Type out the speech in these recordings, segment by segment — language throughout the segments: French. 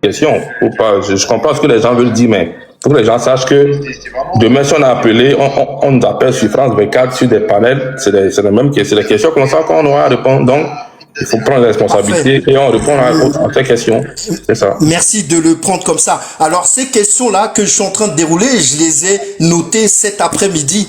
question. Faut pas, je comprends ce que les gens veulent dire, mais faut que les gens sachent que demain, si on a appelé, on nous appelle sur France 24 sur des panels, c'est les mêmes questions, c'est les questions comme ça qu'on aura à répondre. Donc, il faut prendre les responsabilités et on répond à ces questions. C'est ça. Merci de le prendre comme ça. Alors, ces questions-là que je suis en train de dérouler, je les ai notées cet après-midi.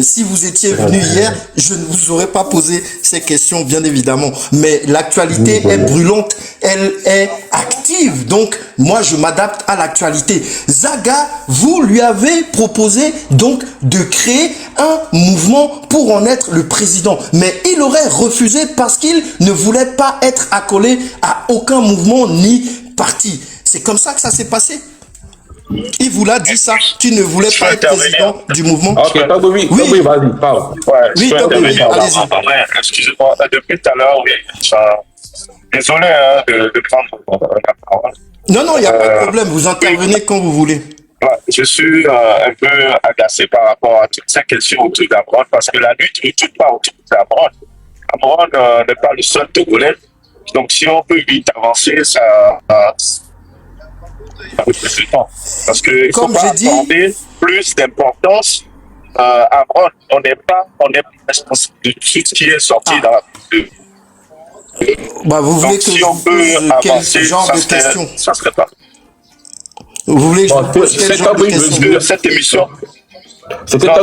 Si vous étiez venu hier, je ne vous aurais pas posé ces questions, bien évidemment. Mais l'actualité est brûlante, elle est active. Donc, moi, je m'adapte à l'actualité. Zaga, vous lui avez proposé donc de créer un mouvement pour en être le président. Mais il aurait refusé parce qu'il ne voulait pas être accolé à aucun mouvement ni parti. C'est comme ça que ça s'est passé? Il vous l'a dit ça, tu ne voulais pas être président du mouvement. Ok, Tagoui, oui, vas-y, parle. Ouais, oui, Tagoui, allez-y. Excusez-moi, depuis tout à l'heure, oui, désolé de prendre la parole. Non, il n'y a pas de problème, vous intervenez quand vous voulez. Ouais, je suis un peu agacé par rapport à toutes ces questions autour d'Amron, parce que la lutte ne tourne pas autour d'Amron. Amron n'est pas le seul Togolais, donc si on peut vite avancer, ça parce qu'il ne faut pas accorder plus d'importance à Amron. On n'est pas responsable de tout ce qui est sorti dans la culture. Bah, vous voulez donc, que si je on vous peut pose avancer, quel genre de questions? ça serait pas. Vous voulez que je vous pose quel genre de questions? Cette émission,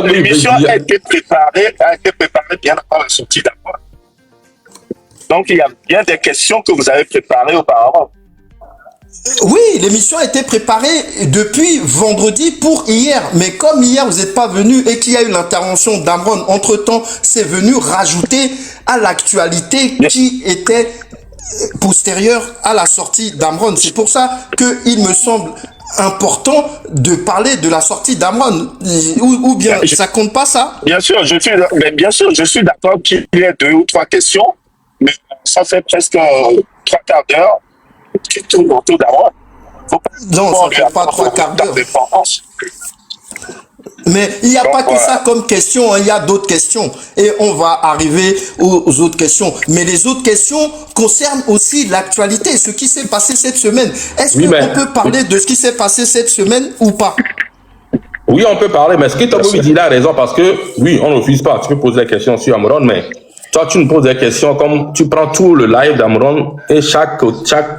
l'émission a été préparée bien avant la sortie d'Amron. Donc, il y a bien des questions que vous avez préparées auparavant. Oui, l'émission a été préparée depuis vendredi pour hier. Mais comme hier, vous n'êtes pas venu et qu'il y a eu l'intervention d'Amron, entre-temps, c'est venu rajouter à l'actualité qui était postérieure à la sortie d'Amron. C'est pour ça qu'il me semble important de parler de la sortie d'Amron. Ou bien, ça compte pas ça? Bien sûr, je suis d'accord qu'il y ait 2 ou 3 questions, mais ça fait presque 3 quarts d'heure qui tourne autour d'Amron. Non, ça ne fait pas 3 quarts d'heure. Mais il n'y a pas que ça comme question, hein, il y a d'autres questions. Et on va arriver aux autres questions. Mais les autres questions concernent aussi l'actualité, ce qui s'est passé cette semaine. Est-ce qu'on peut parler de ce qui s'est passé cette semaine ou pas? Oui, on peut parler, mais ce que Tagoui dit là a raison, parce que, oui, on ne refuse pas. Tu peux poser des questions sur Amron, mais toi, tu nous poses des questions comme tu prends tout le live d'Amron et chaque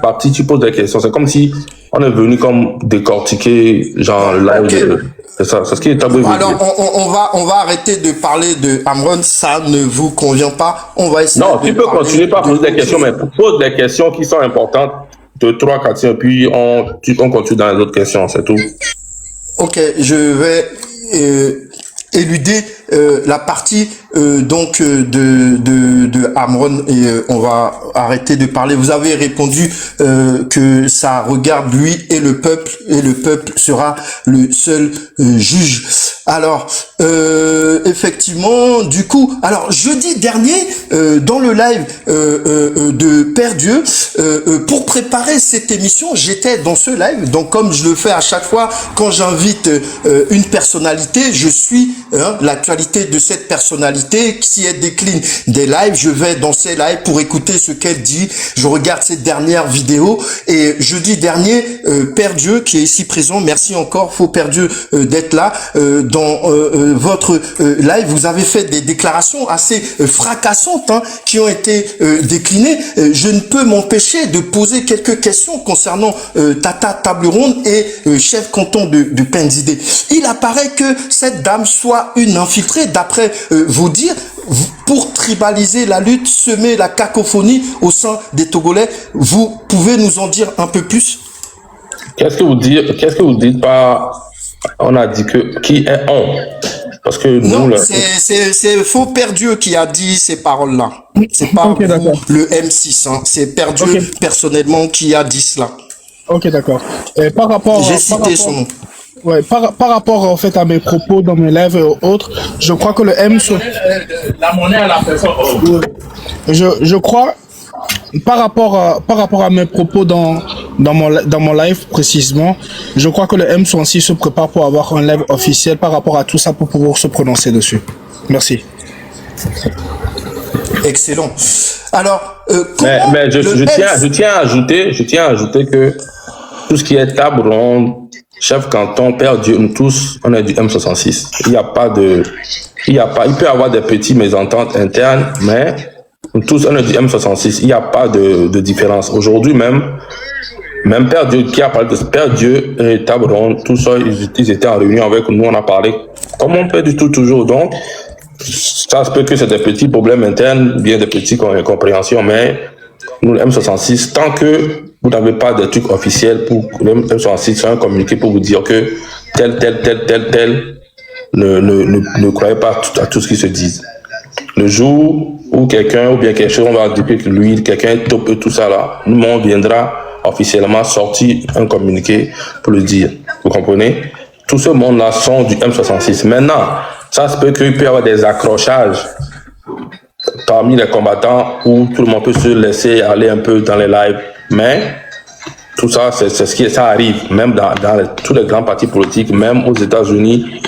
partie, tu poses des questions. C'est comme si on est venu comme décortiquer, genre, le live de... C'est ça, c'est ce qui est tabou. Alors, on va arrêter de parler de Amron, ça ne vous convient pas. On va essayer. Non, tu peux continuer par poser des questions, mais pose des questions qui sont importantes, 2, 3, 4, et puis on continue dans les autres questions, c'est tout. Ok, je vais éluder la partie donc de Amron et on va arrêter de parler. Vous avez répondu que ça regarde lui et le peuple sera le seul juge. Alors effectivement, du coup, alors jeudi dernier dans le live de Père Dieu, pour préparer cette émission, j'étais dans ce live. Donc comme je le fais à chaque fois quand j'invite une personnalité, je suis l'actualité de cette personnalité. Si elle décline des lives, je vais dans ces lives pour écouter ce qu'elle dit. Je regarde ses dernières vidéos et jeudi dernier, Père Dieu qui est ici présent, merci encore, faux Père Dieu d'être là. Dans votre live, vous avez fait des déclarations assez fracassantes qui ont été déclinées. Je ne peux m'empêcher de poser quelques questions concernant Tata Table Ronde et chef canton de Penzidé. Il apparaît que cette dame soit une infiltrée, d'après vous dire, pour tribaliser la lutte, semer la cacophonie au sein des Togolais. Vous pouvez nous en dire un peu plus? Qu'est-ce que vous dites par on a dit que qui est on? Parce que non, c'est faux Père Dieu qui a dit ces paroles-là. C'est pas vous, le M6, c'est Père Dieu personnellement qui a dit cela. Ok, d'accord. Par rapport, j'ai cité son nom. Ouais, par rapport en fait à mes propos dans mes lives et autres, je crois que le M la monnaie à la personne. Je crois par rapport à mes propos dans mon live précisément, je crois que le M66 se prépare pour avoir un live officiel par rapport à tout ça pour pouvoir se prononcer dessus. Merci. Excellent. Alors, mais je tiens à ajouter que tout ce qui est table ronde, chef canton, Père Dieu, nous tous, on est du M66. Il n'y a pas de, il peut y avoir des petites mésententes internes, mais nous tous, on est du M66. Il n'y a pas de différence. Aujourd'hui même Père Dieu qui a parlé de Père Dieu et table ronde, tout ça, ils étaient en réunion avec nous, on a parlé comme on fait du tout toujours. Donc, ça se peut que c'est des petits problèmes internes, bien des petites incompréhensions, mais nous, le M66, tant que vous n'avez pas de trucs officiels pour le M66, c'est un communiqué pour vous dire que tel, ne croyez pas à tout ce qui se dit. Le jour où quelqu'un ou bien quelque chose, on va dire que lui, quelqu'un top tout ça là, nous, on viendra officiellement sortir un communiqué pour le dire. Vous comprenez? Tout ce monde-là sont du M66. Maintenant, ça se peut qu'il peut y avoir des accrochages parmi les combattants où tout le monde peut se laisser aller un peu dans les lives. Mais tout ça, c'est ce qui ça arrive, même dans tous les grands partis politiques, même aux États-Unis,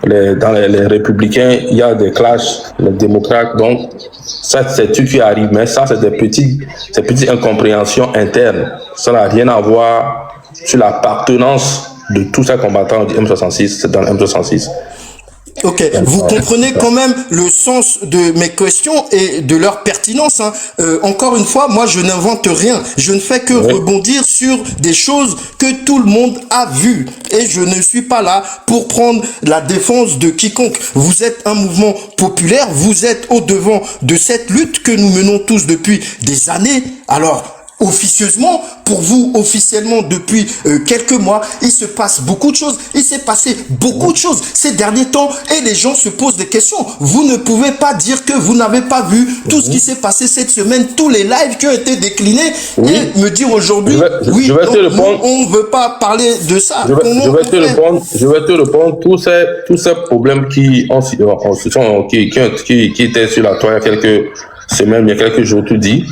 dans les républicains, il y a des clashs, les démocrates, donc ça c'est tout qui arrive, mais ça c'est des petites incompréhensions internes. Ça n'a rien à voir sur l'appartenance de tous ces combattants du M66, c'est dans le M66. Ok, vous comprenez quand même le sens de mes questions et de leur pertinence. Hein. Encore une fois, moi je n'invente rien. Je ne fais que rebondir sur des choses que tout le monde a vues. Et je ne suis pas là pour prendre la défense de quiconque. Vous êtes un mouvement populaire, vous êtes au devant de cette lutte que nous menons tous depuis des années. Alors, officieusement, pour vous, officiellement, depuis quelques mois, il se passe beaucoup de choses. Il s'est passé beaucoup de choses ces derniers temps et les gens se posent des questions. Vous ne pouvez pas dire que vous n'avez pas vu tout ce qui s'est passé cette semaine, tous les lives qui ont été déclinés et me dire aujourd'hui, oui, on ne veut pas parler de ça. Je vais te répondre. Tous ces problèmes qui étaient sur la toile il y a quelques semaines, il y a quelques jours, tu dis.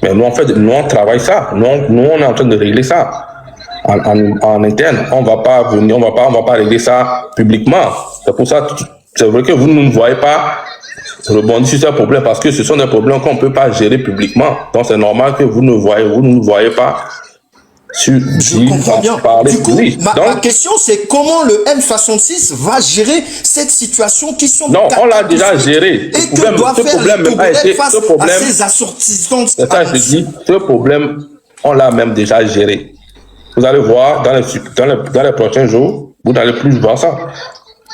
Mais nous, en fait, on travaille ça. Nous, on est en train de régler ça en interne. On va pas régler ça publiquement. C'est pour ça, c'est vrai que vous ne nous voyez pas rebondir sur ces problèmes parce que ce sont des problèmes qu'on ne peut pas gérer publiquement. Donc, c'est normal que vous ne nous voyez pas. Je comprends bien. Du coup, ma question, c'est comment le M66 va gérer cette situation qui sont... Non, on l'a déjà géré. Et que doit faire le Togolais face à ces assortissants. C'est ça, je dis, ce problème, on l'a même déjà géré. Vous allez voir dans les prochains jours, vous n'allez plus voir ça.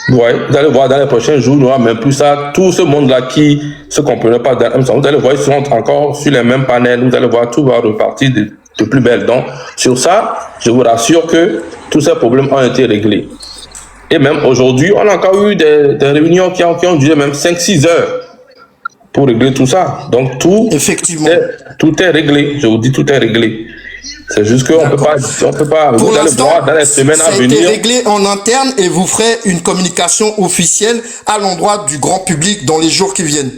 Vous allez voir dans les prochains jours, il n'y aura même plus ça. Tout ce monde-là qui se comprenait pas dans M66, vous allez voir, ils seront encore sur les mêmes panels. Vous allez voir, tout va repartir de plus belle. Donc, sur ça, je vous rassure que tous ces problèmes ont été réglés. Et même aujourd'hui, on a encore eu des réunions qui ont duré même 5-6 heures pour régler tout ça. Donc, tout est réglé. Je vous dis, tout est réglé. C'est juste qu'on peut pas, pour vous allez voir dans les semaines à venir. Ça a été réglé en interne et vous ferez une communication officielle à l'endroit du grand public dans les jours qui viennent.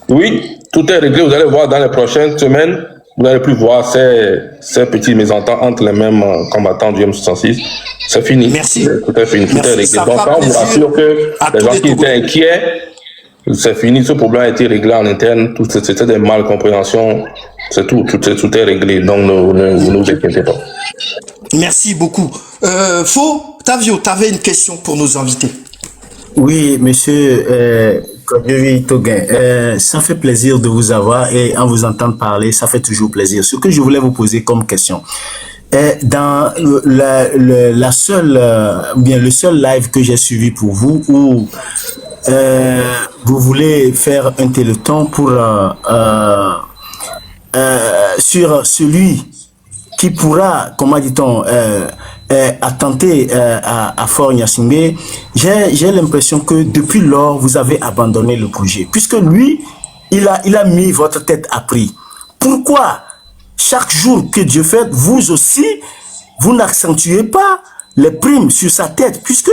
Oui, tout est réglé. Vous allez voir dans les prochaines semaines. Vous n'allez plus voir ces petits mésententes entre les mêmes combattants du M66. C'est fini. Merci. Tout est fini. Tout est réglé. Donc, on vous rassure que les gens qui étaient inquiets, c'est fini. Ce problème a été réglé en interne. C'était des malcompréhensions. C'est tout. Tout est réglé. Donc, ne vous inquiétez pas. Merci beaucoup. Tavio, tu avais une question pour nos invités. Oui, monsieur Toguin, ça fait plaisir de vous avoir et en vous entendre parler, ça fait toujours plaisir. Ce que je voulais vous poser comme question, dans le seul live que j'ai suivi pour vous, où vous voulez faire un téléthon pour sur celui qui pourra, comment dit-on, attenter à Fort Gnassingbé, j'ai l'impression que depuis lors, vous avez abandonné le projet. Puisque lui, il a mis votre tête à prix. Pourquoi chaque jour que Dieu fait, vous aussi, vous n'accentuez pas les primes sur sa tête? Puisque,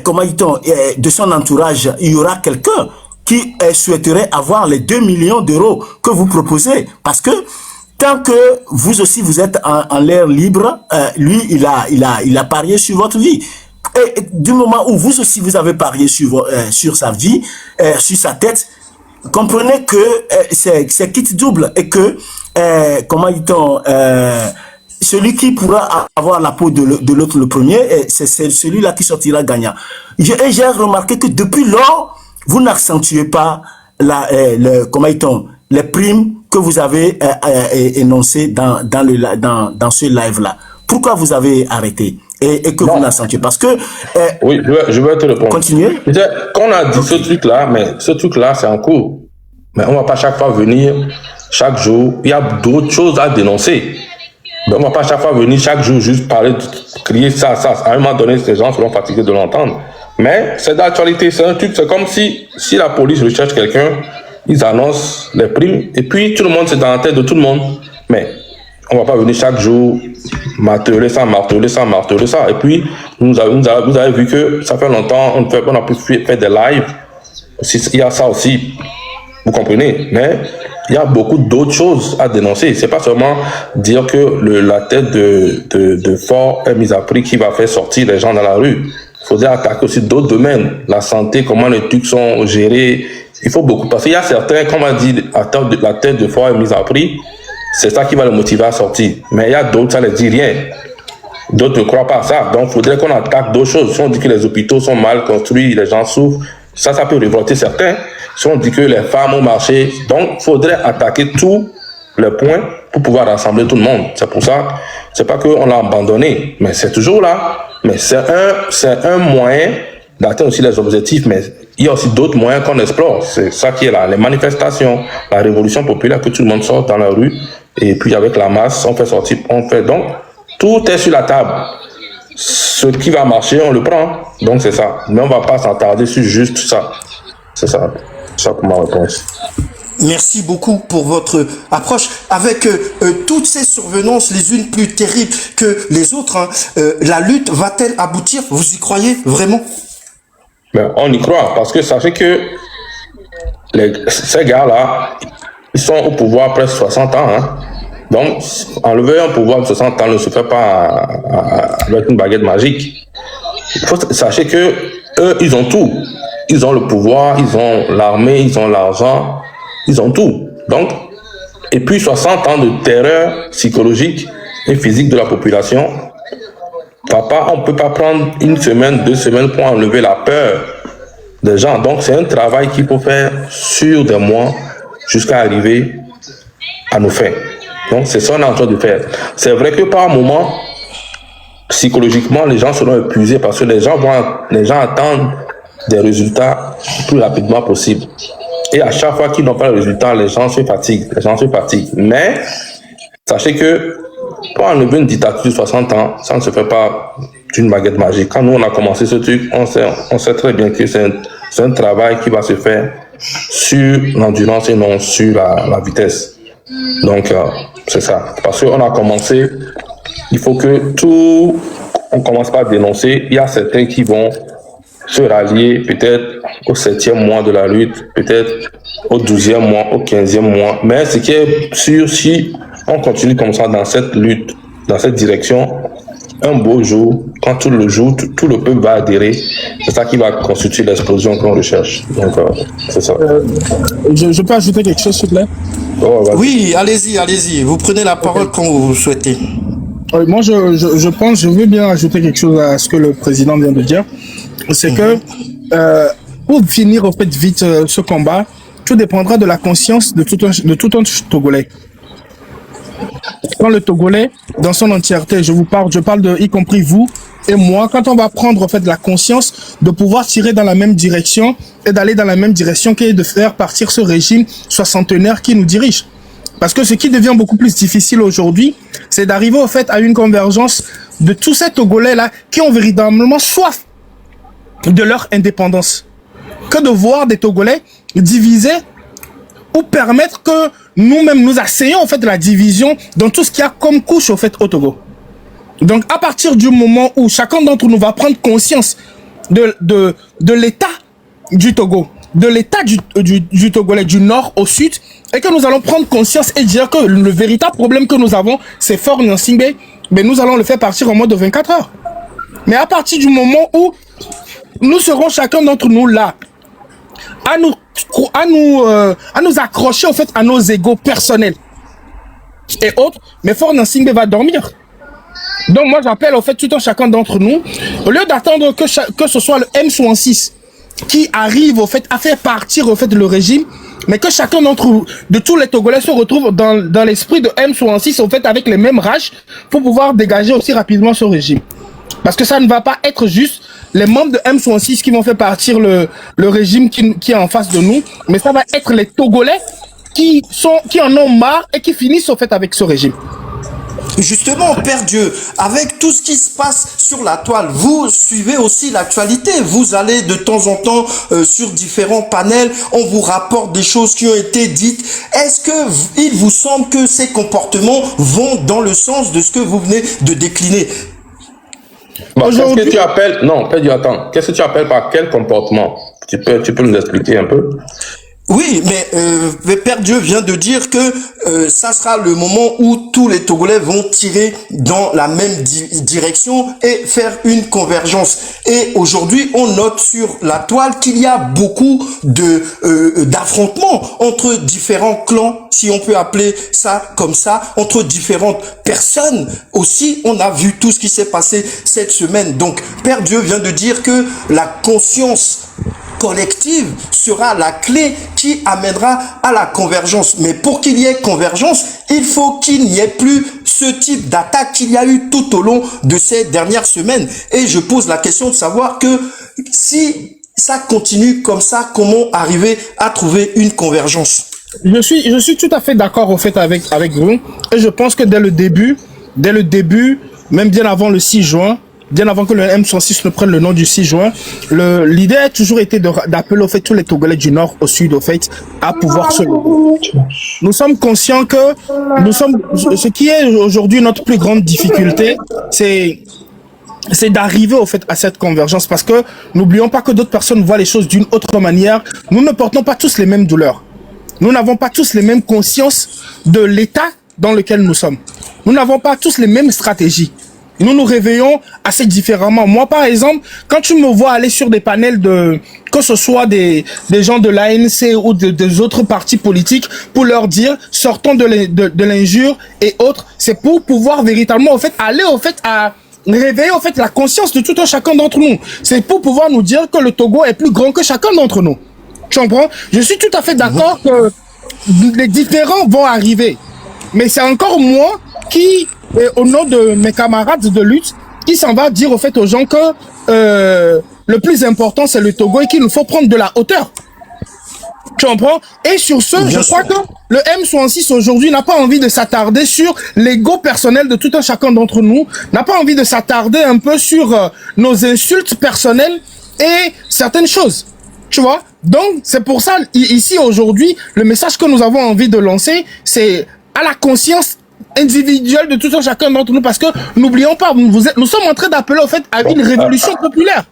comment dit-on, de son entourage, il y aura quelqu'un qui souhaiterait avoir les 2 millions d'euros que vous proposez. Parce que tant que vous aussi vous êtes en l'air libre, lui il a parié sur votre vie. Et du moment où vous aussi vous avez parié sur sa vie, sur sa tête, comprenez que c'est quitte double et que comment dit-on, celui qui pourra avoir la peau de l'autre le premier, c'est celui-là qui sortira gagnant. Et j'ai remarqué que depuis lors, vous n'accentuez pas les primes que vous avez énoncées dans ce live-là. Pourquoi vous avez arrêté et que vous n'accentuez? Parce que... oui, je vais te répondre. Continuez. Quand on a dit ce truc-là, mais ce truc-là, c'est en cours. Mais on ne va pas chaque fois venir, chaque jour. Il y a d'autres choses à dénoncer. Mais on ne va pas chaque fois venir, chaque jour, juste parler, crier ça. À un moment donné, ces gens seront fatigués de l'entendre. Mais c'est d'actualité, c'est un truc, c'est comme si la police recherche quelqu'un, ils annoncent les primes, et puis tout le monde, c'est dans la tête de tout le monde. Mais on ne va pas venir chaque jour marteler ça. Et puis, vous avez vu que ça fait longtemps, on a pu faire des lives. Il y a ça aussi, vous comprenez. Mais il y a beaucoup d'autres choses à dénoncer. C'est pas seulement dire que la tête de Fort est mise à prix qui va faire sortir les gens dans la rue. Il faudrait attaquer aussi d'autres domaines. La santé, comment les trucs sont gérés. Il faut beaucoup. Parce qu'il y a certains, comme on a dit, la tête de Fort est mise à prix. C'est ça qui va le motiver à sortir. Mais il y a d'autres, ça ne dit rien. D'autres ne croient pas à ça. Donc, il faudrait qu'on attaque d'autres choses. Si on dit que les hôpitaux sont mal construits, les gens souffrent, ça peut révolter certains. Si on dit que les femmes ont marché, donc il faudrait attaquer tous les points pour pouvoir rassembler tout le monde. C'est pour ça, c'est pas qu'on l'a abandonné, mais c'est toujours là. Mais c'est un moyen d'atteindre aussi les objectifs, mais il y a aussi d'autres moyens qu'on explore. C'est ça qui est là, les manifestations, la révolution populaire, que tout le monde sort dans la rue, et puis avec la masse, on fait sortir, donc, tout est sur la table. Ce qui va marcher, on le prend. Donc c'est ça. Mais on ne va pas s'attarder sur juste ça. C'est ça. C'est ça pour ma réponse. Merci beaucoup pour votre approche. Avec toutes ces survenances, les unes plus terribles que les autres, la lutte va-t-elle aboutir? Vous y croyez vraiment? Ben, on y croit, parce que sachez que ces gars-là, ils sont au pouvoir presque 60 ans. Hein. Donc, enlever un pouvoir de 60 ans ne se fait pas avec une baguette magique. Il faut sachez que eux, ils ont tout. Ils ont le pouvoir, ils ont l'armée, ils ont l'argent, ils ont tout. Donc, et puis 60 ans de terreur psychologique et physique de la population. Papa, on ne peut pas prendre une semaine, 2 semaines pour enlever la peur des gens. Donc, c'est un travail qu'il faut faire sur des mois jusqu'à arriver à nos fins. Donc, c'est ça qu'on est en train de faire. C'est vrai que par moment, psychologiquement, les gens seront épuisés parce que les gens attendent des résultats le plus rapidement possible. Et à chaque fois qu'ils n'ont pas le résultat, les gens se fatiguent. Mais, sachez que pour enlever une dictature de 60 ans, ça ne se fait pas d'une baguette magique. Quand nous, on a commencé ce truc, on sait très bien que c'est un travail qui va se faire sur l'endurance et non sur la vitesse. Donc, c'est ça. Parce qu'on a commencé, il faut que tout, on commence par dénoncer. Il y a certains qui vont se rallier peut-être au 7e mois de la lutte, peut-être au 12e mois, au 15e mois. Mais ce qui est sûr, si on continue comme ça dans cette lutte, dans cette direction, un beau jour, quand tout le peuple va adhérer, c'est ça qui va constituer l'explosion qu'on recherche. Donc, c'est ça. Je peux ajouter quelque chose, s'il te plaît? Oui, allez-y. Vous prenez la parole quand vous souhaitez. Moi, je veux bien ajouter quelque chose à ce que le président vient de dire. C'est que, pour finir, au fait, vite, ce combat, tout dépendra de la conscience de tout un Togolais. Quand le Togolais, dans son entièreté, je parle de, y compris vous et moi, quand on va prendre, en fait, la conscience de pouvoir tirer dans la même direction et d'aller dans la même direction qui est de faire partir ce régime soixantenaire qui nous dirige. Parce que ce qui devient beaucoup plus difficile aujourd'hui, c'est d'arriver, au fait, à une convergence de tous ces Togolais-là qui ont véritablement soif de leur indépendance, que de voir des Togolais divisés ou permettre que nous-mêmes nous asseyons en fait la division dans tout ce qu'il y a comme couche au fait au Togo. Donc à partir du moment où chacun d'entre nous va prendre conscience de l'état du Togo, de l'état du Togolais du nord au sud, et que nous allons prendre conscience et dire que le véritable problème que nous avons, c'est Fort Gnassingbé, mais nous allons le faire partir en mode de 24 heures. Mais à partir du moment où nous serons chacun d'entre nous là, à nous accrocher en fait à nos égos personnels et autres, mais Fort Gnassingbé va dormir. Donc moi j'appelle au fait tout un chacun d'entre nous, au lieu d'attendre que ce soit le M66 qui arrive au fait à faire partir au fait le régime, mais que chacun de tous les Togolais se retrouve dans l'esprit de M66 au fait avec les mêmes rages pour pouvoir dégager aussi rapidement ce régime. Parce que ça ne va pas être juste les membres de M66 qui vont faire partir le régime qui est en face de nous, mais ça va être les Togolais qui en ont marre et qui finissent au fait avec ce régime. Justement, Père Dieu, avec tout ce qui se passe sur la toile, vous suivez aussi l'actualité. Vous allez de temps en temps sur différents panels, on vous rapporte des choses qui ont été dites. Est-ce que il vous semble que ces comportements vont dans le sens de ce que vous venez de décliner? Bon, qu'est-ce que tu appelles... Non, Père Dieu, attends. Qu'est-ce que tu appelles par quel comportement? Tu peux nous expliquer un peu? Oui, mais Père Dieu vient de dire que ça sera le moment où tous les Togolais vont tirer dans la même direction et faire une convergence. Et aujourd'hui, on note sur la toile qu'il y a beaucoup d'affrontements entre différents clans, si on peut appeler ça comme ça, entre différentes personnes. Aussi, on a vu tout ce qui s'est passé cette semaine. Donc, Père Dieu vient de dire que la conscience collective sera la clé qui amènera à la convergence. Mais pour qu'il y ait convergence, il faut qu'il n'y ait plus ce type d'attaque qu'il y a eu tout au long de ces dernières semaines. Et je pose la question de savoir que si ça continue comme ça, comment arriver à trouver une convergence? Je suis tout à fait d'accord au fait avec vous. Et je pense que dès le début, même bien avant le 6 juin, bien avant que le M66 ne prenne le nom du 6 juin, l'idée a toujours été d'appeler au fait tous les Togolais du Nord au Sud au fait à pouvoir se lever. Nous sommes conscients que ce qui est aujourd'hui notre plus grande difficulté, c'est d'arriver au fait à cette convergence, parce que n'oublions pas que d'autres personnes voient les choses d'une autre manière. Nous ne portons pas tous les mêmes douleurs. Nous n'avons pas tous les mêmes consciences de l'état dans lequel nous sommes. Nous n'avons pas tous les mêmes stratégies. Nous nous réveillons assez différemment. Moi, par exemple, quand tu me vois aller sur des panels que ce soit des gens de l'ANC ou des autres partis politiques, pour leur dire, sortons de l'injure et autres, c'est pour pouvoir véritablement, au fait, aller, au fait, à réveiller, au fait, la conscience de tout un chacun d'entre nous. C'est pour pouvoir nous dire que le Togo est plus grand que chacun d'entre nous. Tu comprends? Je suis tout à fait d'accord que les différents vont arriver. Mais c'est encore moi qui, au nom de mes camarades de lutte, qui s'en va dire au fait aux gens que le plus important c'est le Togo et qu'il nous faut prendre de la hauteur. Tu comprends? Et sur ce, je crois que le M66 aujourd'hui n'a pas envie de s'attarder sur l'ego personnel de tout un chacun d'entre nous, n'a pas envie de s'attarder un peu sur nos insultes personnelles et certaines choses. Tu vois? Donc, c'est pour ça, ici, aujourd'hui, le message que nous avons envie de lancer, c'est à la conscience individuelle de tout un chacun d'entre nous, parce que n'oublions pas, nous sommes en train d'appeler au fait à une révolution populaire.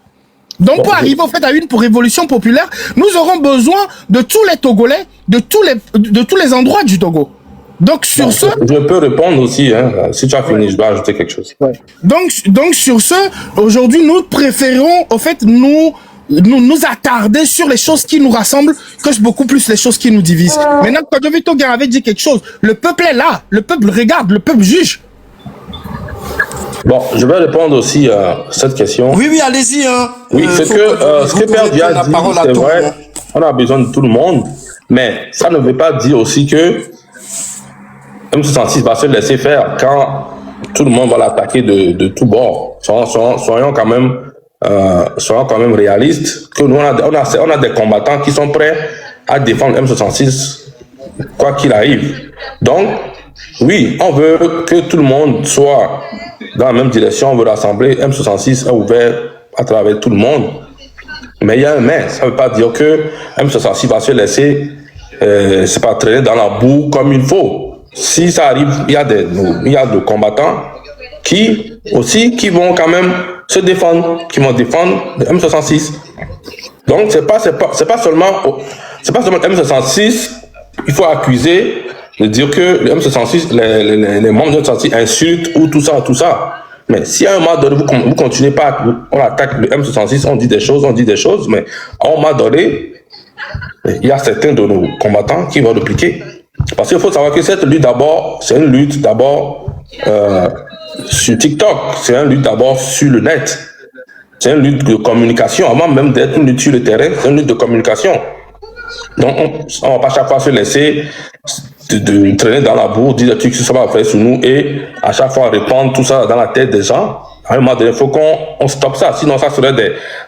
Donc, pour arriver au fait à une révolution populaire, nous aurons besoin de tous les Togolais, de tous les endroits du Togo. Donc, sur ce... Je peux répondre aussi, hein. Si tu as fini, je vais ajouter quelque chose. Ouais. Donc, sur ce, aujourd'hui, nous préférons, au fait, nous attarder sur les choses qui nous rassemblent que beaucoup plus les choses qui nous divisent. Maintenant, quand Jovito Guerre avait dit quelque chose, le peuple est là, le peuple regarde, le peuple juge. Bon, je vais répondre aussi à cette question. Oui, allez-y. Hein. Oui, ce que Père Dieu a dit, c'est vrai, on a besoin de tout le monde, mais ça ne veut pas dire aussi que M66 va se laisser faire quand tout le monde va l'attaquer de tous bords. Soyons quand même réalistes, que nous, on a des combattants qui sont prêts à défendre M66, quoi qu'il arrive. Donc, oui, on veut que tout le monde soit dans la même direction, on veut rassembler. M66 est ouvert à travers tout le monde. Mais il y a un mais, ça ne veut pas dire que M66 va se laisser c'est pas traîner dans la boue comme il faut. Si ça arrive, il y a des combattants qui vont quand même se défendre, qui vont défendre le M66. Donc c'est pas seulement M66, il faut accuser de dire que le M66, les membres de M66 insultent ou tout ça. Mais si à un moment donné vous continuez pas, on attaque le M66, on dit des choses, mais à un moment donné, il y a certains de nos combattants qui vont répliquer. Parce qu'il faut savoir que cette lutte d'abord, c'est une lutte d'abord sur TikTok. C'est une lutte d'abord sur le net. C'est une lutte de communication. Avant même d'être une lutte sur le terrain, c'est une lutte de communication. Donc, on ne va pas chaque fois se laisser de traîner dans la bourre, dire des trucs que ça va faire sur nous et à chaque fois répandre tout ça dans la tête des gens. À un moment donné, il faut qu'on stoppe ça. Sinon, ça serait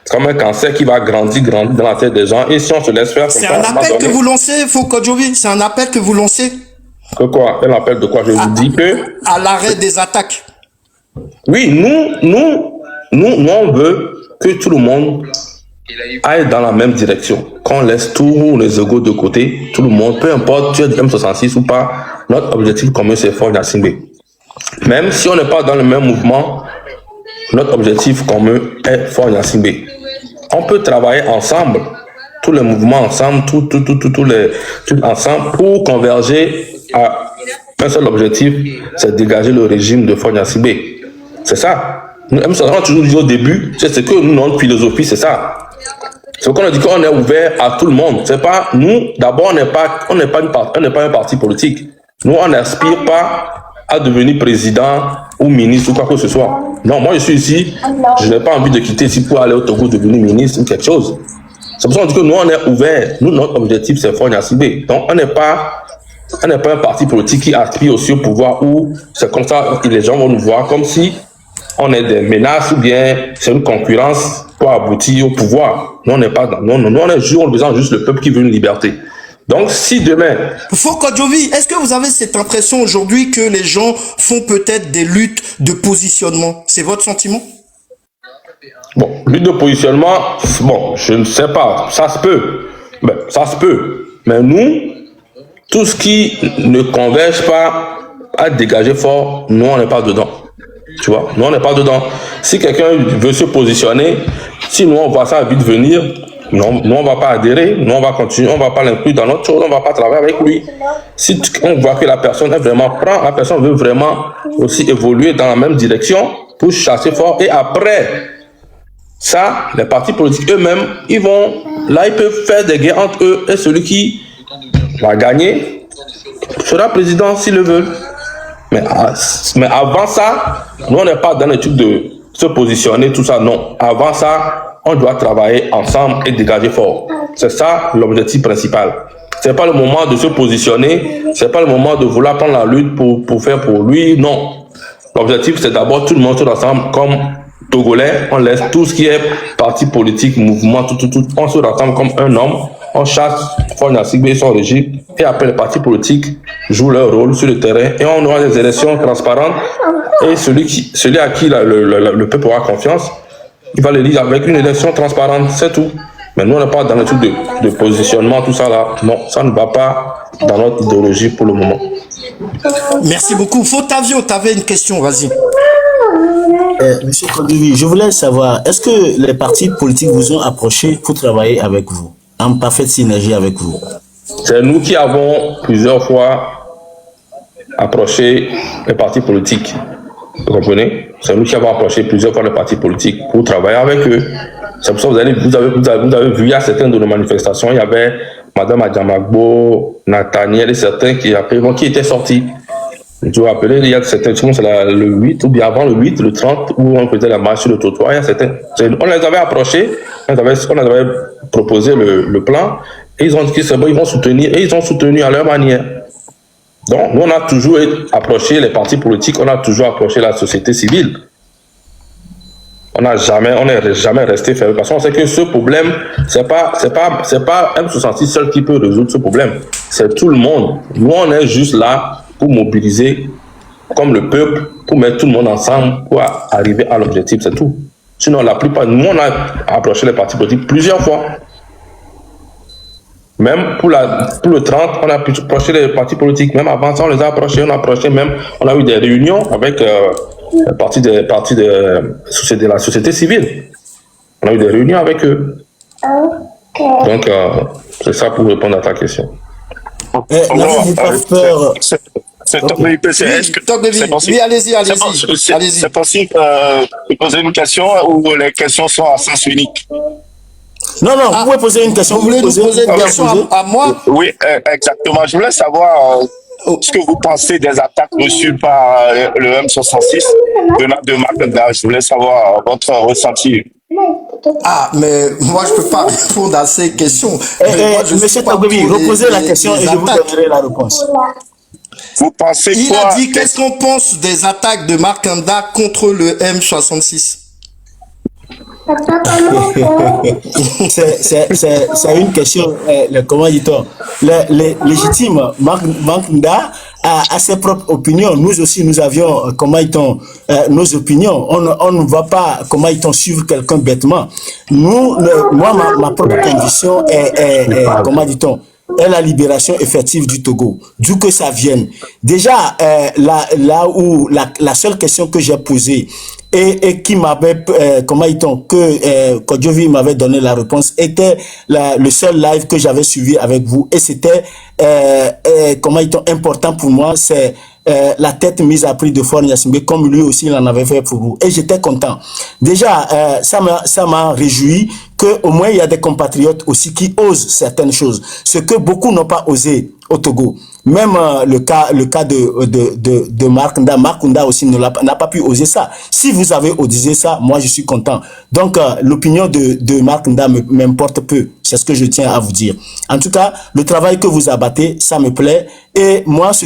comme un cancer qui va grandir dans la tête des gens. Et si on se laisse faire comme C'est ça, un appel que vous lancez, Foucault Jovi. C'est un appel que vous lancez. Que quoi? Un appel de quoi? Je vous dis que... À l'arrêt des attaques. Oui, nous, on veut que tout le monde aille dans la même direction. Qu'on laisse tous les égos de côté. Tout le monde, peu importe, tu es M66 ou pas, notre objectif commun, c'est Fort Gnassingbé. Même si on n'est pas dans le même mouvement, notre objectif commun est Fort Gnassingbé. On peut travailler ensemble, tous les mouvements ensemble, tous ensemble, pour converger à un seul objectif, c'est dégager le régime de Fort Gnassingbé. C'est ça. Nous, on a toujours dit au début, c'est ce que nous, notre philosophie, c'est ça. C'est qu'on a dit qu'on est ouvert à tout le monde. C'est pas, nous, d'abord, on n'est pas un parti politique. Nous, on n'aspire pas à devenir président ou ministre ou quoi que ce soit. Non, moi, je suis ici, je n'ai pas envie de quitter ici pour aller au Togo devenir ministre ou quelque chose. C'est pour ça qu'on dit que nous, on est ouvert. Nous, notre objectif, c'est Fort Gnassingbé. Donc, on n'est pas un parti politique qui aspire aussi au pouvoir où c'est comme ça que les gens vont nous voir comme si on est des menaces ou bien c'est une concurrence pour aboutir au pouvoir. Nous, on n'est pas dans. Non, on est juste le peuple qui veut une liberté. Donc, si demain... Foucault Jovi, est-ce que vous avez cette impression aujourd'hui que les gens font peut-être des luttes de positionnement? C'est votre sentiment? Bon, lutte de positionnement, bon, je ne sais pas. Ça se peut. Ben, ça se peut. Mais nous, tout ce qui ne converge pas à dégager fort, nous, on n'est pas dedans. Tu vois, nous, on n'est pas dedans. Si quelqu'un veut se positionner, si nous, on voit ça vite venir, non, nous, on ne va pas adhérer, nous, on va continuer, on ne va pas l'inclure dans notre chose, on ne va pas travailler avec lui. Si on voit que la personne est vraiment prend, la personne veut vraiment aussi évoluer dans la même direction pour chasser fort. Et après ça, les partis politiques eux-mêmes, ils peuvent faire des guerres entre eux et celui qui va gagner sera président s'ils le veulent. Mais avant ça, nous, on n'est pas dans le truc de se positionner, tout ça, non. Avant ça, on doit travailler ensemble et dégager fort. C'est ça l'objectif principal. C'est pas le moment de se positionner, c'est pas le moment de vouloir prendre la lutte pour faire pour lui, non. L'objectif, c'est d'abord tout le monde tout ensemble, comme Togolais, on laisse tout ce qui est parti politique, mouvement, tout, on se rassemble comme un homme, on chasse Fort Gnassingbé et son régime, et après les partis politiques jouent leur rôle sur le terrain, et on aura des élections transparentes, et celui à qui le peuple aura confiance, il va l'élire avec une élection transparente, c'est tout. Mais nous, on n'est pas dans le truc de positionnement, tout ça là. Non, ça ne va pas dans notre idéologie pour le moment. Merci beaucoup. Fotavio, tu avais une question, vas-y. Monsieur Kondivi, je voulais savoir, est-ce que les partis politiques vous ont approché pour travailler avec vous, en parfaite synergie avec vous? C'est nous qui avons plusieurs fois approché les partis politiques. Vous comprenez? C'est nous qui avons approché plusieurs fois les partis politiques pour travailler avec eux. C'est pour ça que vous avez vu, il y a certaines de nos manifestations, il y avait Madame Adjamagbo, Nathaniel et certains qui étaient sortis. Je vous rappelle, il y a certains, c'est le 8, ou bien avant le 8, le 30, où on faisait la marche sur le trottoir. Il y a certains, on les avait approchés, on les avait proposé le plan, et ils ont dit que c'est bon, ils vont soutenir, et ils ont soutenu à leur manière. Donc, nous, on a toujours approché les partis politiques, on a toujours approché la société civile. On n'est jamais resté fermé, parce qu'on sait que ce problème, c'est pas M66 seul qui peut résoudre ce problème. C'est tout le monde. Nous, on est juste là pour mobiliser comme le peuple, pour mettre tout le monde ensemble, pour arriver à l'objectif, c'est tout. Sinon, la plupart, nous, on a approché les partis politiques plusieurs fois. Même pour le 30, on a approché les partis politiques. Même avant ça, on les a approchés, on a eu des réunions avec les partis de la société civile. On a eu des réunions avec eux. Donc, c'est ça pour répondre à ta question. N'avez-vous pas peur? C'est possible. Oui, allez-y. C'est possible de poser une question ou les questions sont à sens unique? Non, vous pouvez poser une question. Vous voulez nous poser une question à moi? Oui, exactement. Je voulais savoir Oh, ce que vous pensez des attaques reçues par le M66 venant de Makanda. Je voulais savoir votre ressenti. ah, mais moi, je peux pas répondre à ces questions. Moi, je suis Monsieur pas Tagobi, pour reposez la question les et je vous attaques. donnerai la réponse. Vous pensez Il quoi a dit qu'est-ce qu'on pense des attaques de Markanda contre le M66. C'est une question, comment dit-on, légitime. Marc Nda a ses propres opinions. Nous aussi, nous avions, comment dit-on, nos opinions. On ne va pas, comment dit-on, suivre quelqu'un bêtement. Moi, ma propre condition est comment dit-on, est la libération effective du Togo, d'où que ça vienne. Déjà, là où la seule question que j'ai posée et qui m'avait, comment dit-on, que Kodjovi m'avait donné la réponse, était le seul live que j'avais suivi avec vous, et c'était, comment dit-on, important pour moi, c'est la tête mise à prix de Faure Gnassingbé, comme lui aussi il en avait fait pour vous. Et j'étais content. Déjà, ça m'a réjoui qu'au moins il y a des compatriotes aussi qui osent certaines choses. Ce que beaucoup n'ont pas osé au Togo. Même le cas de Marc Nda aussi n'a pas pu oser ça. Si vous avez osé ça, moi je suis content. Donc l'opinion de Marc Nda m'importe peu. C'est ce que je tiens à vous dire. En tout cas, le travail que vous abattez, ça me plaît. Et moi, ce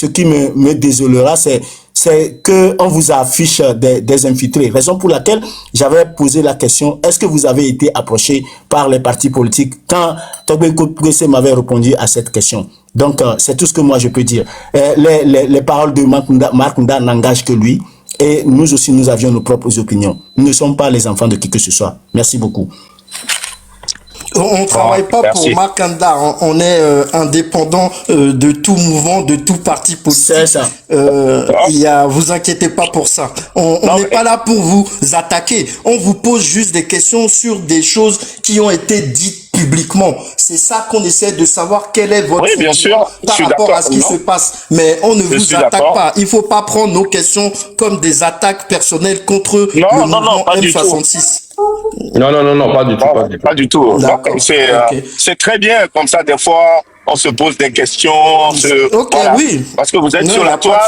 qui me désolera, c'est que on vous affiche des infiltrés. Raison pour laquelle j'avais posé la question, est-ce que vous avez été approché par les partis politiques quand Togbe Koupoué m'avait répondu à cette question? Donc, c'est tout ce que moi je peux dire. Les paroles de Marc Nda n'engagent que lui. Et nous aussi, nous avions nos propres opinions. Nous ne sommes pas les enfants de qui que ce soit. Merci beaucoup. On ne travaille pas pour Markanda, on est indépendant de tout mouvement, de tout parti politique. C'est ça. Vous inquiétez pas pour ça. On n'est pas là pour vous attaquer. On vous pose juste des questions sur des choses qui ont été dites publiquement. C'est ça qu'on essaie de savoir, quel est votre sentiment par rapport à ce qui se passe. Mais on ne vous attaque pas. Il faut pas prendre nos questions comme des attaques personnelles contre le mouvement M66. Non, pas du tout. Pas du tout. C'est très bien, comme ça, des fois, on se pose des questions. Voilà. Oui. Parce que vous êtes sur la toile.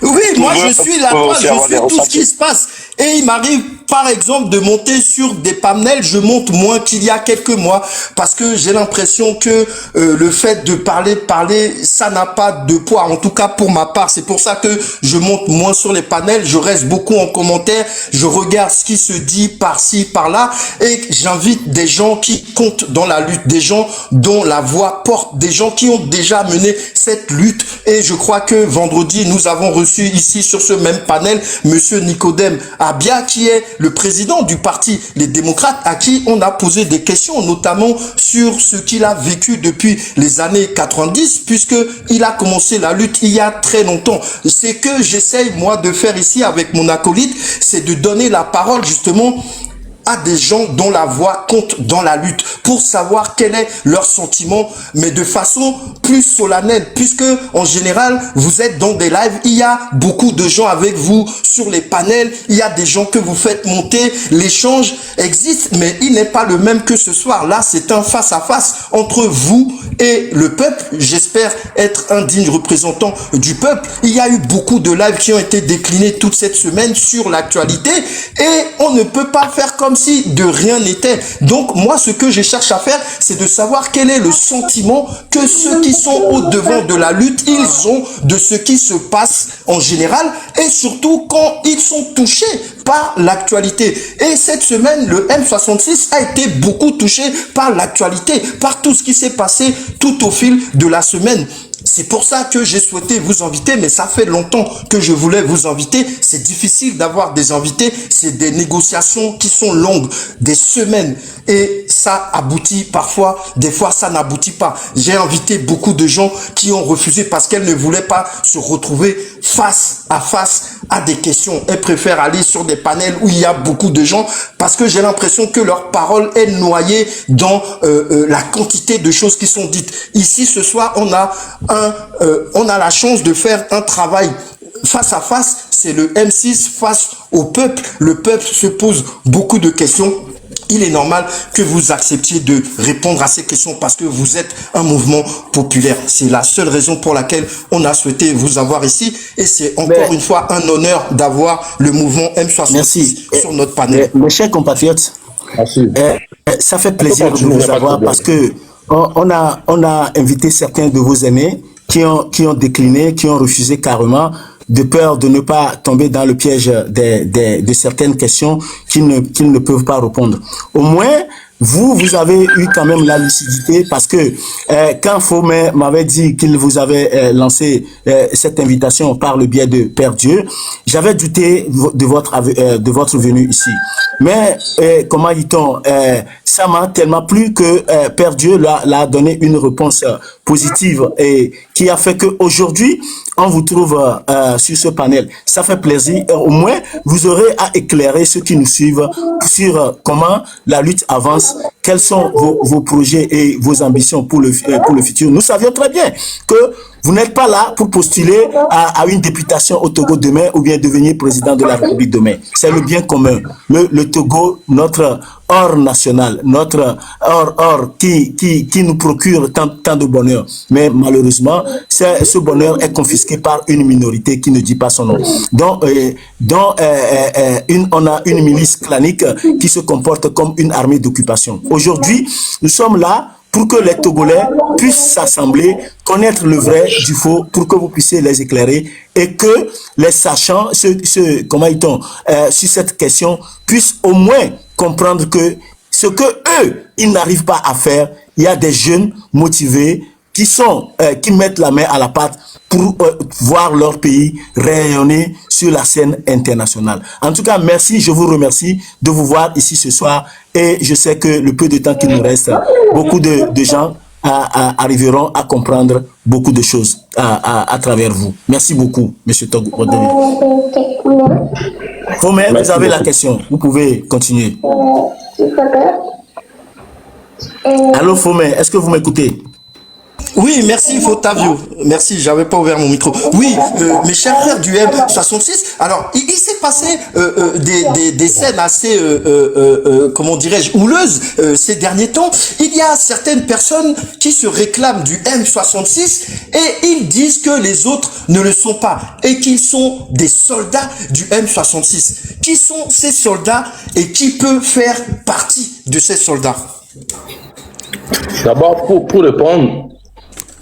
Oui, moi je suis la toile, je suis tout ce qui se passe. Et il m'arrive, par exemple, de monter sur des panels, je monte moins qu'il y a quelques mois, parce que j'ai l'impression que le fait de parler, ça n'a pas de poids, en tout cas pour ma part. C'est pour ça que je monte moins sur les panels, je reste beaucoup en commentaire, je regarde ce qui se dit par-ci, par-là, et j'invite des gens qui comptent dans la lutte, des gens dont la voix porte, des gens qui ont déjà mené cette lutte. Et je crois que vendredi, nous avons reçu ici sur ce même panel Monsieur Nicodème Abia, qui est le président du parti Les Démocrates, à qui on a posé des questions, notamment sur ce qu'il a vécu depuis les années 90, puisque il a commencé la lutte il y a très longtemps. Ce que j'essaye, moi, de faire ici avec mon acolyte, c'est de donner la parole, justement, à des gens dont la voix compte dans la lutte, pour savoir quel est leur sentiment, mais de façon plus solennelle, puisque en général, vous êtes dans des lives, il y a beaucoup de gens avec vous sur les panels, il y a des gens que vous faites monter, l'échange existe, mais il n'est pas le même que ce soir. Là, c'est un face-à-face entre vous et le peuple. J'espère être un digne représentant du peuple. Il y a eu beaucoup de lives qui ont été déclinés toute cette semaine sur l'actualité, et on ne peut pas faire comme si de rien n'était. Donc moi, ce que je cherche à faire, c'est de savoir quel est le sentiment que ceux qui sont au devant de la lutte, ils ont de ce qui se passe en général, et surtout quand ils sont touchés par l'actualité. Et cette semaine, le M66 a été beaucoup touché par l'actualité, par tout ce qui s'est passé tout au fil de la semaine. C'est pour ça que j'ai souhaité vous inviter, mais ça fait longtemps que je voulais vous inviter. C'est difficile d'avoir des invités, c'est des négociations qui sont longues, des semaines, et ça aboutit parfois, des fois ça n'aboutit pas. J'ai invité beaucoup de gens qui ont refusé parce qu'elles ne voulaient pas se retrouver face à des questions. Elles préfèrent aller sur des panels où il y a beaucoup de gens, parce que j'ai l'impression que leur parole est noyée dans la quantité de choses qui sont dites. Ici, ce soir, on a la chance de faire un travail face à face. C'est le M6 face au peuple. Le peuple se pose beaucoup de questions. il est normal que vous acceptiez de répondre à ces questions parce que vous êtes un mouvement populaire. C'est la seule raison pour laquelle on a souhaité vous avoir ici et c'est encore une fois un honneur d'avoir le mouvement M66 sur notre panel. Mes chers compatriotes, ça fait plaisir de vous avoir parce que on a invité certains de vos aînés qui ont décliné, qui ont refusé carrément de peur de ne pas tomber dans le piège de certaines questions qu'ils ne peuvent pas répondre. Au moins, vous avez eu quand même la lucidité parce que quand Fomé m'avait dit qu'il vous avait lancé cette invitation par le biais de Père Dieu, j'avais douté de votre venue ici. Mais comment dit-on, ça m'a tellement plu que Père Dieu l'a donné une réponse positive et qui a fait qu'aujourd'hui, on vous trouve sur ce panel. Ça fait plaisir. Au moins, vous aurez à éclairer ceux qui nous suivent sur comment la lutte avance, quels sont vos projets et vos ambitions pour le futur. Nous savions très bien que vous n'êtes pas là pour postuler à une députation au Togo demain ou bien devenir président de la République demain. C'est le bien commun. Le Togo, notre or national, notre or qui nous procure tant de bonheur. Mais malheureusement, ce bonheur est confisqué par une minorité qui ne dit pas son nom. Donc, on a une milice clanique qui se comporte comme une armée d'occupation. Aujourd'hui, nous sommes là pour que les Togolais puissent s'assembler, connaître le vrai du faux, pour que vous puissiez les éclairer et que les sachants, sur cette question, puissent au moins comprendre que ce que eux, ils n'arrivent pas à faire, il y a des jeunes motivés qui mettent la main à la pâte pour voir leur pays rayonner sur la scène internationale. En tout cas, merci, je vous remercie de vous voir ici ce soir et je sais que le peu de temps qu'il nous reste, beaucoup de gens arriveront à comprendre beaucoup de choses à travers vous. Merci beaucoup, M. Togo. Fomé, vous avez la question, vous pouvez continuer. Allô Fomé, est-ce que vous m'écoutez? Oui, merci Fotavio. Merci, j'avais pas ouvert mon micro. Oui, mes chers frères du M66. Alors, il s'est passé des scènes assez, comment dirais-je, houleuses ces derniers temps. Il y a certaines personnes qui se réclament du M66 et ils disent que les autres ne le sont pas et qu'ils sont des soldats du M66. Qui sont ces soldats et qui peut faire partie de ces soldats? D'abord, pour répondre,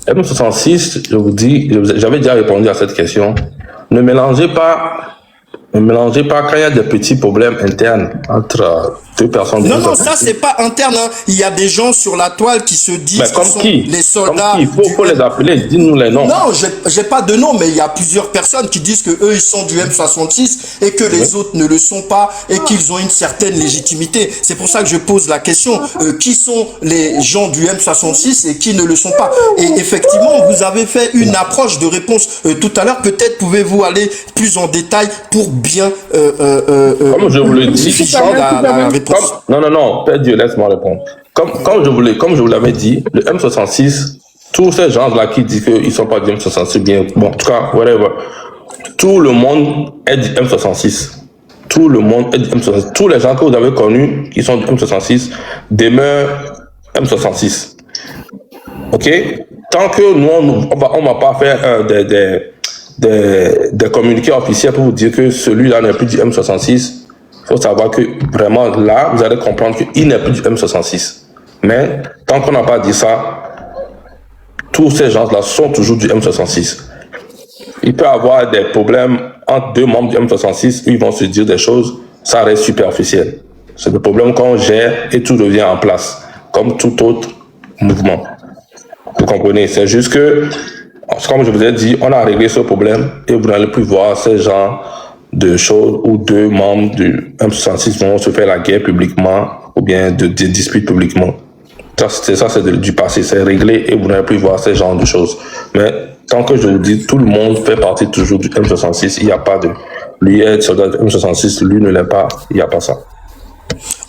M66, je vous dis, j'avais déjà répondu à cette question. Ne mélangez pas quand il y a des petits problèmes internes entre deux personnes. Non, ça c'est pas interne. Hein. Il y a des gens sur la toile qui se disent qu'ils sont les soldats. Il faut les appeler, dites-nous les noms. Non, j'ai pas de nom, mais il y a plusieurs personnes qui disent que eux ils sont du M66 et que les autres ne le sont pas et qu'ils ont une certaine légitimité. C'est pour ça que je pose la question. Qui sont les gens du M66 et qui ne le sont pas? Et effectivement, vous avez fait une approche de réponse tout à l'heure. Peut-être pouvez-vous aller plus en détail pour bien comme je vous le dis, la réponse. Non, Père Dieu, laisse-moi répondre. Comme je vous l'avais dit, le M66, tous ces gens-là qui disent qu'ils ne sont pas du M66, bien, bon, en tout cas, whatever, tout le monde est du M66. Tout le monde est du M66. Tous les gens que vous avez connus qui sont du M66 demeurent M66. Ok? Tant que nous, on ne va pas faire des communiqués officiels pour vous dire que celui-là n'est plus du M66, il faut savoir que vraiment là, vous allez comprendre qu'il n'est plus du M66. Mais tant qu'on n'a pas dit ça, tous ces gens-là sont toujours du M66. Il peut y avoir des problèmes entre deux membres du M66 où ils vont se dire des choses, ça reste superficiel. C'est le problème qu'on gère et tout revient en place, comme tout autre mouvement. Vous comprenez? C'est juste que, comme je vous ai dit, on a réglé ce problème et vous n'allez plus voir ces gens de choses où deux membres du M66 vont se faire la guerre publiquement ou bien de disputes publiquement. Ça, c'est du passé, c'est réglé et vous n'allez plus voir ce genre de choses. Mais tant que je vous dis, tout le monde fait partie toujours du M66, il n'y a pas de... Lui est soldat du M66, lui ne l'est pas, il n'y a pas ça.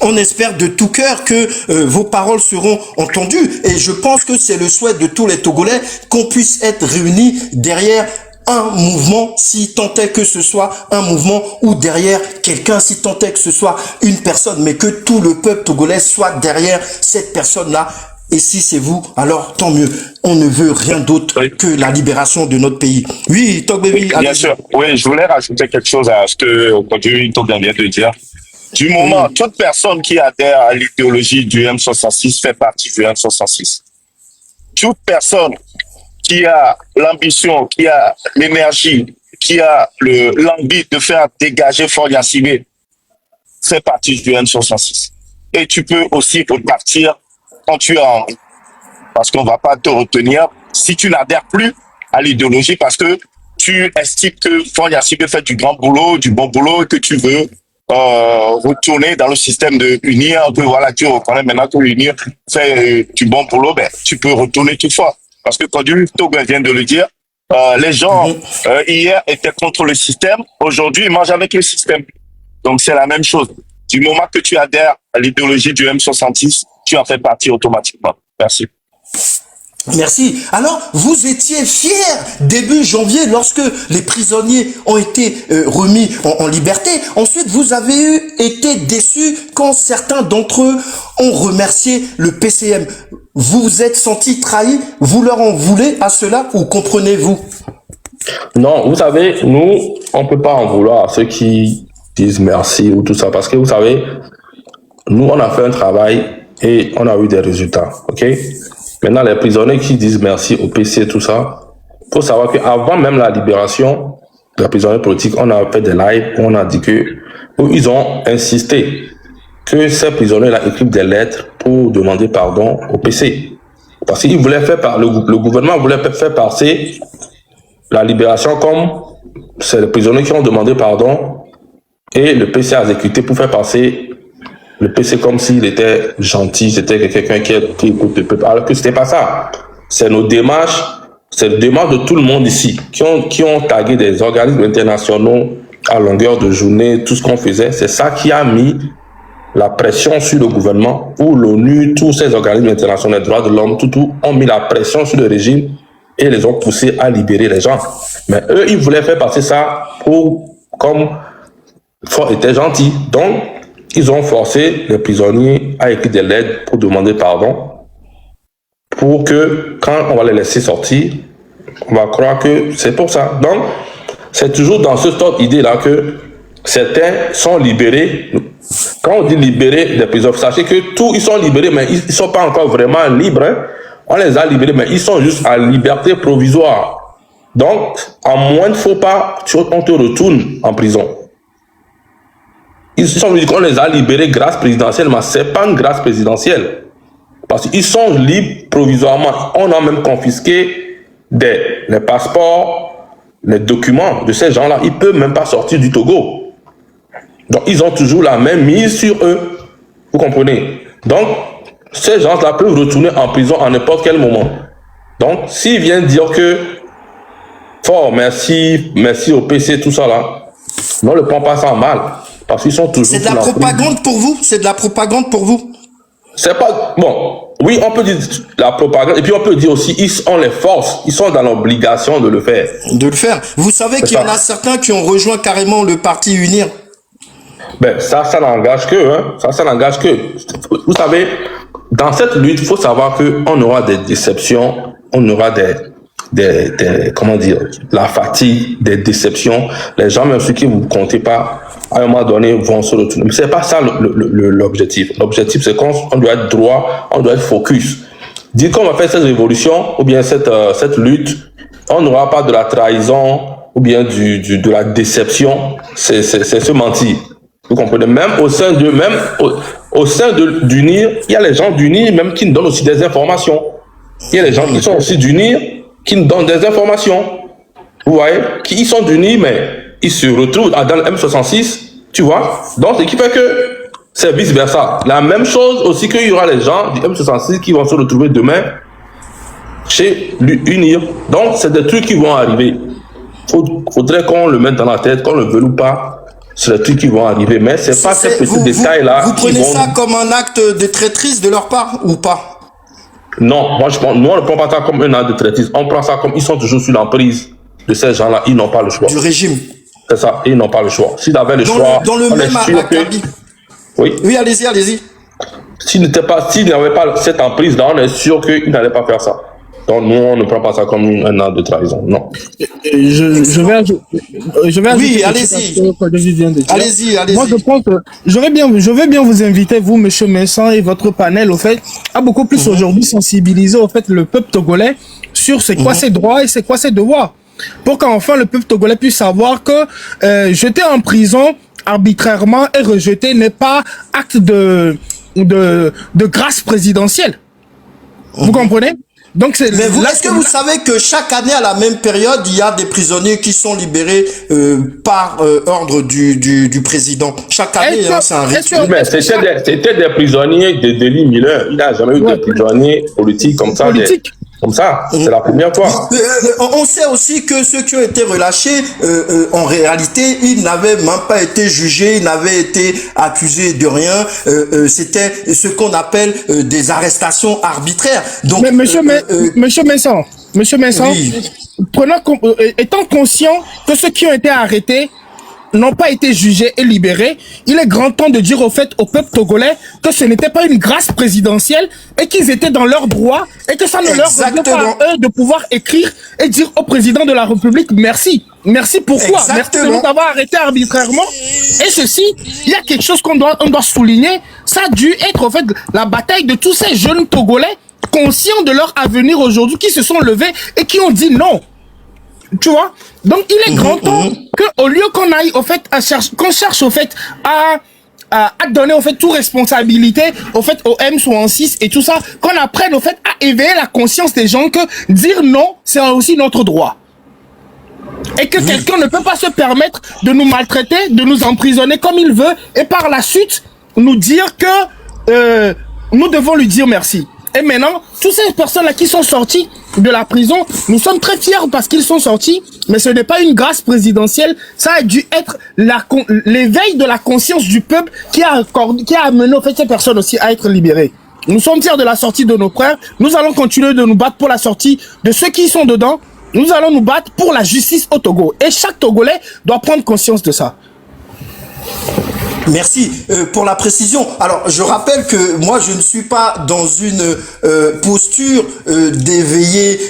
On espère de tout cœur que vos paroles seront entendues et je pense que c'est le souhait de tous les Togolais qu'on puisse être réunis derrière un mouvement, si tant est que ce soit un mouvement, ou derrière quelqu'un, si tant est que ce soit une personne, mais que tout le peuple togolais soit derrière cette personne-là. Et si c'est vous, alors tant mieux. On ne veut rien d'autre que la libération de notre pays. Oui, Togbebi. Bien sûr. Oui, je voulais rajouter quelque chose à ce que Togbebi vient de dire. Du moment, toute personne qui adhère à l'idéologie du M66 fait partie du M66. Toute personne qui a l'ambition, qui a l'énergie, qui a l'envie de faire dégager Faure Gnassingbé fait partie du M66. Et tu peux aussi repartir quand tu as envie. Parce qu'on ne va pas te retenir si tu n'adhères plus à l'idéologie parce que tu estimes que Faure Gnassingbé fait du grand boulot, du bon boulot et que tu veux retourner dans le système de UNIR, que voilà, tu reconnais maintenant que l'UNIR fait du bon boulot, ben, tu peux retourner toutefois. Parce que quand Togbebi vient de le dire, les gens hier étaient contre le système, aujourd'hui ils mangent avec le système. Donc c'est la même chose. Du moment que tu adhères à l'idéologie du M66, tu en fais partie automatiquement. Merci. Merci. Alors, vous étiez fiers début janvier lorsque les prisonniers ont été remis en liberté. Ensuite, vous avez été déçus quand certains d'entre eux ont remercié le PCM. Vous vous êtes sentis trahis? Vous leur en voulez à cela ou comprenez-vous? Non, vous savez, nous, on peut pas en vouloir à ceux qui disent merci ou tout ça parce que vous savez, nous, on a fait un travail et on a eu des résultats, ok? Maintenant, les prisonniers qui disent merci au PC et tout ça, il faut savoir qu'avant même la libération des prisonniers politiques, on a fait des lives où on a dit où ils ont insisté que ces prisonniers-là écrivent des lettres pour demander pardon au PC. Parce qu'ils voulaient faire le gouvernement voulait faire passer la libération comme c'est les prisonniers qui ont demandé pardon et le PC a exécuté pour faire passer le PC comme s'il était gentil, c'était quelqu'un qui écoute le peuple. Alors que c'était pas ça. C'est nos démarches, c'est les démarches de tout le monde ici, qui ont tagué des organismes internationaux à longueur de journée, tout ce qu'on faisait. C'est ça qui a mis la pression sur le gouvernement, où l'ONU, tous ces organismes internationaux des droits de l'homme, tout ont mis la pression sur le régime et les ont poussés à libérer les gens. Mais eux, ils voulaient faire passer ça comme Faure était gentil. Donc, ils ont forcé les prisonniers à écrire des lettres pour demander pardon, pour que quand on va les laisser sortir, on va croire que c'est pour ça. Donc, c'est toujours dans ce sort d'idée-là que certains sont libérés. Quand on dit libérés des prisonniers, sachez que tous ils sont libérés, mais ils ne sont pas encore vraiment libres. Hein. On les a libérés, mais ils sont juste à liberté provisoire. Donc, en moins de faux pas, on te retourne en prison. Ils sont dit qu'on les a libérés grâce présidentielle, mais ce n'est pas une grâce présidentielle. Parce qu'ils sont libres provisoirement. On a même confisqué les passeports, les documents de ces gens-là. Ils ne peuvent même pas sortir du Togo. Donc, ils ont toujours la même mise sur eux. Vous comprenez? Donc, ces gens-là peuvent retourner en prison à n'importe quel moment. Donc, s'ils viennent dire que Faure, merci au PC, tout ça là, on ne le prend pas ça mal. Parce qu'ils sont toujours. C'est de la propagande pour vous? C'est de la propagande pour vous? C'est pas. Bon, oui, on peut dire la propagande. Et puis on peut dire aussi, ils ont les forces. Ils sont dans l'obligation de le faire. De le faire. Vous savez qu'il y en a certains qui ont rejoint carrément le parti UNIR. Ben, ça n'engage que. Hein. Ça n'engage que. Vous savez, dans cette lutte, il faut savoir qu'on aura des déceptions. On aura comment dire, la fatigue, des déceptions. Les gens, même ceux qui ne vous comptez pas, à un moment donné, vont se retourner. Mais ce n'est pas ça l'objectif. L'objectif, c'est qu'on doit être droit, on doit être focus. Dire qu'on va faire cette révolution, ou bien cette lutte, on n'aura pas de la trahison, ou bien de la déception. C'est se mentir. Vous comprenez? Même au sein d'UNIR, il y a les gens d'UNIR même qui nous donnent aussi des informations. Il y a les gens qui sont aussi d'UNIR qui nous donnent des informations. Vous voyez? Qui sont d'UNIR, mais ils se retrouvent dans le M66, tu vois. Donc, ce qui fait que c'est vice-versa. La même chose aussi qu'il y aura les gens du M66 qui vont se retrouver demain chez l'UNIR. Donc, c'est des trucs qui vont arriver. Faudrait qu'on le mette dans la tête, qu'on le veuille ou pas. C'est des trucs qui vont arriver. Mais c'est pas ces petits détails-là. Vous prenez ça comme un acte de traîtrise de leur part ou pas? Non, nous on ne prend pas ça comme un acte de traîtrise. On prend ça comme ils sont toujours sur l'emprise. de ces gens-là, ils n'ont pas le choix. Du régime. C'est ça, ils n'ont pas le choix. S'ils avaient le choix, Dans le on même est sûr que... acabit. Oui. Oui, allez-y. S'ils n'avaient pas cette emprise-là, on est sûr qu'ils n'allaient pas faire ça. Donc, nous, on ne prend pas ça comme un acte de trahison. Non. Je vais ajouter Oui, quelque allez-y. chose à ce que Kodjovi vient de dire. Allez-y. Moi, je pense que je vais bien vous inviter, vous, monsieur Messan, et votre panel, au fait, à beaucoup plus aujourd'hui sensibiliser, au fait, le peuple togolais sur c'est quoi ses droits et c'est quoi ses devoirs. Pour qu'enfin le peuple togolais puisse savoir que jeter en prison arbitrairement et rejeter n'est pas acte de grâce présidentielle. Vous comprenez? Donc c'est Mais est-ce que vous savez que chaque année à la même période, il y a des prisonniers qui sont libérés par ordre du président. Chaque année, c'est un rituel. Mais c'était des prisonniers de délits mineurs. Il n'y a jamais eu de prisonniers politiques comme ça. Comme ça, c'est la première fois. On sait aussi que ceux qui ont été relâchés, en réalité, ils n'avaient même pas été jugés, ils n'avaient été accusés de rien. C'était ce qu'on appelle des arrestations arbitraires. Donc, mais monsieur Messan, oui. Étant conscient que ceux qui ont été arrêtés n'ont pas été jugés et libérés, il est grand temps de dire au fait au peuple togolais que ce n'était pas une grâce présidentielle et qu'ils étaient dans leurs droits et que ça ne leur revenait pas à eux de pouvoir écrire et dire au président de la République merci. Merci pourquoi? Merci de nous avoir arrêtés arbitrairement. Et ceci, il y a quelque chose qu'on doit souligner. Ça a dû être en fait la bataille de tous ces jeunes Togolais conscients de leur avenir aujourd'hui qui se sont levés et qui ont dit non. Tu vois? Donc il est grand temps que au lieu qu'on aille au fait qu'on cherche au fait à donner au fait toute responsabilité au fait au M ou en 6 et tout ça, qu'on apprenne au fait à éveiller la conscience des gens que dire non, c'est aussi notre droit. Et que quelqu'un ne peut pas se permettre de nous maltraiter, de nous emprisonner comme il veut et par la suite nous dire que nous devons lui dire merci. Et maintenant, toutes ces personnes-là qui sont sorties de la prison, nous sommes très fiers parce qu'ils sont sortis, mais ce n'est pas une grâce présidentielle, ça a dû être l'éveil de la conscience du peuple qui a amené en fait ces personnes aussi à être libérées. Nous sommes fiers de la sortie de nos frères, nous allons continuer de nous battre pour la sortie de ceux qui sont dedans, nous allons nous battre pour la justice au Togo. Et chaque Togolais doit prendre conscience de ça. Merci pour la précision. Alors, je rappelle que moi, je ne suis pas dans une posture d'éveiller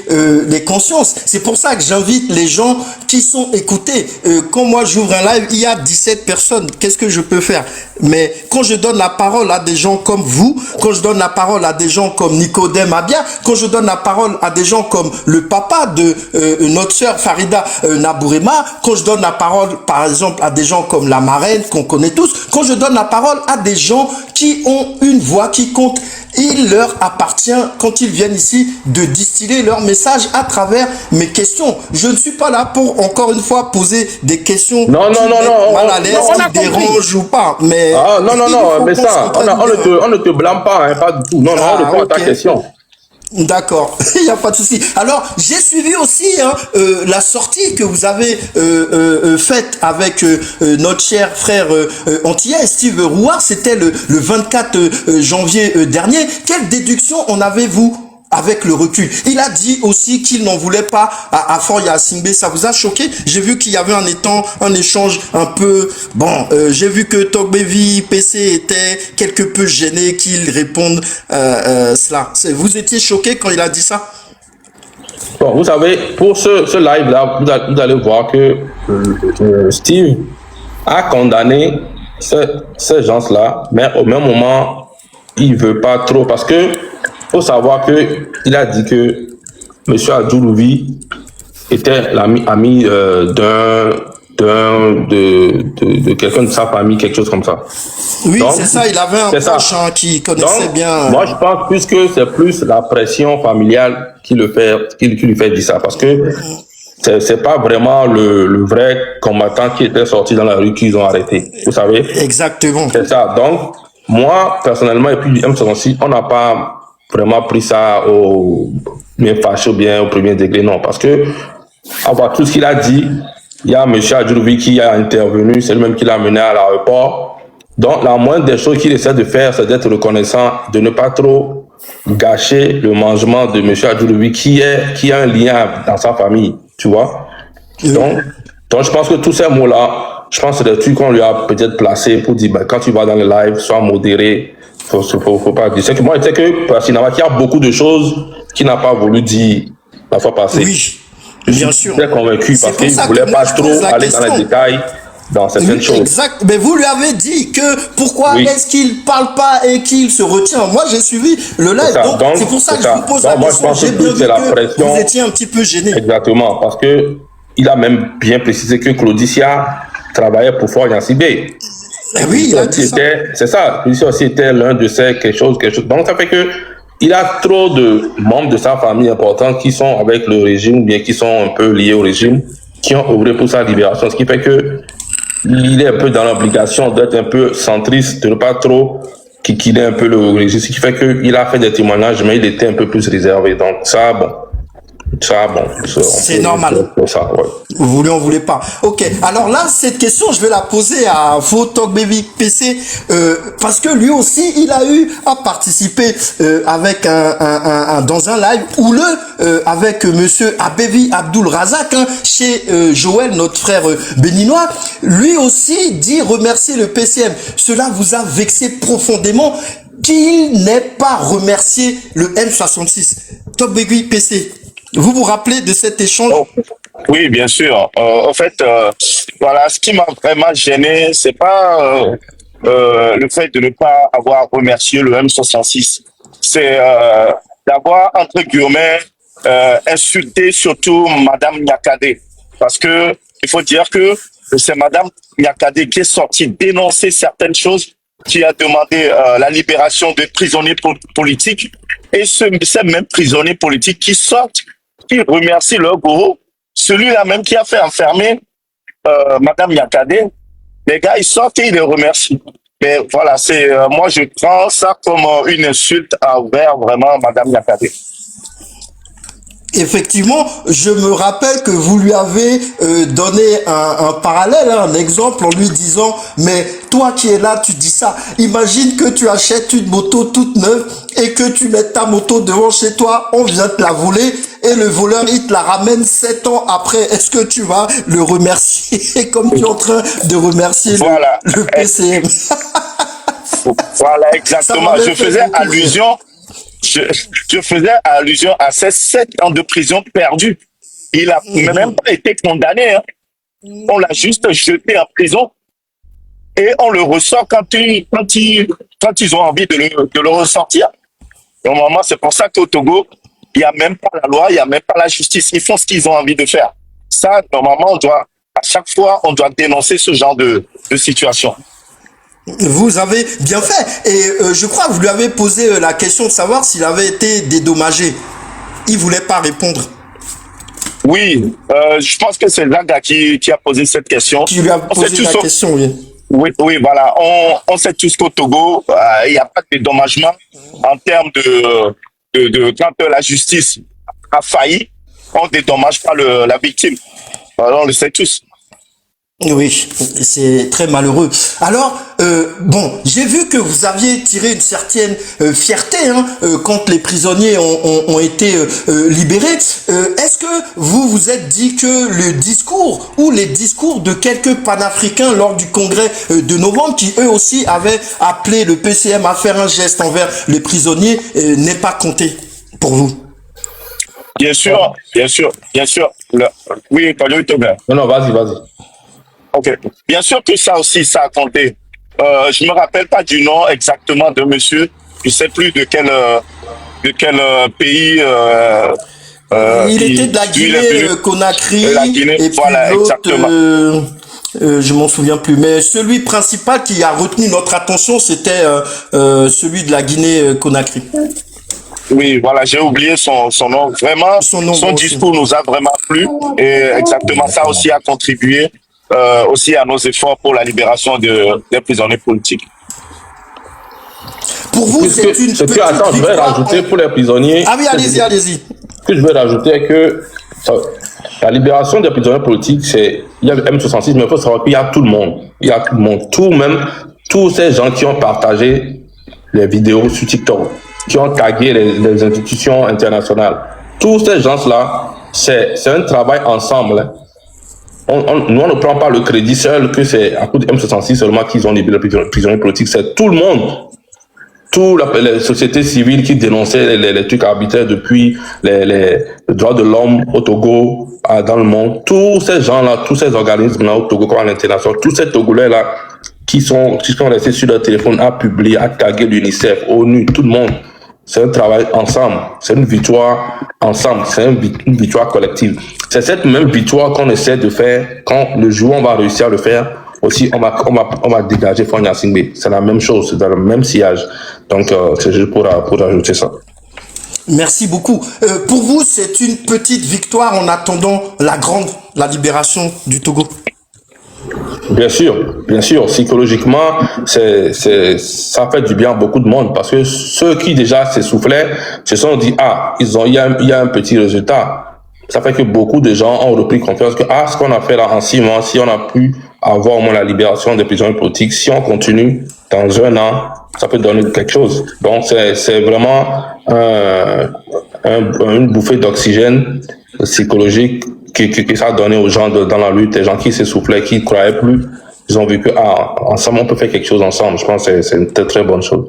les consciences. C'est pour ça que j'invite les gens qui sont écoutés. Quand moi, j'ouvre un live, il y a 17 personnes. Qu'est-ce que je peux faire? Mais quand je donne la parole à des gens comme vous, quand je donne la parole à des gens comme Nicodème Abia, quand je donne la parole à des gens comme le papa de notre sœur Farida Nabourema, quand je donne la parole, par exemple, à des gens comme la marraine qu'on connaît tous, quand je donne la parole à des gens qui ont une voix qui compte, il leur appartient, quand ils viennent ici, de distiller leur message à travers mes questions. Je ne suis pas là pour, encore une fois, poser des questions mal à l'aise, qui dérangent ou pas. Mais mais ça, on ne te blâme pas, hein, pas du tout. Non, on répond à ta question. D'accord, il n'y a pas de souci. Alors, j'ai suivi aussi la sortie que vous avez faite avec notre cher frère antillais, Steve Rouard. C'était le 24 janvier dernier. Quelle déduction en avez-vous avec le recul? Il a dit aussi qu'il n'en voulait pas à Fort Yacingbe. Ça vous a choqué? J'ai vu qu'il y avait un échange un peu... Bon, j'ai vu que Togbevi PC était quelque peu gêné qu'il réponde cela. Vous étiez choqué quand il a dit ça? Bon, vous savez, pour ce live-là, vous allez voir que Steve a condamné ces gens-là, mais au même moment, il ne veut pas trop parce que faut savoir que il a dit que M. Adjoulouvi était l'ami de quelqu'un de sa famille, quelque chose comme ça. Oui, c'est ça, il avait un proche qui connaissait bien. Moi, je pense plus que c'est plus la pression familiale qui lui fait dire ça, parce que c'est pas vraiment le vrai combattant qui était sorti dans la rue qu'ils ont arrêté. Vous savez? Exactement. C'est ça. Donc, moi, personnellement, et puis M56, on n'a pas vraiment pris ça au bien fâché ou bien au premier degré, non. Parce que, à voir tout ce qu'il a dit, il y a M. Adjoulouvi qui a intervenu, c'est lui-même qui l'a mené à l'aéroport. Donc, la moindre des choses qu'il essaie de faire, c'est d'être reconnaissant, de ne pas trop gâcher le mangement de M. Adjoulouvi qui a un lien dans sa famille, tu vois. Donc, je pense que tous ces mots-là, je pense que c'est des trucs qu'on lui a peut-être placés pour dire, ben, quand tu vas dans le live, sois modéré, faut pas dire. C'est que moi, je sais que Passinava, il y a beaucoup de choses qu'il n'a pas voulu dire la fois passée. Oui, je bien suis sûr. très convaincu parce qu'il ne voulait pas trop aller dans les détails dans certaines choses. Exact. Mais vous lui avez dit que pourquoi est-ce qu'il parle pas et qu'il se retient. Moi, j'ai suivi le live. Donc, c'est pour ça que je vous pose la question. J'ai bien vu que vous étiez un petit peu gêné. Exactement. Parce que il a même bien précisé que Claudicia travaillait pour Fort Yancibé. Oui, il a dit ça. C'est ça. Claudicia aussi était l'un de ces quelque chose. Donc, ça fait que il a trop de membres de sa famille importants qui sont avec le régime, ou bien qui sont un peu liés au régime, qui ont œuvré pour sa libération. Ce qui fait que il est un peu dans l'obligation d'être un peu centriste, de ne pas trop qu'il ait un peu le régime. Ce qui fait qu'il a fait des témoignages, mais il était un peu plus réservé. Donc, ça, bon. C'est normal. Ça, ouais. Vous voulez, on voulait pas. Ok. Alors là, cette question, je vais la poser à Talk Baby PC parce que lui aussi, il a eu à participer avec dans un live houleux avec Monsieur Abevi Abdul Razak chez Joël, notre frère béninois. Lui aussi dit remercier le PCM. Cela vous a vexé profondément qu'il n'ait pas remercié le M66. Talk Baby PC. Vous vous rappelez de cet échange? Oui, bien sûr. En fait, voilà, ce qui m'a vraiment gêné, c'est pas le fait de ne pas avoir remercié le M66. C'est d'avoir, entre guillemets, insulté surtout Madame Nyakade. Parce que il faut dire que c'est Madame Nyakade qui est sortie dénoncer certaines choses, qui a demandé la libération des prisonniers politiques. Et ces mêmes prisonniers politiques qui sortent, qui remercient leur gourou, celui-là même qui a fait enfermer Madame Nyakade, les gars, ils sortent et ils les remercient. Mais voilà, c'est moi je prends ça comme une insulte envers vraiment Madame Nyakade. Effectivement, je me rappelle que vous lui avez donné un parallèle, un exemple en lui disant « Mais toi qui es là, tu dis ça. Imagine que tu achètes une moto toute neuve et que tu mets ta moto devant chez toi, on vient te la voler et le voleur, il te la ramène 7 ans après. Est-ce que tu vas le remercier comme tu es en train de remercier voilà. le PCM ?» Voilà, exactement. Je faisais allusion... Je faisais allusion à ces 7 ans de prison perdus. Il n'a même pas été condamné. Hein. On l'a juste jeté en prison et on le ressort quand ils ont envie de le ressortir. Normalement, c'est pour ça qu'au Togo, il n'y a même pas la loi, il n'y a même pas la justice. Ils font ce qu'ils ont envie de faire. Ça, normalement, à chaque fois, on doit dénoncer ce genre de situation. Vous avez bien fait. Et je crois que vous lui avez posé la question de savoir s'il avait été dédommagé. Il voulait pas répondre. Oui, je pense que c'est Zaga qui a posé cette question. Qui lui a posé la question, oui. Oui, voilà. On sait tous qu'au Togo, il n'y a pas de dédommagement en termes de quand la justice a failli, on ne dédommage pas la victime. Alors, on le sait tous. Oui, c'est très malheureux. Alors, bon, j'ai vu que vous aviez tiré une certaine fierté quand les prisonniers ont été libérés. Est-ce que vous vous êtes dit que le discours ou les discours de quelques panafricains lors du congrès de novembre, qui eux aussi avaient appelé le PCM à faire un geste envers les prisonniers, n'est pas compté pour vous? Bien sûr. Oui, Non, vas-y. Ok. Bien sûr que ça aussi, ça a compté. Je me rappelle pas du nom exactement de monsieur. Je sais plus de quel pays. Il était de la Guinée-Conakry. Et puis voilà, exactement. Je m'en souviens plus. Mais celui principal qui a retenu notre attention, c'était celui de la Guinée-Conakry. Oui, voilà, j'ai oublié son nom. Vraiment, son discours nous a vraiment plu. Et exactement, ça aussi a contribué aussi à nos efforts pour la libération des prisonniers politiques. Pour vous, c'est une petite attends, je vais rajouter pour les prisonniers. Ah oui, allez-y. Ce que je vais rajouter est que la libération des prisonniers politiques, il y a le M66, mais il faut savoir qu'il y a tout le monde. Il y a tout le monde. Tous ces gens qui ont partagé les vidéos sur TikTok, qui ont tagué les institutions internationales. Tous ces gens-là, c'est un travail ensemble. nous, on ne prend pas le crédit seul que c'est à cause de M66 seulement qu'ils ont libéré les prisonniers politiques. C'est tout le monde. Toutes les sociétés civiles qui dénonçaient les trucs arbitraires depuis les droits de l'homme au Togo, dans le monde, tous ces gens-là, tous ces organismes-là au Togo, comme à l'international, tous ces Togolais-là qui sont restés sur leur téléphone à publier, à taguer l'UNICEF, ONU, tout le monde. C'est un travail ensemble, c'est une victoire ensemble, c'est une victoire collective. C'est cette même victoire qu'on essaie de faire quand le jour où on va réussir à le faire. Aussi, on va dégager Faure Gnassingbé. C'est la même chose, c'est dans le même sillage. Donc, c'est juste pour ajouter ça. Merci beaucoup. Pour vous, c'est une petite victoire en attendant la libération du Togo. Bien sûr, psychologiquement, ça fait du bien à beaucoup de monde parce que ceux qui déjà s'essoufflaient se sont dit, il y a un petit résultat. Ça fait que beaucoup de gens ont repris confiance que, ce qu'on a fait là en 6 mois, si on a pu avoir au moins la libération des prisonniers politiques, si on continue dans 1 an, ça peut donner quelque chose. Donc, c'est vraiment une bouffée d'oxygène psychologique que ça a donné aux gens dans la lutte, les gens qui s'essoufflaient, qui ne croyaient plus. Ils ont vu que, ensemble, on peut faire quelque chose ensemble. Je pense que c'est une très, très bonne chose.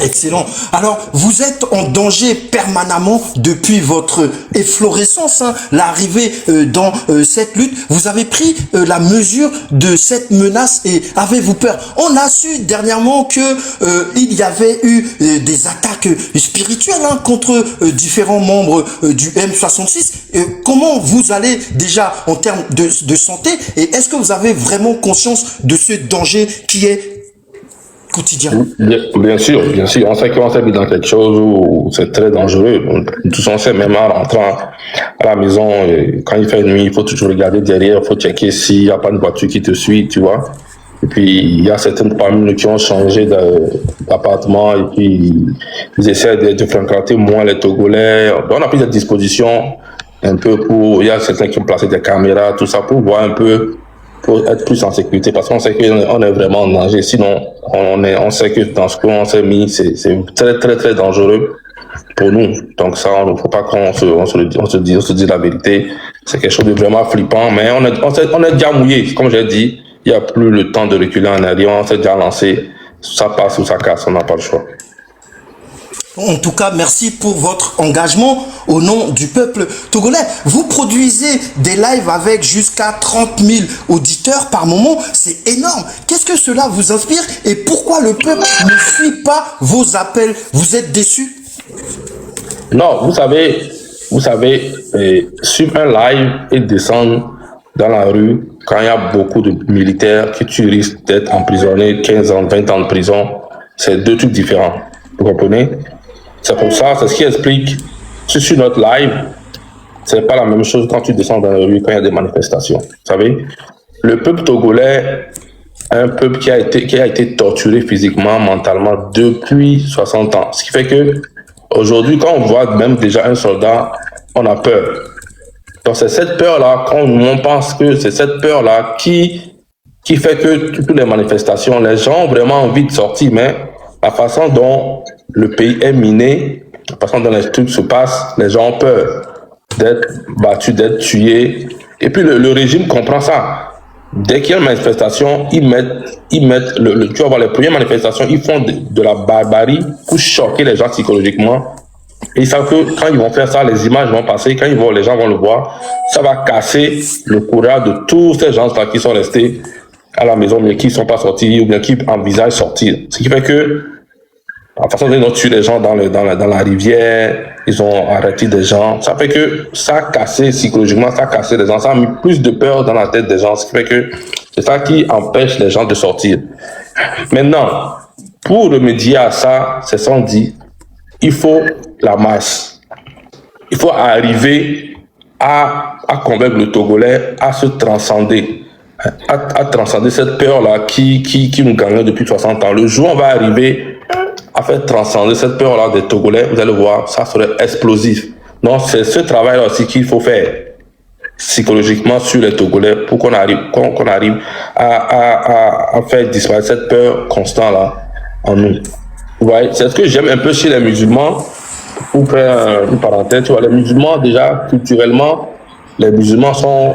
Excellent. Alors, vous êtes en danger permanemment depuis votre efflorescence, l'arrivée dans cette lutte. Vous avez pris la mesure de cette menace et avez-vous peur? On a su dernièrement que il y avait eu des attaques spirituelles contre différents membres du M66. Comment vous allez déjà en termes de santé et est-ce que vous avez vraiment conscience de ce danger qui est quotidien? Bien sûr. On sait qu'on s'est mis dans quelque chose où c'est très dangereux. Tous on sait, même en rentrant à la maison, quand il fait nuit, il faut toujours regarder derrière, il faut checker s'il n'y a pas une voiture qui te suit, tu vois. Et puis, il y a certaines parmi nous qui ont changé d'appartement et puis ils essaient de fréquenter moins les Togolais. On a pris des dispositions un peu il y a certains qui ont placé des caméras, tout ça, pour voir un peu, pour être plus en sécurité, parce qu'on sait qu'on est vraiment en danger. Sinon, on sait que dans ce qu'on s'est mis, c'est très, très, très dangereux pour nous. Donc ça, il ne faut pas qu'on se dise la vérité. C'est quelque chose de vraiment flippant, mais on est déjà mouillé. Comme j'ai dit, il n'y a plus le temps de reculer en arrière. On s'est déjà lancé. Ça passe ou ça casse, on n'a pas le choix. En tout cas, merci pour votre engagement au nom du peuple togolais. Vous produisez des lives avec jusqu'à 30 000 auditeurs par moment. C'est énorme. Qu'est-ce que cela vous inspire et pourquoi le peuple ne suit pas vos appels? Vous êtes déçus? Non, vous savez, suivre un live et descendre dans la rue quand il y a beaucoup de militaires que tu risques d'être emprisonné 15 ans, 20 ans de prison, c'est 2 trucs différents. Vous comprenez? C'est pour ça, c'est ce qui explique, sur notre live, c'est pas la même chose quand tu descends dans la rue, quand il y a des manifestations. Vous savez, le peuple togolais, un peuple qui a été torturé physiquement, mentalement depuis 60 ans. Ce qui fait que aujourd'hui, quand on voit même déjà un soldat, on a peur. Donc c'est cette peur-là, quand on pense que c'est cette peur-là qui fait que toutes les manifestations, les gens ont vraiment envie de sortir, mais la façon dont le pays est miné, la façon dont les trucs se passent, les gens ont peur d'être battus, d'être tués. Et puis le régime comprend ça. Dès qu'il y a une manifestation, ils mettent tu vas voir les premières manifestations, ils font de la barbarie pour choquer les gens psychologiquement. Et ils savent que quand ils vont faire ça, les images vont passer, quand les gens vont le voir, ça va casser le courage de tous ces gens-là qui sont restés à la maison, mais qui ne sont pas sortis, ou bien qui envisagent sortir. Ce qui fait que, la façon dont ils ont tué les gens dans la rivière, ils ont arrêté des gens, ça fait que ça a cassé psychologiquement, ça a cassé les gens, ça a mis plus de peur dans la tête des gens, ce qui fait que c'est ça qui empêche les gens de sortir. Maintenant, pour remédier à ça, c'est sans dire, il faut la masse. Il faut arriver à convaincre le Togolais à se transcender, à transcender cette peur-là qui nous gagne depuis 60 ans. Le jour où on va arriver à faire transcender cette peur-là des Togolais, vous allez voir, ça serait explosif. Donc, c'est ce travail-là aussi qu'il faut faire psychologiquement sur les Togolais pour qu'on arrive à faire disparaître cette peur constante-là en nous. Vous voyez, c'est ce que j'aime un peu chez les musulmans. Pour faire une parenthèse, tu vois, les musulmans, déjà, culturellement, les musulmans sont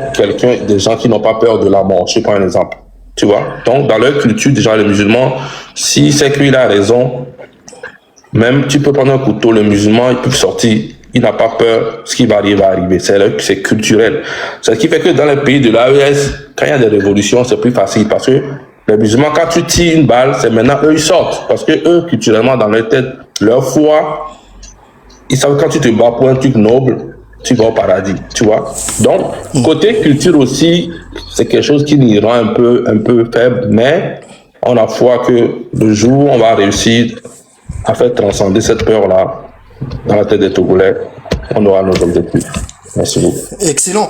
des gens qui n'ont pas peur de la mort. Je prends un exemple. Tu vois? Donc, dans leur culture, déjà, les musulmans, si c'est qu'il a raison, même tu peux prendre un couteau, le musulman, il peut sortir. Il n'a pas peur, ce qui va arriver. C'est culturel. Ce qui fait que dans les pays de l'AES, quand il y a des révolutions, c'est plus facile parce que les musulmans, quand tu tires une balle, c'est maintenant eux, ils sortent. Parce que eux, culturellement, dans leur tête, leur foi, ils savent que quand tu te bats pour un truc noble, tu vas au paradis, tu vois. Donc, côté culture aussi, c'est quelque chose qui nous rend un peu faible, mais on a foi que le jour où on va réussir à faire transcender cette peur-là dans la tête des Togolais, on aura nos objectifs. Merci beaucoup. Excellent.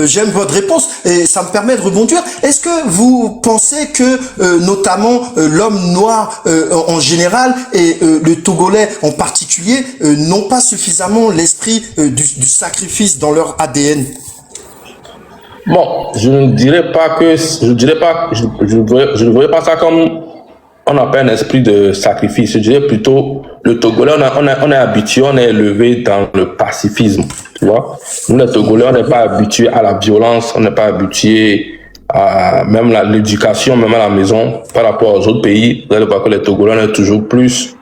J'aime votre réponse et ça me permet de rebondir. Est-ce que vous pensez que notamment l'homme noir en général et le Togolais en particulier n'ont pas suffisamment l'esprit du sacrifice dans leur ADN? Bon, je ne dirais pas, je ne voudrais pas ça comme on n'a pas un esprit de sacrifice. Je dirais plutôt, le Togolais, on est habitué, on est élevé dans le pacifisme, tu vois. Nous, les Togolais, on n'est pas habitué à la violence, on n'est pas habitué à même l'éducation, même à la maison, par rapport aux autres pays. Vous allez voir que les Togolais, on est toujours plus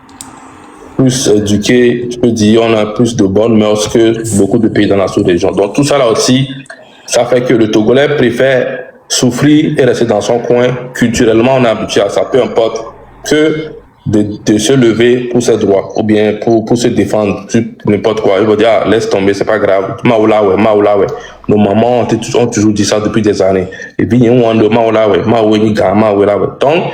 éduqués, je peux dire, on a plus de bonnes mœurs que beaucoup de pays dans la sous-région. Donc, tout ça là aussi, ça fait que le Togolais préfère souffrir et rester dans son coin. Culturellement, on est habitué à ça, peu importe, que de se lever pour ses droits ou bien pour se défendre n'importe quoi. Il va dire, ah, laisse tomber, c'est pas grave. Maoula, ouais. Nos mamans ont toujours dit ça depuis des années. Et puis, on a maoula, ouais. Donc,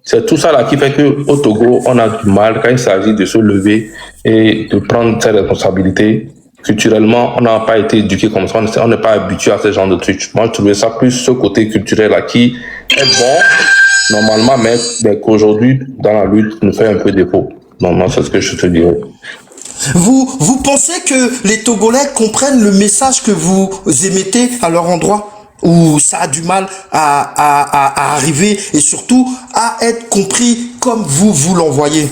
c'est tout ça là qui fait que au Togo, on a du mal quand il s'agit de se lever et de prendre ses responsabilités. Culturellement, on n'a pas été éduqué comme ça, on n'est pas habitué à ce genre de trucs. Moi, je trouvais ça plus ce côté culturel-là qui est bon, normalement, mais qu'aujourd'hui, dans la lutte, nous fait un peu défaut. Donc, moi, c'est ce que je te dirais. Vous pensez que les Togolais comprennent le message que vous émettez à leur endroit? Ou ça a du mal à arriver et surtout à être compris comme vous l'envoyez?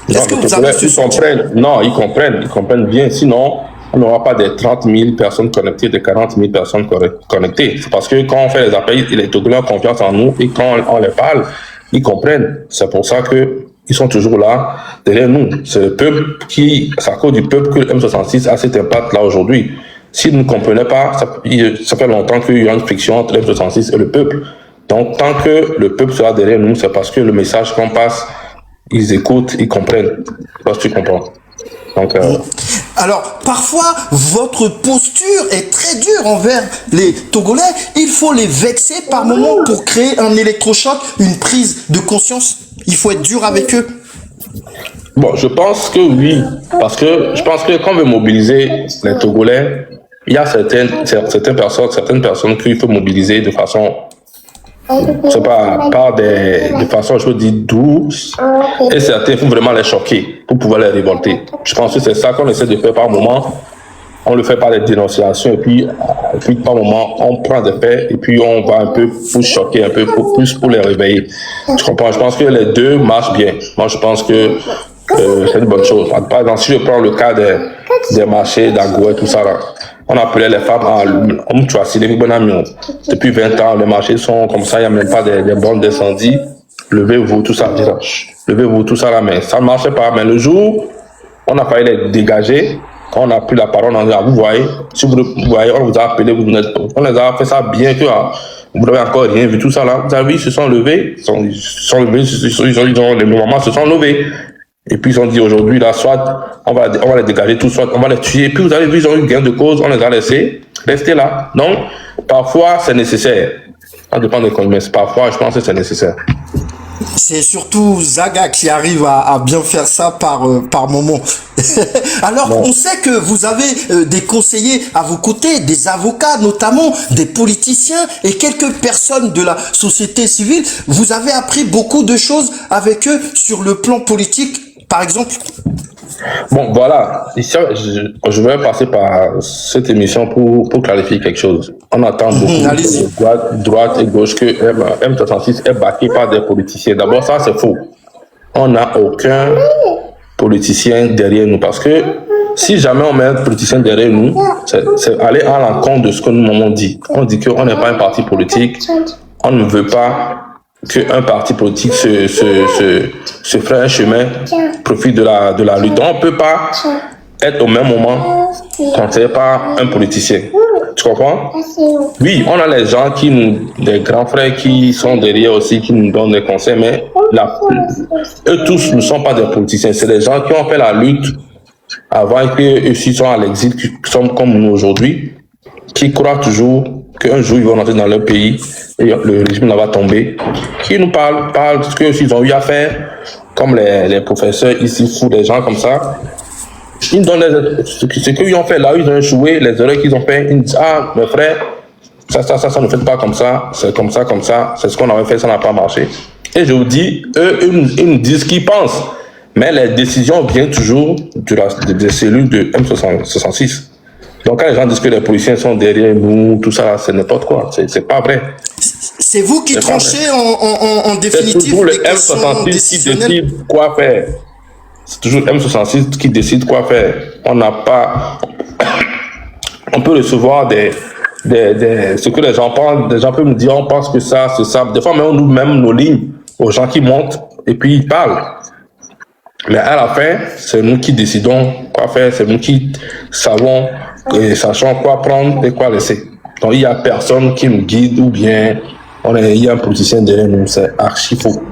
Est-ce que vous avez ce sentiment? Non, ils comprennent bien. Sinon, on n'aura pas des 30 000 personnes connectées, des 40 000 personnes connectées. C'est parce que quand on fait les appels, les Togolais ont confiance en nous et quand on les parle, ils comprennent. C'est pour ça que ils sont toujours là, derrière nous. C'est le peuple c'est à cause du peuple que le M66 a cet impact-là aujourd'hui. S'ils ne comprenaient pas, ça fait longtemps qu'il y a une friction entre le M66 et le peuple. Donc, tant que le peuple sera derrière nous, c'est parce que le message qu'on passe, ils écoutent, ils comprennent. Parce que tu comprends. Donc, alors, parfois, votre posture est très dure envers les Togolais. Il faut les vexer par moments pour créer un électrochoc, une prise de conscience. Il faut être dur avec eux. Bon, je pense que oui. Parce que je pense que quand on veut mobiliser les Togolais, il y a certaines personnes qu'il faut mobiliser de façon, c'est pas de façon, je veux dire, douce. Et certains, il faut vraiment les choquer pour pouvoir les révolter. Je pense que c'est ça qu'on essaie de faire par moment. On le fait par des dénonciations et puis par moment, on prend des faits et puis on va un peu pour choquer, un peu plus pour les réveiller. Tu comprends? Je pense que les deux marchent bien. Moi, je pense que c'est une bonne chose. Par exemple, si je prends le cas des marchés d'Agoué, tout ça là, on appelait les femmes à depuis 20 ans, les marchés sont comme ça, il n'y a même pas des bombes d'incendie. Levez-vous, tout ça. Levez-vous, tout ça là, mais ça ne marchait pas. Mais le jour, on a failli les dégager. Quand on a pris la parole, on a dit, vous voyez, si vous voyez, on vous a appelé, on les a fait ça bien que vous n'avez encore rien vu, tout ça là. Vous avez vu, ils se sont levés, les moments se sont levés. Et puis ils ont dit aujourd'hui, là, soit on va les dégager tout, soit on va les tuer. Et puis vous avez vu, ils ont eu gain de cause, on les a laissés rester là. Donc, parfois, c'est nécessaire. Ça dépend de combien. Parfois, je pense que c'est nécessaire. C'est surtout Zaga qui arrive à bien faire ça par moment. Alors, bon. On sait que vous avez des conseillers à vos côtés, des avocats notamment, des politiciens et quelques personnes de la société civile. Vous avez appris beaucoup de choses avec eux sur le plan politique, par exemple? Bon, voilà. Ici, je vais passer par cette émission pour clarifier quelque chose. On attend beaucoup de droite et gauche que M66 est baqué par des politiciens. D'abord, ça, c'est faux. On n'a aucun politicien derrière nous parce que Si jamais on met un politicien derrière nous, c'est aller à l'encontre de ce que nous avons dit. On dit qu'on n'est pas un parti politique, on ne veut pas qu'un parti politique se ferait un chemin, profite de la lutte. On ne peut pas être au même moment conseillé par un politicien. Tu comprends? Oui, on a les gens des grands frères qui sont derrière aussi, qui nous donnent des conseils, mais eux tous ne sont pas des politiciens. C'est des gens qui ont fait la lutte avant qu'eux aussi soient à l'exil, qui sont comme nous aujourd'hui, qui croient toujours qu'un jour ils vont rentrer dans leur pays et le régime va tomber, qui nous parlent de ce qu'ils ont eu à faire, comme les professeurs ici, fous, des gens comme ça. Ils nous donnent ce qu'ils ont fait là, ils ont échoué, les erreurs qu'ils ont fait, ils disent, ah, mes frères, ça, ne faites pas comme ça, c'est comme ça, c'est ce qu'on avait fait, ça n'a pas marché. Et je vous dis, ils nous disent ce qu'ils pensent, mais les décisions viennent toujours des cellules de M66. Donc quand les gens disent que les policiers sont derrière nous, tout ça, c'est n'importe quoi, c'est pas vrai. C'est vous qui tranchez en définitive. C'est toujours le M66 qui décide quoi faire. C'est toujours M66 qui décide quoi faire. On n'a pas... On peut recevoir ce que les gens pensent. Les gens peuvent nous dire, on pense que ça, c'est ça. Des fois, même nous-mêmes nos lignes aux gens qui montent et puis ils parlent. Mais à la fin, c'est nous qui décidons quoi faire. C'est nous qui savons et sachons quoi prendre et quoi laisser. Donc, il n'y a personne qui nous guide ou bien il y a un politicien derrière nous. C'est archi faux.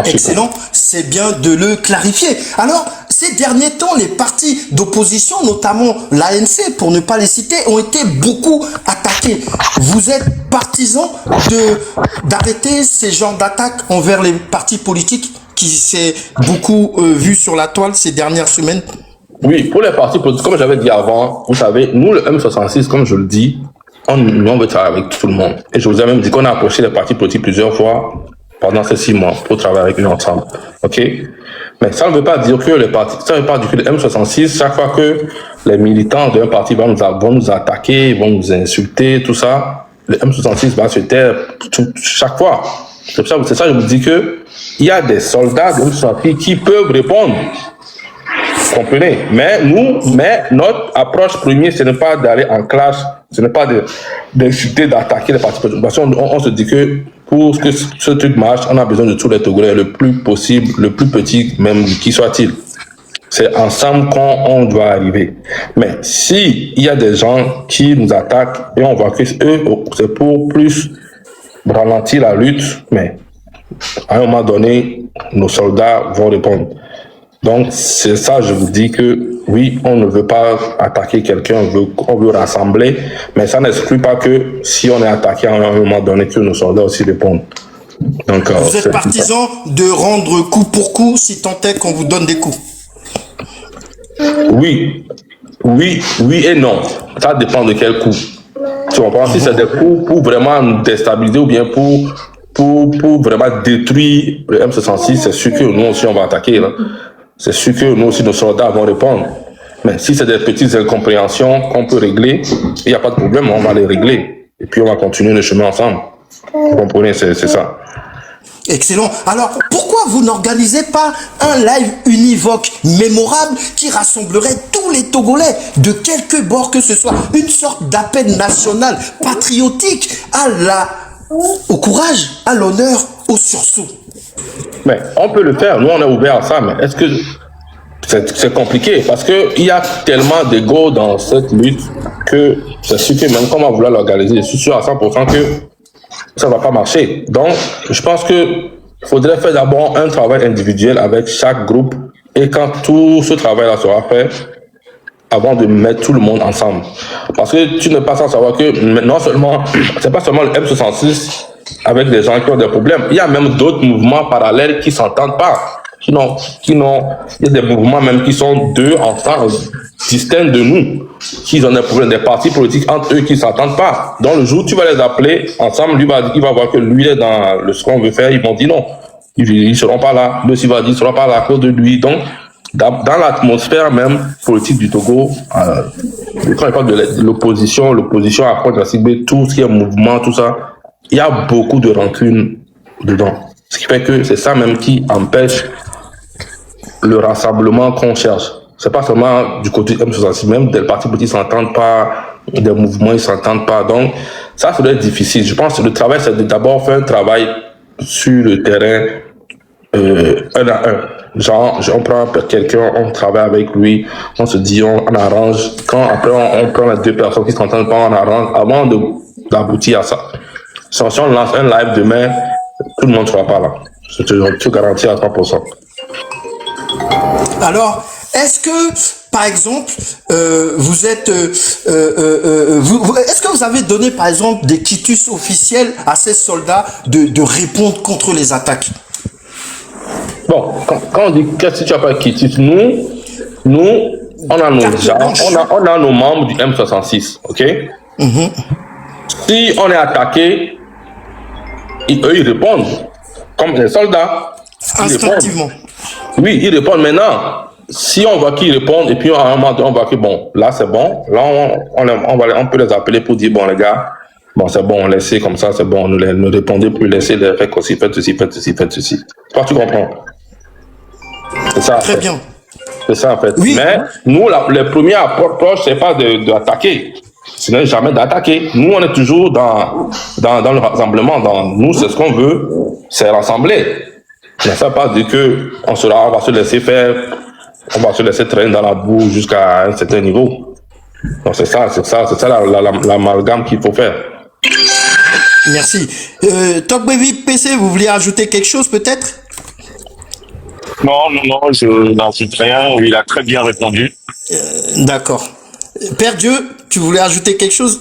Excellent, c'est bien de le clarifier. Alors, ces derniers temps, les partis d'opposition, notamment l'ANC, pour ne pas les citer, ont été beaucoup attaqués. Vous êtes partisan d'arrêter ces genres d'attaques envers les partis politiques qui s'est beaucoup vu sur la toile ces dernières semaines? Oui, pour les partis politiques, comme j'avais dit avant, vous savez, nous, le M66, comme je le dis, on veut travailler avec tout le monde. Et je vous ai même dit qu'on a approché les partis politiques plusieurs fois pendant ces 6 mois pour travailler avec eux ensemble. OK? Mais ça ne veut pas dire que les partis, ça ne veut pas dire que le M66, chaque fois que les militants d'un parti vont nous attaquer, vont nous insulter, tout ça, le M66 va se taire chaque fois. C'est ça que je vous dis que il y a des soldats de M66 qui peuvent répondre. Vous comprenez? Mais notre approche première, ce n'est pas d'aller en clash, ce n'est pas d'insulter, d'attaquer les partis politiques. Parce qu'on se dit que pour que ce truc marche, on a besoin de tous les Togolais, le plus possible, le plus petit même qui soit-il. C'est ensemble qu'on doit arriver. Mais si il y a des gens qui nous attaquent et on voit que eux, c'est pour plus ralentir la lutte, mais à un moment donné, nos soldats vont répondre. Donc, c'est ça, je vous dis que oui, on ne veut pas attaquer quelqu'un, on veut rassembler, mais ça n'exclut pas que si on est attaqué à un moment donné, que nos soldats aussi répondent. Donc, vous êtes partisan de rendre coup pour coup si tant est qu'on vous donne des coups? Oui et non. Ça dépend de quel coup. Tu comprends? Si c'est des coups pour vraiment nous déstabiliser ou bien pour vraiment détruire le M66, c'est sûr que nous aussi on va attaquer, là. C'est sûr que nous aussi, nos soldats vont répondre. Mais si c'est des petites incompréhensions qu'on peut régler, il n'y a pas de problème, on va les régler. Et puis on va continuer le chemin ensemble. Vous comprenez, c'est ça. Excellent. Alors, pourquoi vous n'organisez pas un live univoque mémorable qui rassemblerait tous les Togolais de quelque bord que ce soit? Une sorte d'appel national, patriotique, au courage, à l'honneur, au sursaut. Mais on peut le faire, nous on est ouvert à ça, mais est-ce que c'est compliqué? Parce qu'il y a tellement d'ego dans cette lutte que c'est sûr que même quand on va vouloir l'organiser, je suis sûr à 100% que ça ne va pas marcher. Donc, je pense qu'il faudrait faire d'abord un travail individuel avec chaque groupe et quand tout ce travail-là sera fait, avant de mettre tout le monde ensemble. Parce que tu n'es pas sans savoir que non seulement, c'est pas seulement le M66 avec des gens qui ont des problèmes. Il y a même d'autres mouvements parallèles qui s'entendent pas. Il y a des mouvements même qui sont deux ensemble, distincts de nous, qui ont des problèmes, des partis politiques entre eux qui s'entendent pas. Donc le jour où tu vas les appeler ensemble, il va voir que lui est dans ce qu'on veut faire, ils vont dire non. Ils seront pas là. Lui aussi va dire ils seront pas là à cause de lui. Donc, dans l'atmosphère même politique du Togo, quand on parle de l'opposition approche la cible, tout ce qui est mouvement, tout ça, il y a beaucoup de rancune dedans. Ce qui fait que c'est ça même qui empêche le rassemblement qu'on cherche. C'est pas seulement du côté M66, même des partis politiques s'entendent pas, des mouvements ils s'entendent pas. Donc, ça doit être difficile. Je pense que le travail, c'est d'abord faire un travail sur le terrain, un à un. Genre, on prend quelqu'un, on travaille avec lui, on se dit, on arrange. Quand après, on prend les deux personnes qui s'entendent pas, on arrange avant d'aboutir à ça. Si on lance un live demain, tout le monde ne sera pas là. Je te garantis à 100%. Alors, est-ce que, par exemple, vous êtes, est-ce que vous avez donné, par exemple, des quitus officiels à ces soldats de répondre contre les attaques? Bon, quand on dit qu'est-ce que tu as pas quitus, nous, on a nos gens, on a nos membres du M66, ok? Si on est attaqué, eux ils répondent comme les soldats. Instinctivement. Oui, ils répondent maintenant. Si on voit qu'ils répondent et puis à un moment on voit que bon, là c'est bon, là on peut les appeler pour dire bon les gars, bon c'est bon, laissez comme ça, c'est bon, ne répondez plus, laissez les faire aussi, faites ceci. Toi tu comprends? C'est ça. Très bien. C'est ça en fait. Oui. Mais nous, les premiers approches, c'est pas d'attaquer. Ce n'est jamais d'attaquer. Nous, on est toujours dans le rassemblement. Nous, c'est ce qu'on veut, c'est rassembler. Ne fait pas dire que on va se laisser faire, on va se laisser traîner dans la boue jusqu'à un certain niveau. Donc c'est ça l'amalgame qu'il faut faire. Merci. Top Baby PC, vous vouliez ajouter quelque chose peut-être? Non, je n'ajoute rien. Il a très bien répondu. D'accord. Père Dieu, tu voulais ajouter quelque chose?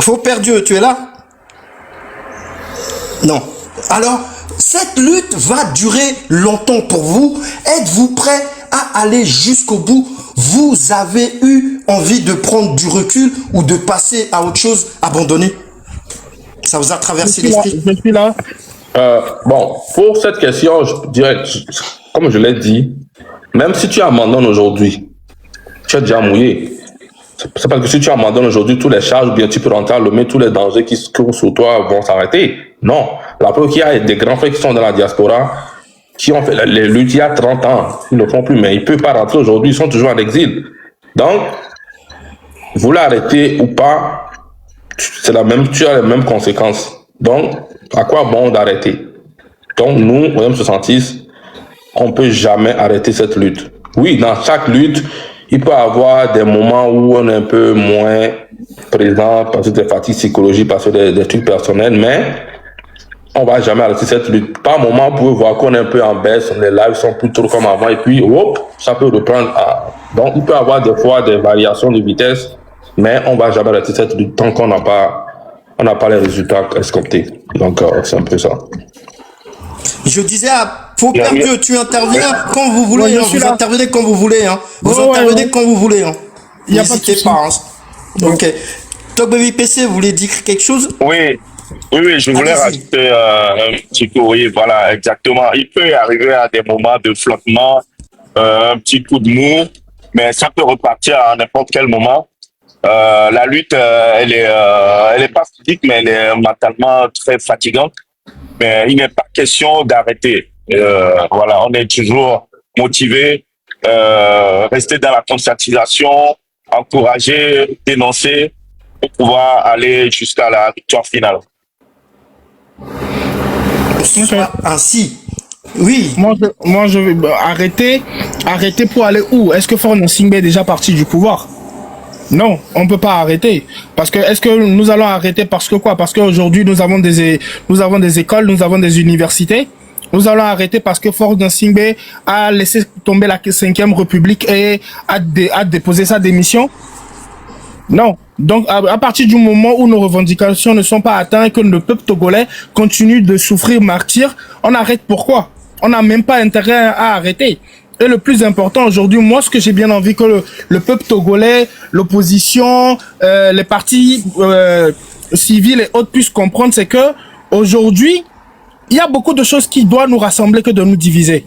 Faux Père Dieu, tu es là? Non. Alors, cette lutte va durer longtemps pour vous. Êtes-vous prêt à aller jusqu'au bout? Vous avez eu envie de prendre du recul ou de passer à autre chose, abandonner? Ça vous a traversé l'esprit? Je suis là. Bon, pour cette question, je dirais, comme je l'ai dit, même si tu abandonnes aujourd'hui, tu es déjà mouillé. C'est parce que si tu abandonnes aujourd'hui, tous les charges, ou bien tu peux rentrer à l'homme, tous les dangers qui courent sur toi vont s'arrêter. Non. La preuve qu'il y a des grands frères qui sont dans la diaspora, qui ont fait les luttes il y a 30 ans, ils ne le font plus, mais ils ne peuvent pas rentrer aujourd'hui, ils sont toujours en exil. Donc, vous l'arrêtez ou pas, tu as les mêmes conséquences. Donc, à quoi bon d'arrêter? Donc, nous, au M66, on ne peut jamais arrêter cette lutte. Oui, dans chaque lutte, il peut y avoir des moments où on est un peu moins présent parce que des fatigues psychologiques, parce que des trucs personnels, mais on ne va jamais arrêter cette lutte. Par moment, vous pouvez voir qu'on est un peu en baisse, les lives sont plus trop comme avant, et puis, hop, ça peut reprendre. Donc, il peut y avoir des fois des variations de vitesse, mais on ne va jamais arrêter cette lutte tant qu'on n'a pas les résultats escomptés. Donc, c'est un peu ça. Je disais à Faux Père Dieu, tu interviens quand vous voulez, Ouais, vous intervenez quand vous voulez, hein. Vous intervenez quand vous voulez, hein. N'hésitez pas, hein. Ok. Top Baby PC, vous voulez dire quelque chose? Oui, je voulais rajouter un petit peu, oui, voilà, exactement. Il peut y arriver à des moments de flottement, un petit coup de mou, mais ça peut repartir à n'importe quel moment. La lutte, elle est pas physique, mais elle est mentalement très fatigante. Mais il n'est pas question d'arrêter. Voilà, on est toujours motivé, rester dans la conscientisation, encourager, dénoncer pour pouvoir aller jusqu'à la victoire finale. Ainsi. Oui. Moi, je vais arrêter pour aller où? Est-ce que Faure Gnassingbé est déjà parti du pouvoir? Non, on ne peut pas arrêter. Parce que, est-ce que nous allons arrêter parce que quoi? Parce qu'aujourd'hui, nous avons des écoles, nous avons des universités. Nous allons arrêter parce que Faure Gnassingbé a laissé tomber la 5e République et a déposé sa démission. Non. Donc, à partir du moment où nos revendications ne sont pas atteintes et que le peuple togolais continue de souffrir martyr, on arrête pourquoi? On n'a même pas intérêt à arrêter. Et le plus important aujourd'hui, moi, ce que j'ai bien envie que le peuple togolais, l'opposition, les partis civils et autres puissent comprendre, c'est que aujourd'hui, il y a beaucoup de choses qui doivent nous rassembler que de nous diviser.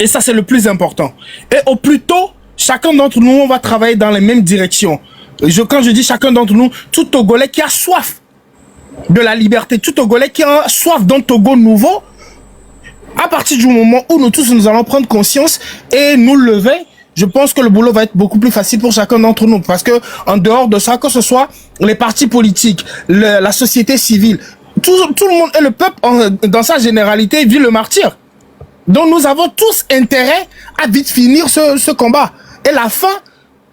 Et ça, c'est le plus important. Et au plus tôt, chacun d'entre nous, on va travailler dans les mêmes directions. Quand je dis chacun d'entre nous, tout Togolais qui a soif de la liberté, tout Togolais qui a soif d'un Togo nouveau, À partir du moment où nous tous nous allons prendre conscience et nous lever, je pense que le boulot va être beaucoup plus facile pour chacun d'entre nous. Parce que en dehors de ça, que ce soit les partis politiques, la société civile, tout le monde et le peuple dans sa généralité vit le martyr. Donc nous avons tous intérêt à vite finir ce combat. Et la fin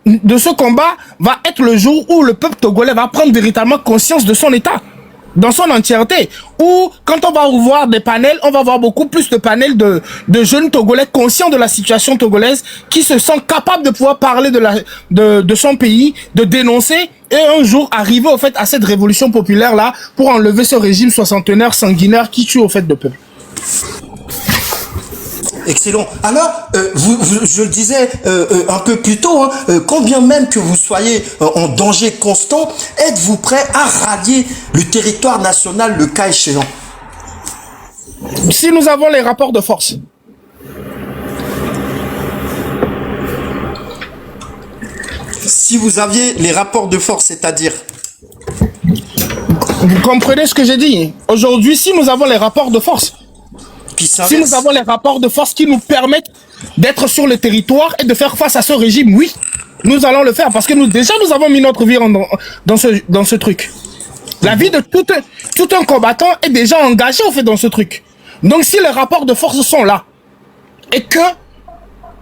de ce combat va être le jour où le peuple togolais va prendre véritablement conscience de son état, dans son entièreté. Ou quand on va voir des panels, on va voir beaucoup plus de panels de jeunes togolais conscients de la situation togolaise, qui se sentent capables de pouvoir parler de son pays, de dénoncer, et un jour arriver au fait à cette révolution populaire là pour enlever ce régime soixantenaire sanguinaire qui tue au fait le peuple. Excellent. Alors, je le disais un peu plus tôt, hein, combien même que vous soyez en danger constant, êtes-vous prêt à rallier le territoire national le cas échéant? Si nous avons les rapports de force. Si vous aviez les rapports de force, c'est-à-dire? Vous comprenez ce que j'ai dit? Aujourd'hui, si nous avons les rapports de force, si nous avons les rapports de force qui nous permettent d'être sur le territoire et de faire face à ce régime, oui, nous allons le faire parce que nous avons mis notre vie dans ce truc. La vie de tout un combattant est déjà engagée au fait dans ce truc. Donc si les rapports de force sont là et que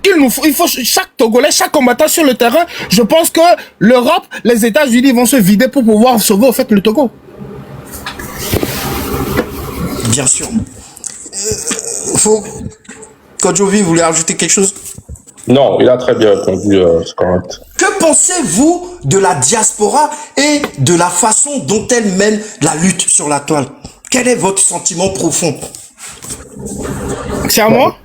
il faut chaque Togolais, chaque combattant sur le terrain, je pense que l'Europe, les États-Unis vont se vider pour pouvoir sauver au fait le Togo. Bien sûr. Kodjovi, vous voulez ajouter quelque chose? Non, il a très bien répondu, c'est correct. Que pensez-vous de la diaspora et de la façon dont elle mène la lutte sur la toile? Quel est votre sentiment profond? C'est à moi?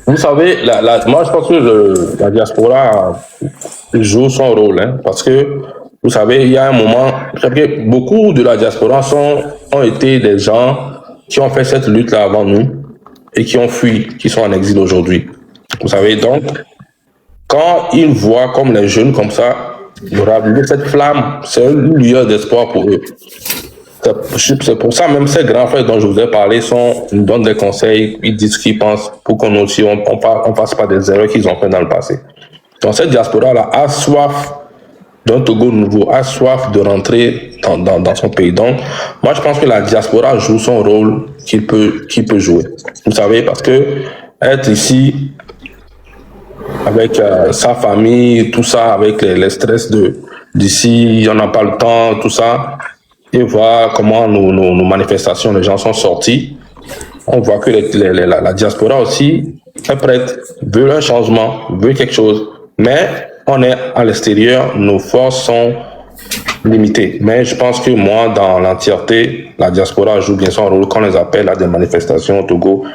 Vous savez, moi je pense que la diaspora joue son rôle, hein, parce que vous savez, il y a un moment, beaucoup de la diaspora ont été des gens qui ont fait cette lutte-là avant nous et qui ont fui, qui sont en exil aujourd'hui. Vous savez, donc, quand ils voient comme les jeunes comme ça, raviver cette flamme, c'est une lueur d'espoir pour eux. C'est pour ça, même ces grands frères dont je vous ai parlé nous donnent des conseils, ils disent ce qu'ils pensent pour qu'on aussi, on fasse pas des erreurs qu'ils ont fait dans le passé. Donc cette diaspora-là a soif d'un Togo nouveau, a soif de rentrer dans son pays. Donc, moi, je pense que la diaspora joue son rôle qu'il peut jouer. Vous savez, parce que être ici avec sa famille, tout ça, avec les stress d'ici, on n'a pas le temps, tout ça, et voir comment nos manifestations, les gens sont sortis, on voit que la diaspora aussi est prête, veut un changement, veut quelque chose, mais on est à l'extérieur, nos forces sont limitées. Mais je pense que moi, dans l'entièreté, la diaspora joue bien son rôle. Quand on les appelle à des manifestations au Togo,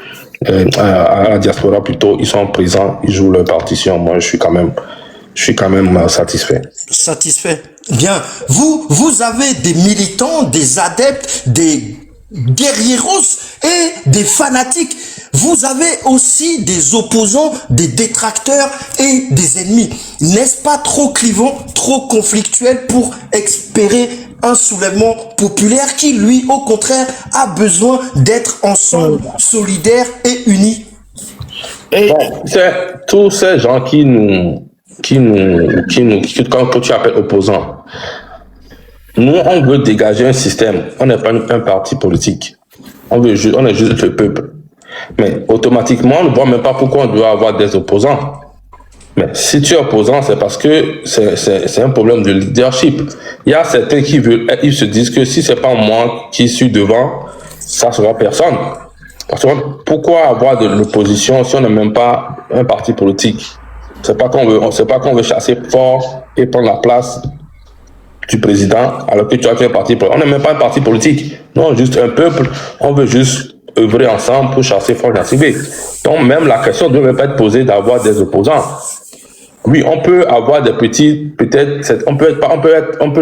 à la diaspora plutôt, ils sont présents, ils jouent leur partition. Moi, je suis quand même satisfait. Satisfait. Bien. Vous avez des militants, des adeptes, des guerrieros et des fanatiques. Vous avez aussi des opposants, des détracteurs et des ennemis. N'est-ce pas trop clivant, trop conflictuel pour espérer un soulèvement populaire qui, lui, au contraire, a besoin d'être ensemble, solidaires et unis? Bon, c'est tous ces gens que tu appelles opposants. Nous, on veut dégager un système. On n'est pas un parti politique. On est juste le peuple. Mais automatiquement, on ne voit même pas pourquoi on doit avoir des opposants. Mais si tu es opposant, c'est parce que c'est un problème de leadership. Il y a certains ils se disent que si c'est pas moi qui suis devant, ça sera personne. Parce que pourquoi avoir de l'opposition si on n'est même pas un parti politique? C'est pas qu'on veut chasser fort et prendre la place du président, alors que tu as fait un parti politique. On n'est même pas un parti politique. Non, juste un peuple. On veut juste œuvrer ensemble pour chasser Faure Gnassingbé. Donc même la question ne devrait pas être posée d'avoir des opposants. Oui, on peut avoir des petits, peut-être, on peut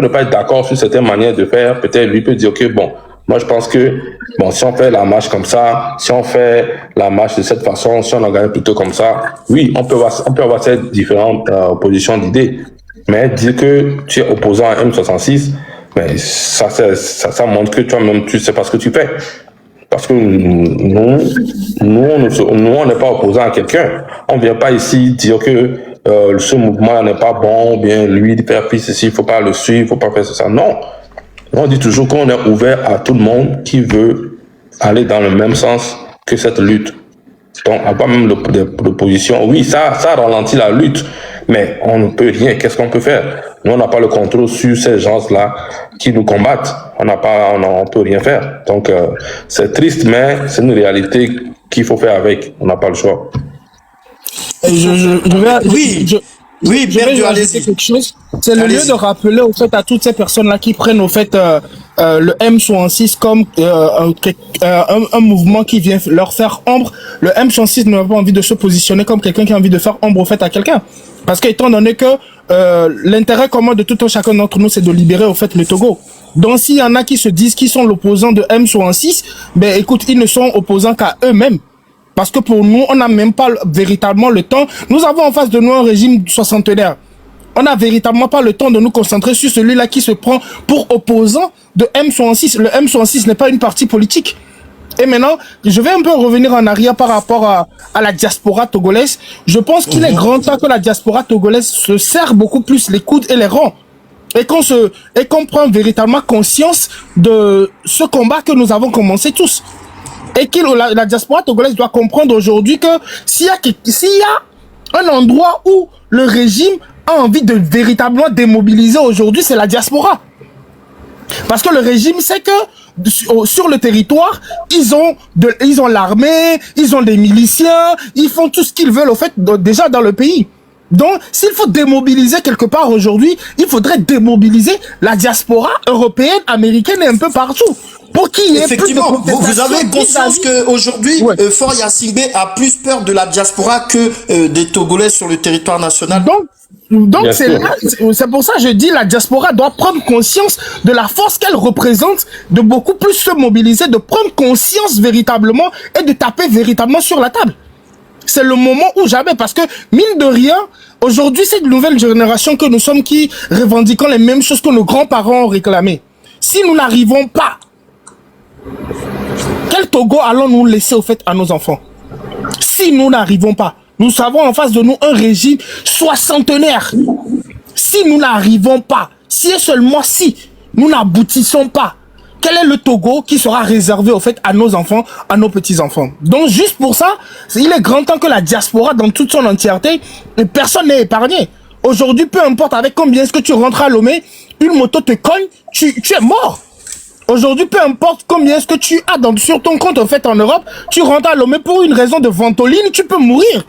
ne pas être d'accord sur certaines manières de faire. Peut-être lui peut dire, ok, bon, moi je pense que, bon, si on fait la marche comme ça, si on fait la marche de cette façon, si on organise plutôt comme ça, oui, on peut avoir ces différentes positions d'idées. Mais dire que tu es opposant à M66, mais ça montre que toi-même, tu sais pas ce que tu fais. Parce que on n'est pas opposant à quelqu'un. On ne vient pas ici dire que ce mouvement n'est pas bon, bien lui, il fait ceci, il ne faut pas le suivre, il ne faut pas faire ça. Non. On dit toujours qu'on est ouvert à tout le monde qui veut aller dans le même sens que cette lutte. Donc, à part même l'opposition, oui, ça ralentit la lutte, mais on ne peut rien. Qu'est-ce qu'on peut faire? Nous, on n'a pas le contrôle sur ces gens-là qui nous combattent. On peut rien faire. Donc, c'est triste, mais c'est une réalité qu'il faut faire avec. On n'a pas le choix. Oui, je vais ajouter quelque chose. C'est le lieu de rappeler au fait à toutes ces personnes-là qui prennent au fait le M66 comme un mouvement qui vient leur faire ombre. Le M66 n'a pas envie de se positionner comme quelqu'un qui a envie de faire ombre au fait à quelqu'un. Parce qu'étant donné que l'intérêt commun de tout un chacun d'entre nous, c'est de libérer au fait le Togo. Donc s'il y en a qui se disent qu'ils sont l'opposant de M66, ben écoute, ils ne sont opposants qu'à eux-mêmes. Parce que pour nous, on n'a même pas véritablement le temps. Nous avons en face de nous un régime soixantenaire. On n'a véritablement pas le temps de nous concentrer sur celui-là qui se prend pour opposant de M66. Le M66 n'est pas une partie politique. Et maintenant, je vais un peu revenir en arrière par rapport à la diaspora togolaise. Je pense qu'il est grand temps que la diaspora togolaise se serre beaucoup plus les coudes et les rangs. Et qu'on prend véritablement conscience de ce combat que nous avons commencé tous. Et la diaspora togolaise doit comprendre aujourd'hui que s'il y a un endroit où le régime a envie de véritablement démobiliser aujourd'hui, c'est la diaspora. Parce que le régime sait que sur le territoire, ils ont l'armée, ils ont des miliciens, ils font tout ce qu'ils veulent au fait déjà dans le pays. Donc, s'il faut démobiliser quelque part aujourd'hui, il faudrait démobiliser la diaspora européenne, américaine et un peu partout. Pour qu'il y ait effectivement, plus de vous avez conscience qu'aujourd'hui, Faure Gnassingbé a plus peur de la diaspora que des Togolais sur le territoire national. Donc c'est pour ça que je dis la diaspora doit prendre conscience de la force qu'elle représente, de beaucoup plus se mobiliser, de prendre conscience véritablement et de taper véritablement sur la table. C'est le moment où jamais, parce que mine de rien, aujourd'hui c'est une nouvelle génération que nous sommes qui revendiquons les mêmes choses que nos grands-parents ont réclamé. Si nous n'arrivons pas, quel Togo allons-nous laisser au fait à nos enfants? Si nous n'arrivons pas, nous avons en face de nous un régime soixantenaire. Si nous n'arrivons pas, si et seulement si nous n'aboutissons pas, quel est le Togo qui sera réservé au fait à nos enfants, à nos petits-enfants? Donc juste pour ça, il est grand temps que la diaspora dans toute son entièreté, personne n'est épargné. Aujourd'hui, peu importe avec combien est-ce que tu rentres à Lomé, une moto te cogne, tu es mort. Aujourd'hui, peu importe combien est-ce que tu as sur ton compte en fait en Europe, tu rentres à Lomé pour une raison de ventoline, tu peux mourir.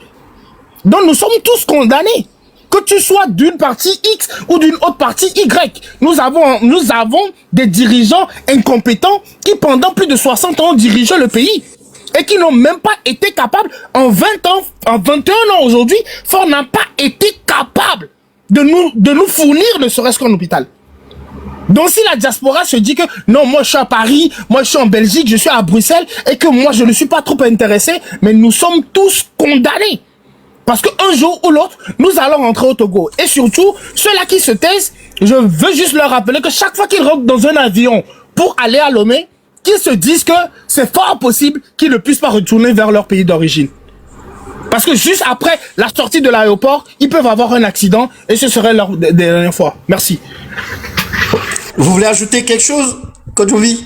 Donc nous sommes tous condamnés. Que tu sois d'une partie X ou d'une autre partie Y. Nous avons des dirigeants incompétents qui pendant plus de 60 ans ont dirigé le pays. Et qui n'ont même pas été capables, en 20 ans, en 21 ans aujourd'hui, Faure n'a pas été capable de nous fournir ne serait-ce qu'un hôpital. Donc si la diaspora se dit que non, moi je suis à Paris, moi je suis en Belgique, je suis à Bruxelles et que moi je ne suis pas trop intéressé, mais nous sommes tous condamnés. Parce qu'un jour ou l'autre, nous allons rentrer au Togo. Et surtout, ceux-là qui se taisent, je veux juste leur rappeler que chaque fois qu'ils rentrent dans un avion pour aller à Lomé, qu'ils se disent que c'est fort possible qu'ils ne puissent pas retourner vers leur pays d'origine. Parce que juste après la sortie de l'aéroport, ils peuvent avoir un accident et ce serait leur dernière fois. Merci. Vous voulez ajouter quelque chose, Kodjovi?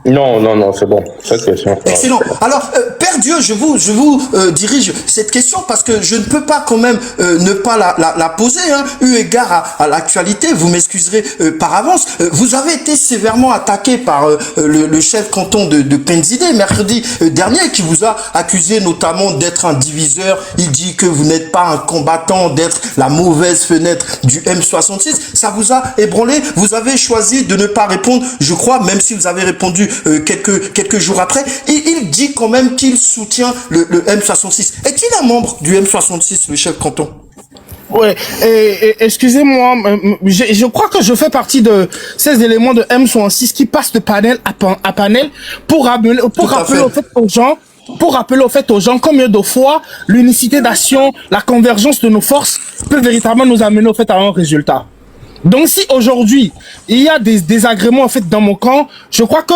Non, c'est bon. Cette question. Excellent. Alors, Père Dieu, je vous dirige cette question parce que je ne peux pas quand même ne pas la poser, hein, eu égard à l'actualité. Vous m'excuserez par avance. Vous avez été sévèrement attaqué par le chef canton de Penzidé mercredi dernier, qui vous a accusé notamment d'être un diviseur. Il dit que vous n'êtes pas un combattant, d'être la mauvaise fenêtre du M66. Ça vous a ébranlé. Vous avez choisi de ne pas répondre, je crois, même si vous avez répondu quelques jours après. Il dit quand même qu'il soutient le M66. Est-il un membre du M66, le chef canton? Ouais, excusez-moi, je crois que je fais partie de ces éléments de M66 qui passent de panel à panel pour rappeler au fait aux gens combien de fois l'unicité d'action, la convergence de nos forces peut véritablement nous amener au fait à un résultat. Donc si aujourd'hui il y a des désagréments en fait dans mon camp, je crois que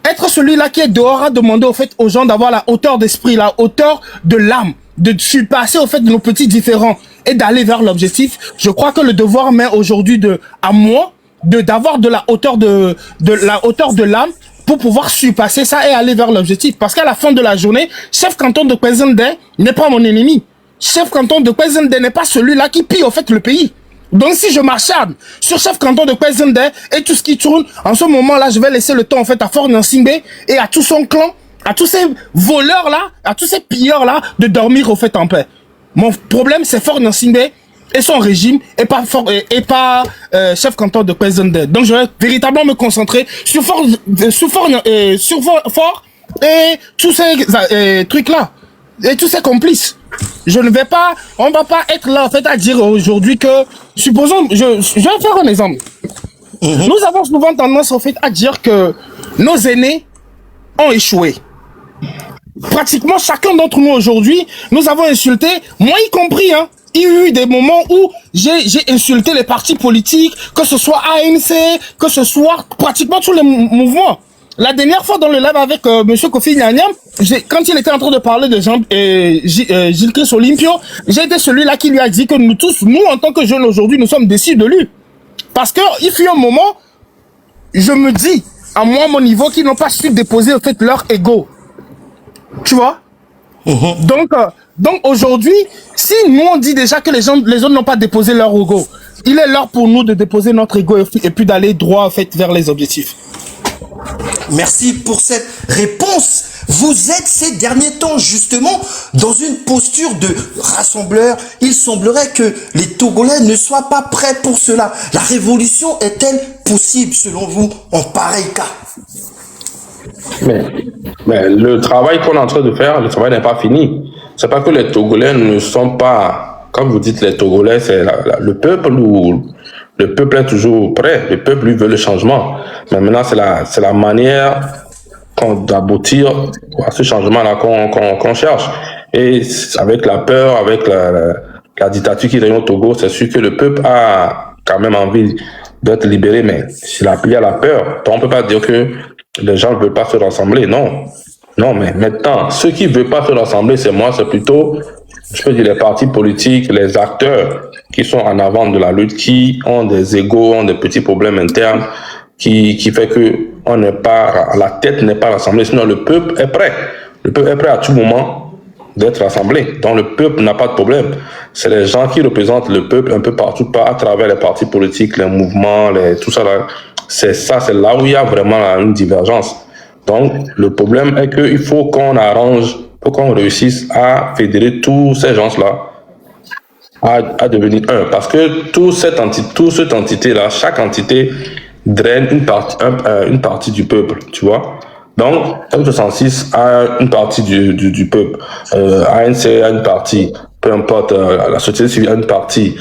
être celui-là qui est dehors à demander au fait aux gens d'avoir la hauteur d'esprit, la hauteur de l'âme, de surpasser au fait de nos petits différends et d'aller vers l'objectif. Je crois que le devoir m'est aujourd'hui à moi d'avoir de la hauteur de la hauteur de l'âme pour pouvoir surpasser ça et aller vers l'objectif. Parce qu'à la fin de la journée, chef canton de Kwezende n'est pas mon ennemi. Chef canton de Kwezende n'est pas celui-là qui pille au fait le pays. Donc si je m'acharne sur chef canton de Kwezende et tout ce qui tourne, en ce moment-là, je vais laisser le temps en fait à Fort Nyansingbe et à tout son clan, à tous ces voleurs-là, à tous ces pilleurs-là de dormir au fait en paix. Mon problème, c'est Fort Nyansingbe et son régime et pas chef canton de Kwezende. Donc je vais véritablement me concentrer sur Fort et tous ces trucs-là et tous ces complices. On va pas être là en fait à dire aujourd'hui que, supposons, je vais faire un exemple. Nous avons souvent tendance en fait à dire que nos aînés ont échoué. Pratiquement chacun d'entre nous aujourd'hui, nous avons insulté, moi y compris, hein. Il y a eu des moments où j'ai insulté les partis politiques, que ce soit ANC, que ce soit pratiquement tous les mouvements. La dernière fois dans le live avec Monsieur Kofi Nyanyam, quand il était en train de parler de Gilles Chris Olympio, j'ai été celui-là qui lui a dit que nous tous, nous en tant que jeunes aujourd'hui, nous sommes déçus de lui. Parce que il fut un moment, je me dis, à moi, mon niveau, qu'ils n'ont pas su déposer, en fait, leur ego. Tu vois? Donc aujourd'hui, si nous on dit déjà que les autres n'ont pas déposé leur ego, il est l'heure pour nous de déposer notre ego et puis d'aller droit, en fait, vers les objectifs. Merci pour cette réponse. Vous êtes ces derniers temps justement dans une posture de rassembleur. Il semblerait que les Togolais ne soient pas prêts pour cela. La révolution est-elle possible selon vous en pareil cas? Mais le travail qu'on est en train de faire, le travail n'est pas fini. C'est pas que les Togolais ne sont pas, comme vous dites, les Togolais, c'est le peuple ou le peuple est toujours prêt. Le peuple, lui, veut le changement. Mais maintenant, c'est la manière d'aboutir à ce changement-là qu'on cherche. Et avec la peur, avec la dictature qui règne au Togo, c'est sûr que le peuple a quand même envie d'être libéré, mais s'il a appuyé à la peur, on ne peut pas dire que les gens ne veulent pas se rassembler. Non. Non, mais maintenant, ceux qui ne veulent pas se rassembler, c'est plutôt, je peux dire, les partis politiques, les acteurs qui sont en avant de la lutte, qui ont des égos, ont des petits problèmes internes, qui fait que la tête n'est pas rassemblée. Sinon, le peuple est prêt. Le peuple est prêt à tout moment d'être rassemblé. Donc, le peuple n'a pas de problème. C'est les gens qui représentent le peuple un peu partout, pas à travers les partis politiques, les mouvements, tout ça là. C'est là où il y a vraiment une divergence. Donc, le problème est qu'il faut qu'on arrange, faut qu'on réussisse à fédérer tous ces gens-là à devenir un. Parce que toute cette entité-là, chaque entité draine une partie du peuple, tu vois. Donc, M66 a une partie du peuple, ANC a une partie, peu importe, la société civile a une partie,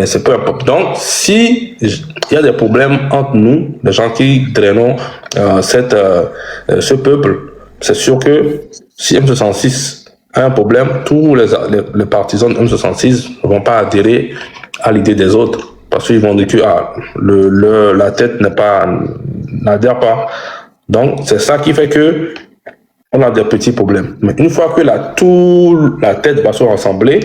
c'est peu importe. Donc, si il y a des problèmes entre nous, les gens qui drainons ce peuple, c'est sûr que si M66 a un problème, tous les partisans de M66 ne vont pas adhérer à l'idée des autres. Parce qu'ils vont dire que la tête n'adhère pas. Donc, c'est ça qui fait que on a des petits problèmes. Mais une fois que la tête va se rassembler,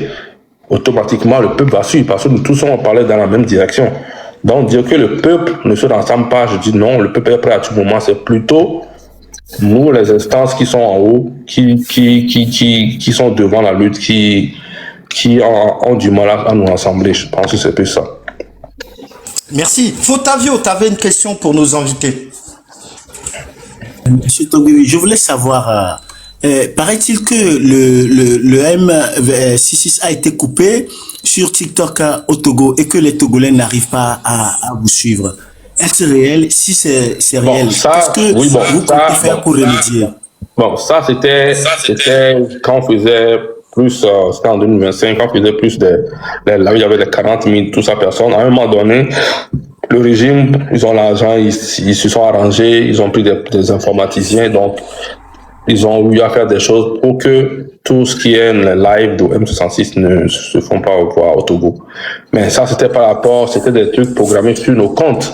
automatiquement, le peuple va suivre. Parce que nous tous, on parlait dans la même direction. Donc, dire que le peuple ne se rassemble pas, je dis non, le peuple est prêt à tout moment. C'est plutôt nous, les instances qui sont en haut, qui sont devant la lutte, qui ont du mal à nous rassembler. Je pense que c'est plus ça. Merci. Fotavio, tu avais une question pour nos invités. Monsieur Togui, je voulais savoir, paraît-il que le M66 a été coupé sur TikTok au Togo et que les Togolais n'arrivent pas à vous suivre. Est-ce réel? Si c'est réel, qu'est-ce que vous comptez faire pour remédier? Bon, ça c'était quand on faisait plus, c'était en 2025, quand on faisait plus là où il y avait les 40 000, tout ça personnes. À un moment donné, le régime, ils ont l'argent, ils se sont arrangés, ils ont pris des informaticiens, donc ils ont eu à faire des choses pour que tout ce qui est le live de M66 ne se font pas voir au Togo. Mais ça, c'était par rapport, c'était des trucs programmés sur nos comptes.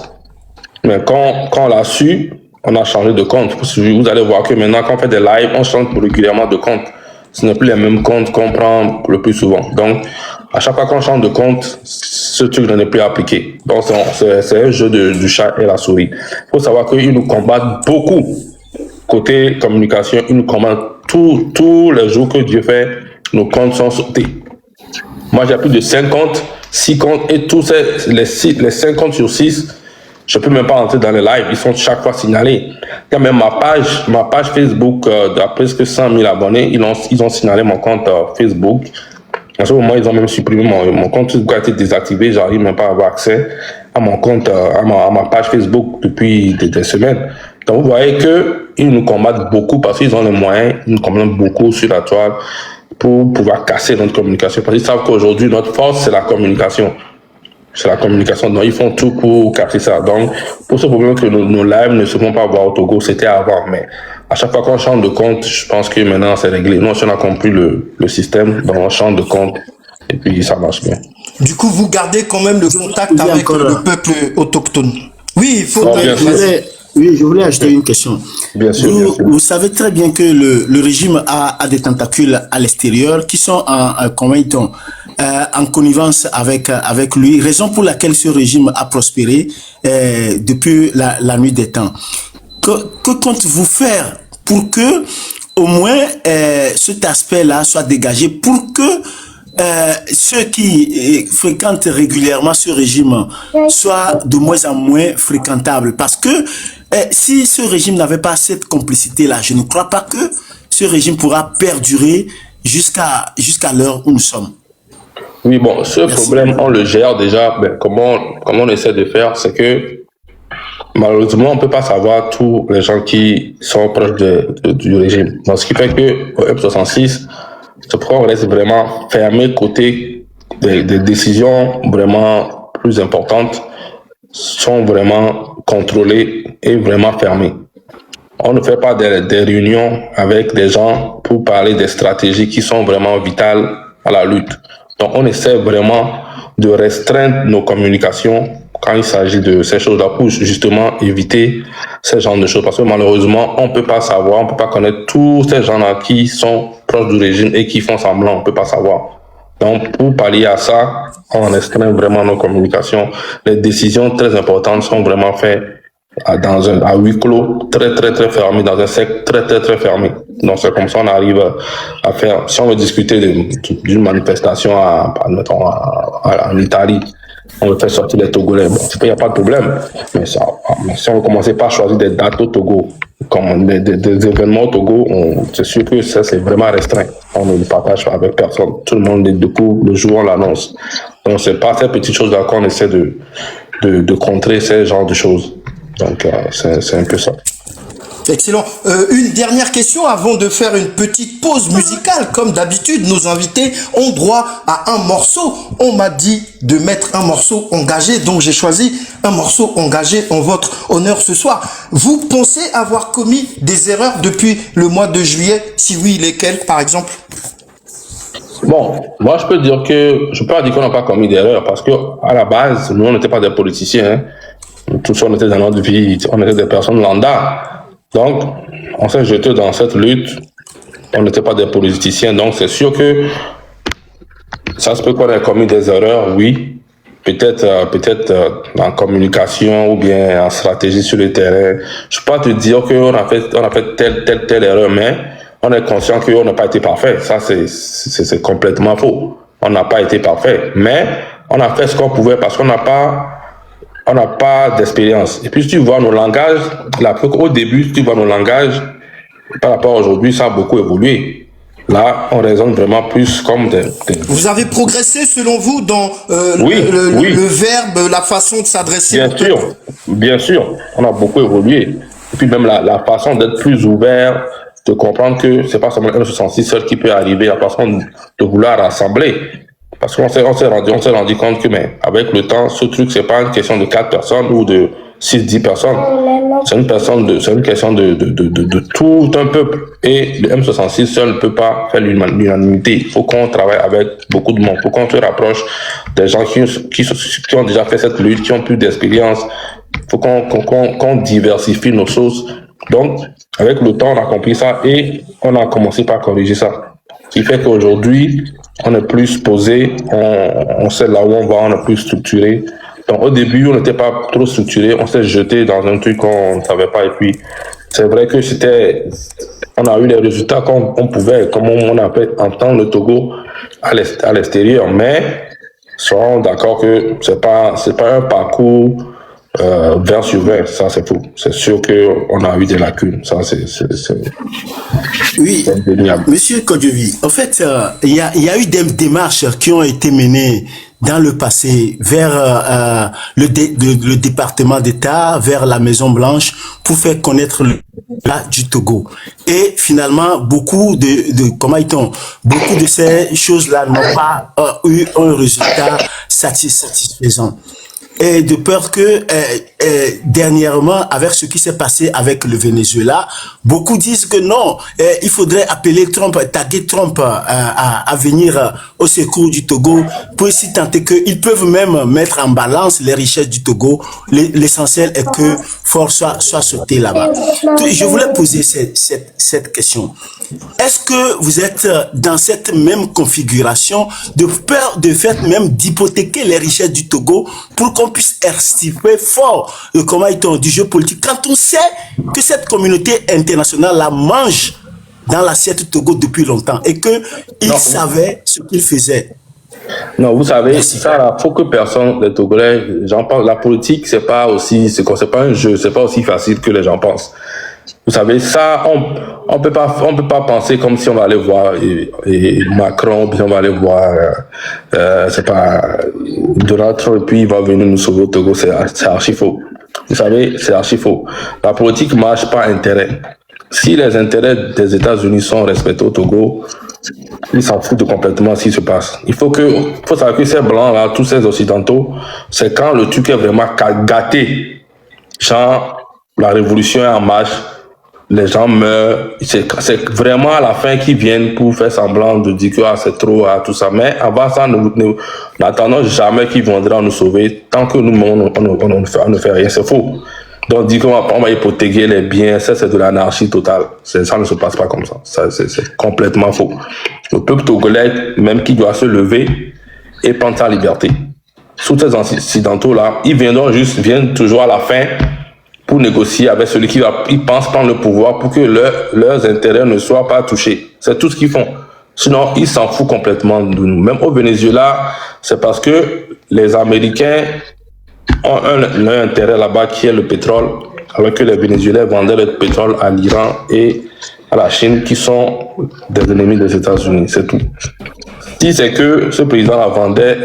Mais quand on l'a su, on a changé de compte. Vous allez voir que maintenant, quand on fait des lives, on change régulièrement de compte. Ce n'est plus les mêmes comptes qu'on prend le plus souvent. Donc, à chaque fois qu'on change de compte, ce truc n'est plus appliqué. Donc, c'est un jeu du chat et la souris. Il faut savoir qu'ils nous combattent beaucoup. Côté communication, ils nous combattent tous les jours que Dieu fait, nos comptes sont sautés. Moi, j'ai plus de 5 comptes, 6 comptes, et tous les 5 comptes sur 6, je peux même pas entrer dans les lives, ils sont chaque fois signalés. Quand même ma page Facebook a presque 100 000 abonnés, ils ont signalé mon compte Facebook. En ce moment, ils ont même supprimé mon compte Facebook a été désactivé, j'arrive même pas à avoir accès à mon compte, à ma page Facebook depuis des semaines. Donc vous voyez qu'ils nous combattent beaucoup parce qu'ils ont les moyens, ils nous combattent beaucoup sur la toile pour pouvoir casser notre communication. Parce qu'ils savent qu'aujourd'hui, notre force, c'est la communication. C'est la communication. Donc, ils font tout pour casser ça. Donc, pour ce problème que nos lives ne se font pas voir au Togo, c'était avant. Mais à chaque fois qu'on change de compte, je pense que maintenant, c'est réglé. Nous, on a compris le système, donc on change de compte et puis ça marche bien. Du coup, vous gardez quand même le contact avec le peuple autochtone. Oui, il faut... Je voulais ajouter une question. Bien sûr, vous savez très bien que le régime a des tentacules à l'extérieur qui sont en connivence avec lui, raison pour laquelle ce régime a prospéré depuis la nuit des temps. Que comptez-vous faire pour que au moins cet aspect-là soit dégagé, pour que ceux qui fréquentent régulièrement ce régime soient de moins en moins fréquentables? Parce que si ce régime n'avait pas cette complicité-là, je ne crois pas que ce régime pourra perdurer jusqu'à l'heure où nous sommes. Oui, bon, ce problème, on le gère déjà. Comment on essaie de faire, c'est que malheureusement, on ne peut pas savoir tous les gens qui sont proches du régime. Donc, ce qui fait que au M66, ce programme reste vraiment fermé côté des décisions vraiment plus importantes sont vraiment contrôlées et vraiment fermées. On ne fait pas des réunions avec des gens pour parler des stratégies qui sont vraiment vitales à la lutte. Donc, on essaie vraiment de restreindre nos communications quand il s'agit de ces choses-là pour justement éviter ce genre de choses. Parce que malheureusement, on ne peut pas savoir, on ne peut pas connaître tous ces gens-là qui sont proches du régime et qui font semblant, on ne peut pas savoir. Donc, pour pallier à ça, on restreint vraiment nos communications. Les décisions très importantes sont vraiment faites à huis clos, très fermé, dans un cercle très fermé. Donc, c'est comme ça qu'on arrive à faire. Si on veut discuter d'une manifestation en Italie, on veut faire sortir les Togolais. Bon, il n'y a pas de problème. Mais si on veut commencer par choisir des dates au Togo, comme des événements au Togo, c'est sûr que ça, c'est vraiment restreint. On ne le partage avec personne. Tout le monde, du coup, le jour, on l'annonce. Donc, c'est pas ces petites choses-là qu'on essaie de contrer ces genres de choses. Donc, c'est un peu ça. Excellent. Une dernière question avant de faire une petite pause musicale. Comme d'habitude, nos invités ont droit à un morceau. On m'a dit de mettre un morceau engagé, donc j'ai choisi un morceau engagé en votre honneur ce soir. Vous pensez avoir commis des erreurs depuis le mois de juillet? Si oui, lesquelles, par exemple? Bon, moi je peux dire qu'on n'a pas commis d'erreurs parce que à la base, nous on n'était pas des politiciens. Hein. Tous on était dans notre vie, on était des personnes lambda. Donc, on s'est jeté dans cette lutte. On n'était pas des politiciens. Donc, c'est sûr que ça se peut qu'on ait commis des erreurs, oui. Peut-être en communication ou bien en stratégie sur le terrain. Je ne peux pas te dire qu'on a fait telle erreur, mais on est conscient qu'on n'a pas été parfait. Ça, c'est complètement faux. On n'a pas été parfait. Mais on a fait ce qu'on pouvait parce qu'on n'a pas d'expérience. Et puis, si tu vois nos langages, au début, si tu vois nos langages, par rapport à aujourd'hui, ça a beaucoup évolué. Là, on raisonne vraiment plus comme des... Vous avez progressé, selon vous, dans le verbe, la façon de s'adresser? Bien sûr. On a beaucoup évolué. Et puis, même la façon d'être plus ouvert, de comprendre que c'est pas seulement M66 seul qui peut arriver, la façon de vouloir rassembler. Parce qu'on s'est rendu compte que, mais avec le temps, ce truc, c'est pas une question de 4 personnes ou de 6-10 personnes. C'est une question de tout un peuple. Et le M66 seul ne peut pas faire l'unanimité. Il faut qu'on travaille avec beaucoup de monde. Il faut qu'on se rapproche des gens qui ont déjà fait cette lutte, qui ont plus d'expérience, faut qu'on diversifie nos sources. Donc, avec le temps, on a compris ça et on a commencé par corriger ça. Ce qui fait qu'aujourd'hui, on est plus posé, on sait là où on va, on est plus structuré. Donc, au début, on n'était pas trop structuré, on s'est jeté dans un truc qu'on ne savait pas. Et puis, c'est vrai que on a eu les résultats qu'on pouvait, comme on appelle, entendre le Togo à l'extérieur. Mais, soyons d'accord que c'est pas un parcours 20 sur 20, ça c'est faux. C'est sûr qu'on a eu des lacunes. Ça, c'est Oui, indéniable. Monsieur Kodjovi, en fait, il y a eu des démarches qui ont été menées dans le passé vers le département d'État, vers la Maison Blanche, pour faire connaître le cas du Togo. Et finalement, beaucoup de ces choses-là n'ont pas eu un résultat satisfaisant. Et de peur que dernièrement, avec ce qui s'est passé avec le Venezuela, beaucoup disent que non, il faudrait appeler Trump, taguer Trump à venir au secours du Togo, pour s'y tenter qu'ils peuvent même mettre en balance les richesses du Togo. L'essentiel est que Fort soit sauté là-bas. Je voulais poser cette question. Est-ce que vous êtes dans cette même configuration de peur de fait même d'hypothéquer les richesses du Togo pour qu'on puisse extirper fort du jeu politique quand on sait que cette communauté internationale la mange dans l'assiette Togo depuis longtemps et qu'ils savaient ce qu'ils faisaient? Non, vous savez, ça, faut que personne, les Togolais, j'en parle, la politique, c'est pas un jeu, c'est pas aussi facile que les gens pensent. Vous savez, ça, on peut pas penser comme si on va aller voir et Macron, puis on va aller voir, Donald Trump, et puis il va venir nous sauver au Togo, c'est archi faux. Vous savez, c'est archi faux. La politique marche par intérêt. Si les intérêts des États-Unis sont respectés au Togo, ils s'en foutent complètement ce qui se passe. Il faut savoir que ces blancs-là, tous ces occidentaux, c'est quand le truc est vraiment gâté. Genre, la révolution est en marche, les gens meurent, c'est vraiment à la fin qu'ils viennent pour faire semblant de dire que c'est trop, tout ça. Mais avant ça, nous n'attendons jamais qu'ils viendront nous sauver tant que nous, on ne fait rien. C'est faux. Donc, dire qu'on va hypothéquer les biens, ça c'est de l'anarchie totale. Ça ne se passe pas comme ça. C'est complètement faux. Le peuple togolais, même qui doit se lever et prendre sa liberté. Tous ces occidentaux-là, ils viennent toujours à la fin pour négocier avec celui ils pensent prendre le pouvoir pour que leurs intérêts ne soient pas touchés. C'est tout ce qu'ils font. Sinon, ils s'en foutent complètement de nous. Même au Venezuela, c'est parce que les Américains ont un intérêt là-bas qui est le pétrole, alors que les Vénézuéliens vendaient le pétrole à l'Iran et à la Chine, qui sont des ennemis des États-Unis. C'est tout. Si c'est que ce président-là vendait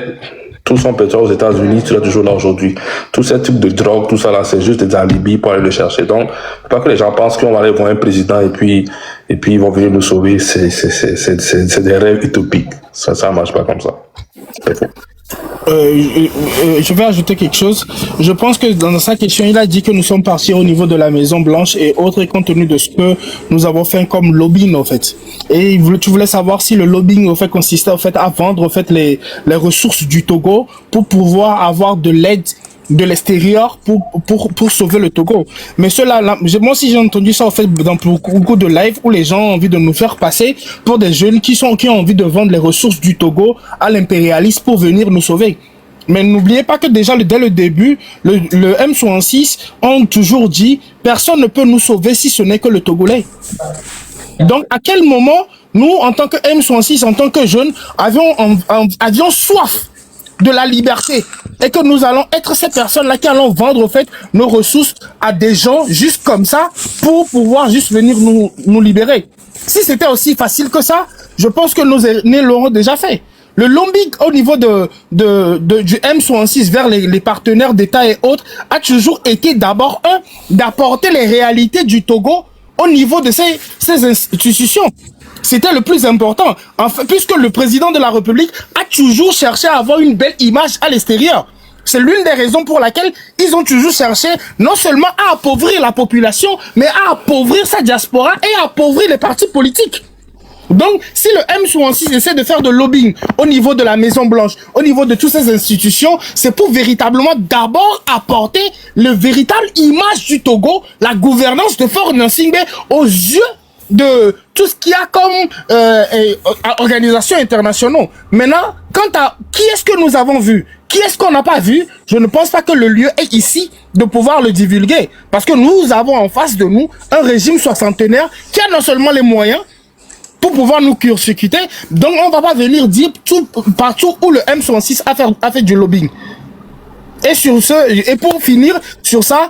tout son pétrole aux États-Unis, tu es toujours là aujourd'hui. Tous ces types de drogue, tout ça là, c'est juste des alibis pour aller le chercher. Donc, faut pas que les gens pensent qu'on va aller voir un président et puis ils vont venir nous sauver. C'est des rêves utopiques. Ça marche pas comme ça. C'est faux. Je vais ajouter quelque chose. Je pense que dans sa question, il a dit que nous sommes partis au niveau de la Maison Blanche et autres, compte tenu de ce que nous avons fait comme lobbying, en fait. Et tu voulais savoir si le lobbying, en fait, consistait, en fait, à vendre, en fait, les ressources du Togo pour pouvoir avoir de l'aide de l'extérieur pour sauver le Togo. Mais cela, moi aussi j'ai entendu ça en fait dans beaucoup de lives où les gens ont envie de nous faire passer pour des jeunes qui ont envie de vendre les ressources du Togo à l'impérialiste pour venir nous sauver. Mais n'oubliez pas que déjà dès le début, le M66 ont toujours dit personne ne peut nous sauver si ce n'est que le Togolais. Donc à quel moment nous, en tant que M66, en tant que jeunes, avions soif de la liberté et que nous allons être ces personnes-là qui allons vendre en fait nos ressources à des gens juste comme ça pour pouvoir juste venir nous libérer. Si c'était aussi facile que ça, je pense que nos aînés l'auront déjà fait. Le lobbying au niveau du M66 vers les partenaires d'État et autres a toujours été d'abord d'apporter les réalités du Togo au niveau de ces institutions. C'était le plus important, en fait, puisque le président de la République a toujours cherché à avoir une belle image à l'extérieur. C'est l'une des raisons pour laquelle ils ont toujours cherché non seulement à appauvrir la population, mais à appauvrir sa diaspora et à appauvrir les partis politiques. Donc, si le M66 essaie de faire de lobbying au niveau de la Maison Blanche, au niveau de toutes ces institutions, c'est pour véritablement d'abord apporter le véritable image du Togo, la gouvernance de Faure Gnassingbé aux yeux de tout ce qu'il y a comme organisation internationale. Maintenant, quant à qui est-ce que nous avons vu, qui est-ce qu'on n'a pas vu, je ne pense pas que le lieu est ici de pouvoir le divulguer. Parce que nous avons en face de nous un régime soixantenaire qui a non seulement les moyens pour pouvoir nous cursicuter, donc on va pas venir dire partout où le M66 a fait du lobbying. Et sur ce, et pour finir sur ça,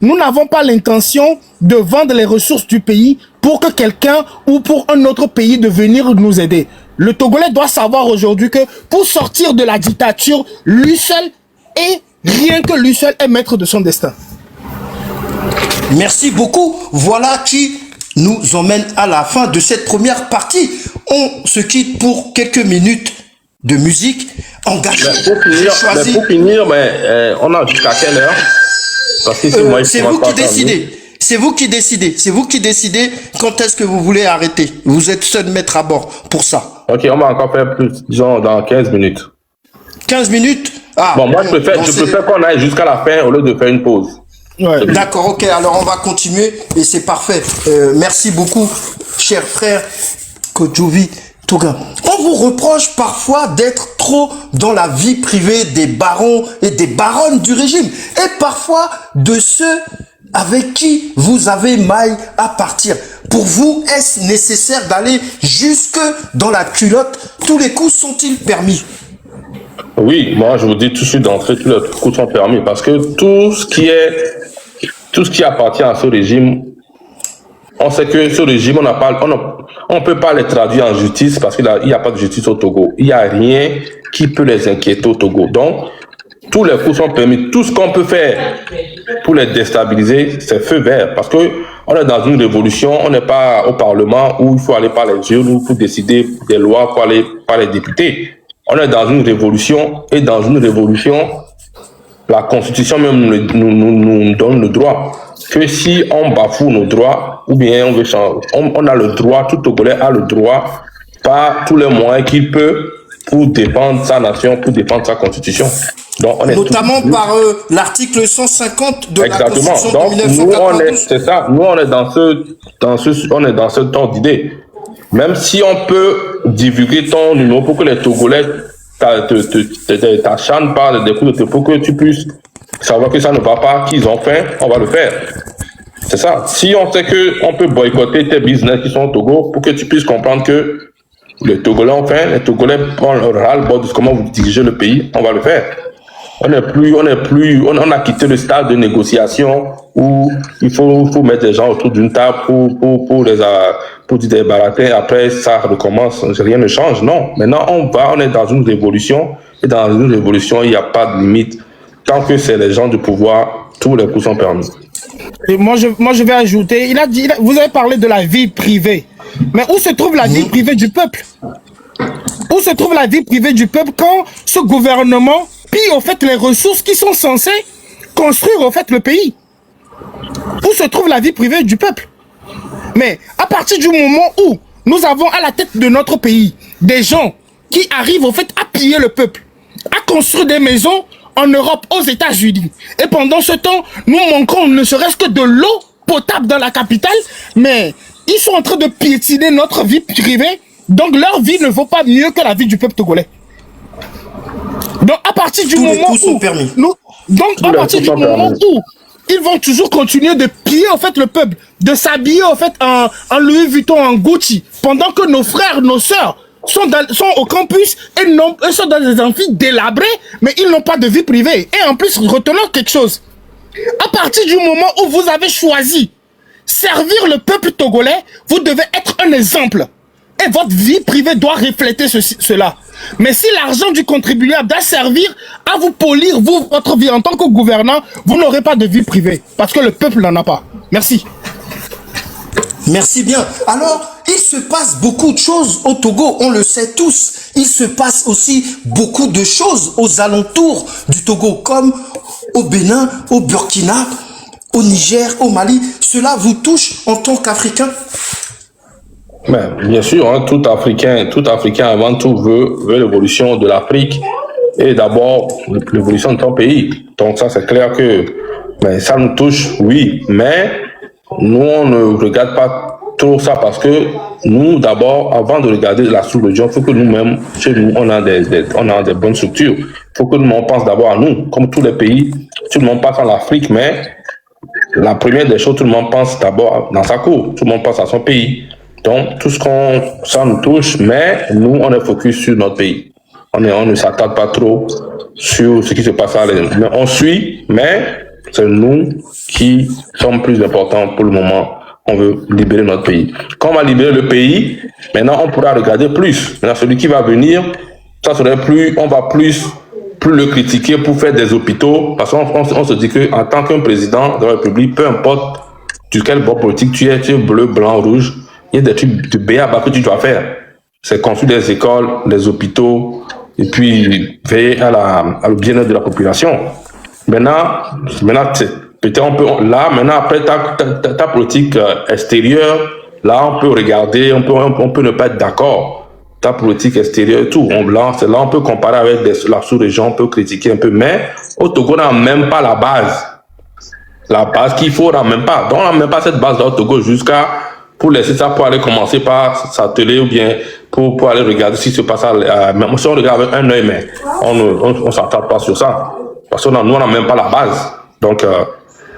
nous n'avons pas l'intention de vendre les ressources du pays pour que quelqu'un ou pour un autre pays de venir nous aider. Le Togolais doit savoir aujourd'hui que pour sortir de la dictature, lui seul et rien que lui seul est maître de son destin. Merci beaucoup. Voilà qui nous emmène à la fin de cette première partie. On se quitte pour quelques minutes de musique engagée. Pour finir, on a jusqu'à quelle heure? Parce que c'est vous qui décidez. C'est vous qui décidez. C'est vous qui décidez quand est-ce que vous voulez arrêter. Vous êtes seul maître à bord pour ça. Ok, on va encore faire plus, disons, dans 15 minutes. 15 minutes? Ah, bon, moi, je préfère qu'on aille jusqu'à la fin au lieu de faire une pause. Ouais. D'accord, ok, alors on va continuer et c'est parfait. Merci beaucoup, cher frère Kodjouvi Touga. On vous reproche parfois d'être trop dans la vie privée des barons et des baronnes du régime et parfois de ceux avec qui vous avez maille à partir. Pour vous, est-ce nécessaire d'aller jusque dans la culotte? Tous les coups sont-ils permis? Oui, moi je vous dis tout de suite d'entrée, tous les coups sont permis parce que tout ce qui appartient à ce régime, on sait que ce régime, on peut pas les traduire en justice parce qu'il n'y a pas de justice au Togo. Il n'y a rien qui peut les inquiéter au Togo. Donc, tous les coups sont permis. Tout ce qu'on peut faire pour les déstabiliser, c'est feu vert. Parce que on est dans une révolution, on n'est pas au Parlement où il faut aller par les urnes pour décider des lois, pour aller par les députés. On est dans une révolution et dans une révolution, la Constitution même nous donne le droit que si on bafoue nos droits ou bien on veut changer, on a le droit, tout Togolais a le droit par tous les moyens qu'il peut pour défendre sa nation, pour défendre sa Constitution. Donc, on est notamment par l'article 150 de la Constitution donc, de 1992. C'est ça. Nous, on est dans ce temps d'idée. Même si on peut divulguer ton numéro pour que les Togolais t'acharnent par des coups de pour que tu puisses savoir que ça ne va pas, qu'ils ont faim, on va le faire. C'est ça. Si on sait qu'on peut boycotter tes business qui sont au Togo pour que tu puisses comprendre que les Togolais ont faim, les Togolais prennent le ras-le-bol de comment vous dirigez le pays, on va le faire. On a quitté le stade de négociation où il faut mettre les gens autour d'une table pour dire des baratins. Après, ça recommence, rien ne change. Non. Maintenant, on est dans une révolution. Et dans une révolution, il n'y a pas de limite. Tant que c'est les gens du pouvoir, tous les coups sont permis. Et moi, je vais ajouter, vous avez parlé de la vie privée. Mais où se trouve la vie privée du peuple? Où se trouve la vie privée du peuple quand ce gouvernement pille au fait les ressources qui sont censées construire au fait le pays? Où se trouve la vie privée du peuple? Mais à partir du moment où nous avons à la tête de notre pays des gens qui arrivent au fait à piller le peuple, à construire des maisons en Europe, aux États-Unis, et pendant ce temps, nous manquons ne serait-ce que de l'eau potable dans la capitale, mais ils sont en train de piétiner notre vie privée, donc leur vie ne vaut pas mieux que la vie du peuple togolais. Donc à partir du moment où ils vont toujours continuer de piller en fait le peuple, de s'habiller en fait en Louis Vuitton, en Gucci, pendant que nos frères, nos sœurs sont au campus et sont dans des amphis délabrés, mais ils n'ont pas de vie privée. Et en plus, retenons quelque chose. À partir du moment où vous avez choisi servir le peuple togolais, vous devez être un exemple. Et votre vie privée doit refléter cela. Mais si l'argent du contribuable doit servir à vous polir, votre vie en tant que gouvernant, vous n'aurez pas de vie privée. Parce que le peuple n'en a pas. Merci. Merci bien. Alors, il se passe beaucoup de choses au Togo, on le sait tous. Il se passe aussi beaucoup de choses aux alentours du Togo, comme au Bénin, au Burkina, au Niger, au Mali. Cela vous touche en tant qu'Africain? Mais bien sûr, hein, tout Africain avant tout veut l'évolution de l'Afrique et d'abord l'évolution de ton pays. Donc ça, c'est clair que ça nous touche, oui, mais nous, on ne regarde pas trop ça parce que nous, d'abord, avant de regarder la sous-région, il faut que nous-mêmes, chez nous, on a des bonnes structures. Il faut que nous, on pense d'abord à nous. Comme tous les pays, tout le monde pense à l'Afrique, mais la première des choses, tout le monde pense d'abord dans sa cour. Tout le monde pense à son pays. Donc, tout ça nous touche, mais nous, on est focus sur notre pays. On ne s'attarde pas trop sur ce qui se passe à l'extérieur. On suit, mais c'est nous qui sommes plus importants pour le moment. On veut libérer notre pays. Quand on va libérer le pays, maintenant, on pourra regarder plus. Maintenant, celui qui va venir, ça serait plus, on va plus le critiquer pour faire des hôpitaux, parce qu'on se dit qu'en tant qu'un président de la République, peu importe du quel bord politique tu es bleu, blanc, rouge, il y a des trucs de béaba que tu dois faire. C'est construire des écoles, des hôpitaux, et puis veiller au bien-être de la population. Maintenant, peut-être on peut, là, maintenant, après ta politique extérieure, là, on peut regarder, on peut ne pas être d'accord. Ta politique extérieure et tout. Là, on peut comparer avec la sous-région, on peut critiquer un peu, mais au Togo, on n'a même pas la base. La base qu'il faut, on n'a même pas. Donc, on n'a même pas cette base-là au Togo pour laisser ça, pour aller commencer par s'atteler ou bien pour aller regarder ce qui se passe. Même si on regarde avec un œil, mais on ne s'attarde pas sur ça. Parce que nous, on n'a même pas la base. Donc,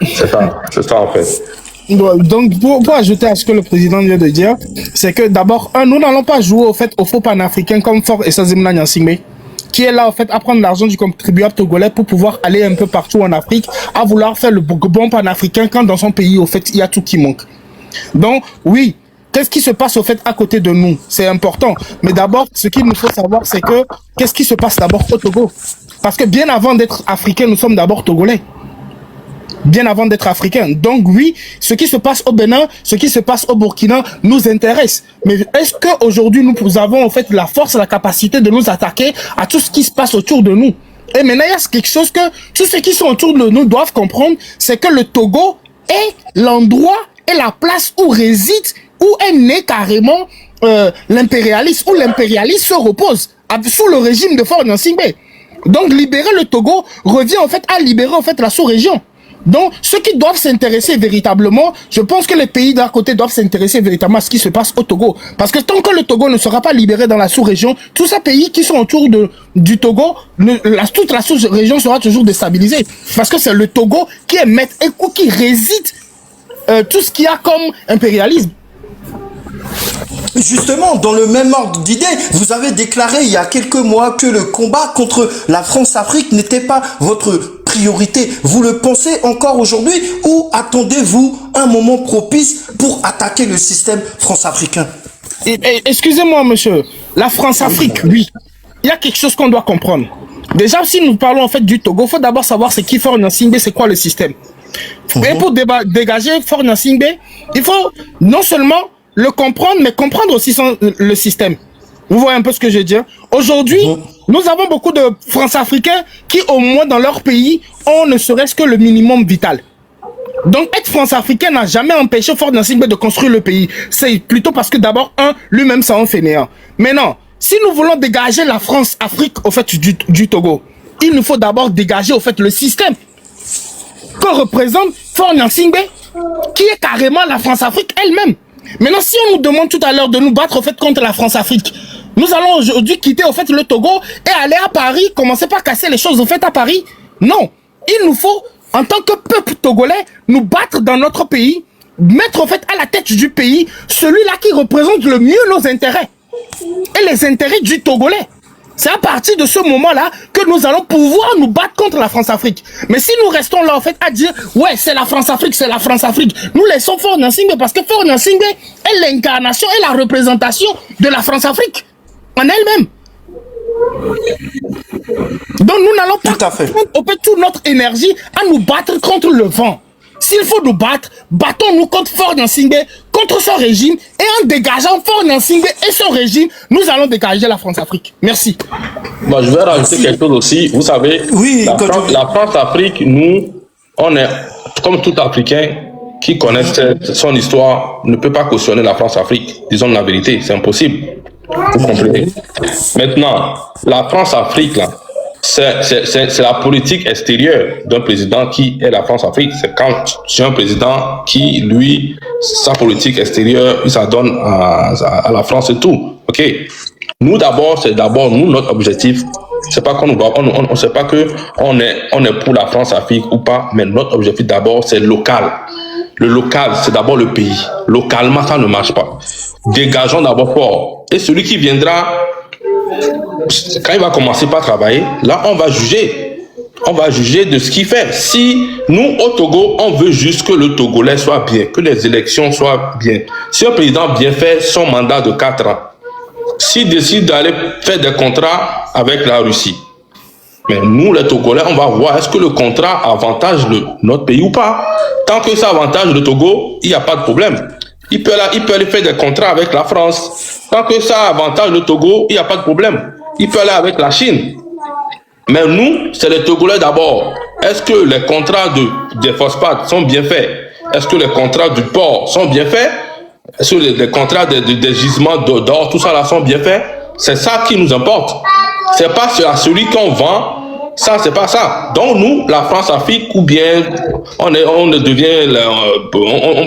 c'est ça en fait. Donc, pour ajouter à ce que le président vient de dire, c'est que d'abord, nous n'allons pas jouer au faux panafricain comme Faure Essazimna Nyansingbe, qui est là, à prendre l'argent du contribuable togolais pour pouvoir aller un peu partout en Afrique, à vouloir faire le bon panafricain quand dans son pays, il y a tout qui manque. Donc, oui, qu'est-ce qui se passe, à côté de nous? C'est important. Mais d'abord, ce qu'il nous faut savoir, c'est que, qu'est-ce qui se passe d'abord au Togo? Parce que bien avant d'être africains, nous sommes d'abord togolais. Bien avant d'être africains. Donc oui, ce qui se passe au Bénin, ce qui se passe au Burkina nous intéresse. Mais est-ce qu'aujourd'hui nous avons la force, la capacité de nous attaquer à tout ce qui se passe autour de nous? Et maintenant, il y a quelque chose que tous ceux qui sont autour de nous doivent comprendre, c'est que le Togo est l'endroit et la place où est né carrément l'impérialisme, où l'impérialisme se repose sous le régime de Faure Gnassingbé. Donc libérer le Togo revient à libérer la sous-région. Donc, ceux qui doivent s'intéresser véritablement, je pense que les pays d'un côté doivent s'intéresser véritablement à ce qui se passe au Togo. Parce que tant que le Togo ne sera pas libéré dans la sous-région, tous ces pays qui sont autour du Togo, toute la sous-région sera toujours déstabilisée. Parce que c'est le Togo qui est maître et qui réside tout ce qu'il y a comme impérialisme. Justement, dans le même ordre d'idée, vous avez déclaré il y a quelques mois que le combat contre la France-Afrique n'était pas votre priorité. Vous le pensez encore aujourd'hui ou attendez-vous un moment propice pour attaquer le système France-africain? Excusez-moi, monsieur. La France-Afrique, oui. Il y a quelque chose qu'on doit comprendre. Déjà, si nous parlons du Togo, il faut d'abord savoir c'est qui Faure Gnassingbé, c'est quoi le système. Et pour dégager Faure Gnassingbé, il faut non seulement le comprendre, mais comprendre aussi le système. Vous voyez un peu ce que je veux dire? Aujourd'hui, nous avons beaucoup de France-Africains qui, au moins dans leur pays, ont ne serait-ce que le minimum vital. Donc, être France-Africain n'a jamais empêché Faure Gnassingbé de construire le pays. C'est plutôt parce que d'abord, lui-même, c'est un fainéant. Maintenant, si nous voulons dégager la France-Afrique, du Togo, il nous faut d'abord dégager, le système que représente Faure Gnassingbé, qui est carrément la France-Afrique elle-même. Maintenant, si on nous demande tout à l'heure de nous battre contre la France-Afrique, nous allons aujourd'hui quitter le Togo et aller à Paris, commencer par casser les choses à Paris. Non, il nous faut, en tant que peuple togolais, nous battre dans notre pays, mettre à la tête du pays celui-là qui représente le mieux nos intérêts et les intérêts du Togolais. C'est à partir de ce moment-là que nous allons pouvoir nous battre contre la France-Afrique. Mais si nous restons là, à dire, ouais, c'est la France-Afrique, nous laissons Faure Gnassingbé parce que Faure Gnassingbé est l'incarnation et la représentation de la France-Afrique en elle-même. Donc nous n'allons pas prendre toute notre énergie à nous battre contre le vent. S'il faut nous battre, battons-nous contre Faure Gnassingbé, contre son régime, et en dégageant Faure Gnassingbé et son régime, nous allons dégager la France-Afrique. Merci. Bon, je vais rajouter quelque chose aussi. Vous savez, la France-Afrique, nous, on est comme tout Africain qui connaissent son histoire ne peut pas cautionner la France-Afrique. Disons la vérité, c'est impossible. Vous comprenez? Maintenant, la France-Afrique, là, c'est la politique extérieure d'un président qui est la France-Afrique. C'est quand tu as un président qui, lui, sa politique extérieure, il s'adonne à la France et tout. OK? Nous, d'abord, nous, notre objectif, c'est pas qu'on on sait pas que on est pour la France-Afrique ou pas, mais notre objectif d'abord, c'est local. Le local, c'est d'abord le pays. Localement, ça ne marche pas. Dégageons d'abord fort. Et celui qui viendra, quand il va commencer par travailler, là, on va juger. On va juger de ce qu'il fait. Si nous, au Togo, on veut juste que le Togolais soit bien, que les élections soient bien. Si un président bien fait son mandat de 4 ans, s'il décide d'aller faire des contrats avec la Russie, mais nous, les Togolais, on va voir est-ce que le contrat avantage notre pays ou pas. Tant que ça avantage le Togo, il n'y a pas de problème. Il peut aller faire des contrats avec la France. Tant que ça avantage le Togo, il n'y a pas de problème. Il peut aller avec la Chine. Mais nous, c'est les Togolais d'abord. Est-ce que les contrats des phosphates sont bien faits? Est-ce que les contrats du port sont bien faits? Est-ce que les contrats des gisements d'or, tout ça là sont bien faits? C'est ça qui nous importe. C'est pas celui qu'on vend. Ça, c'est pas ça. Donc, nous, la France-Afrique, ou bien on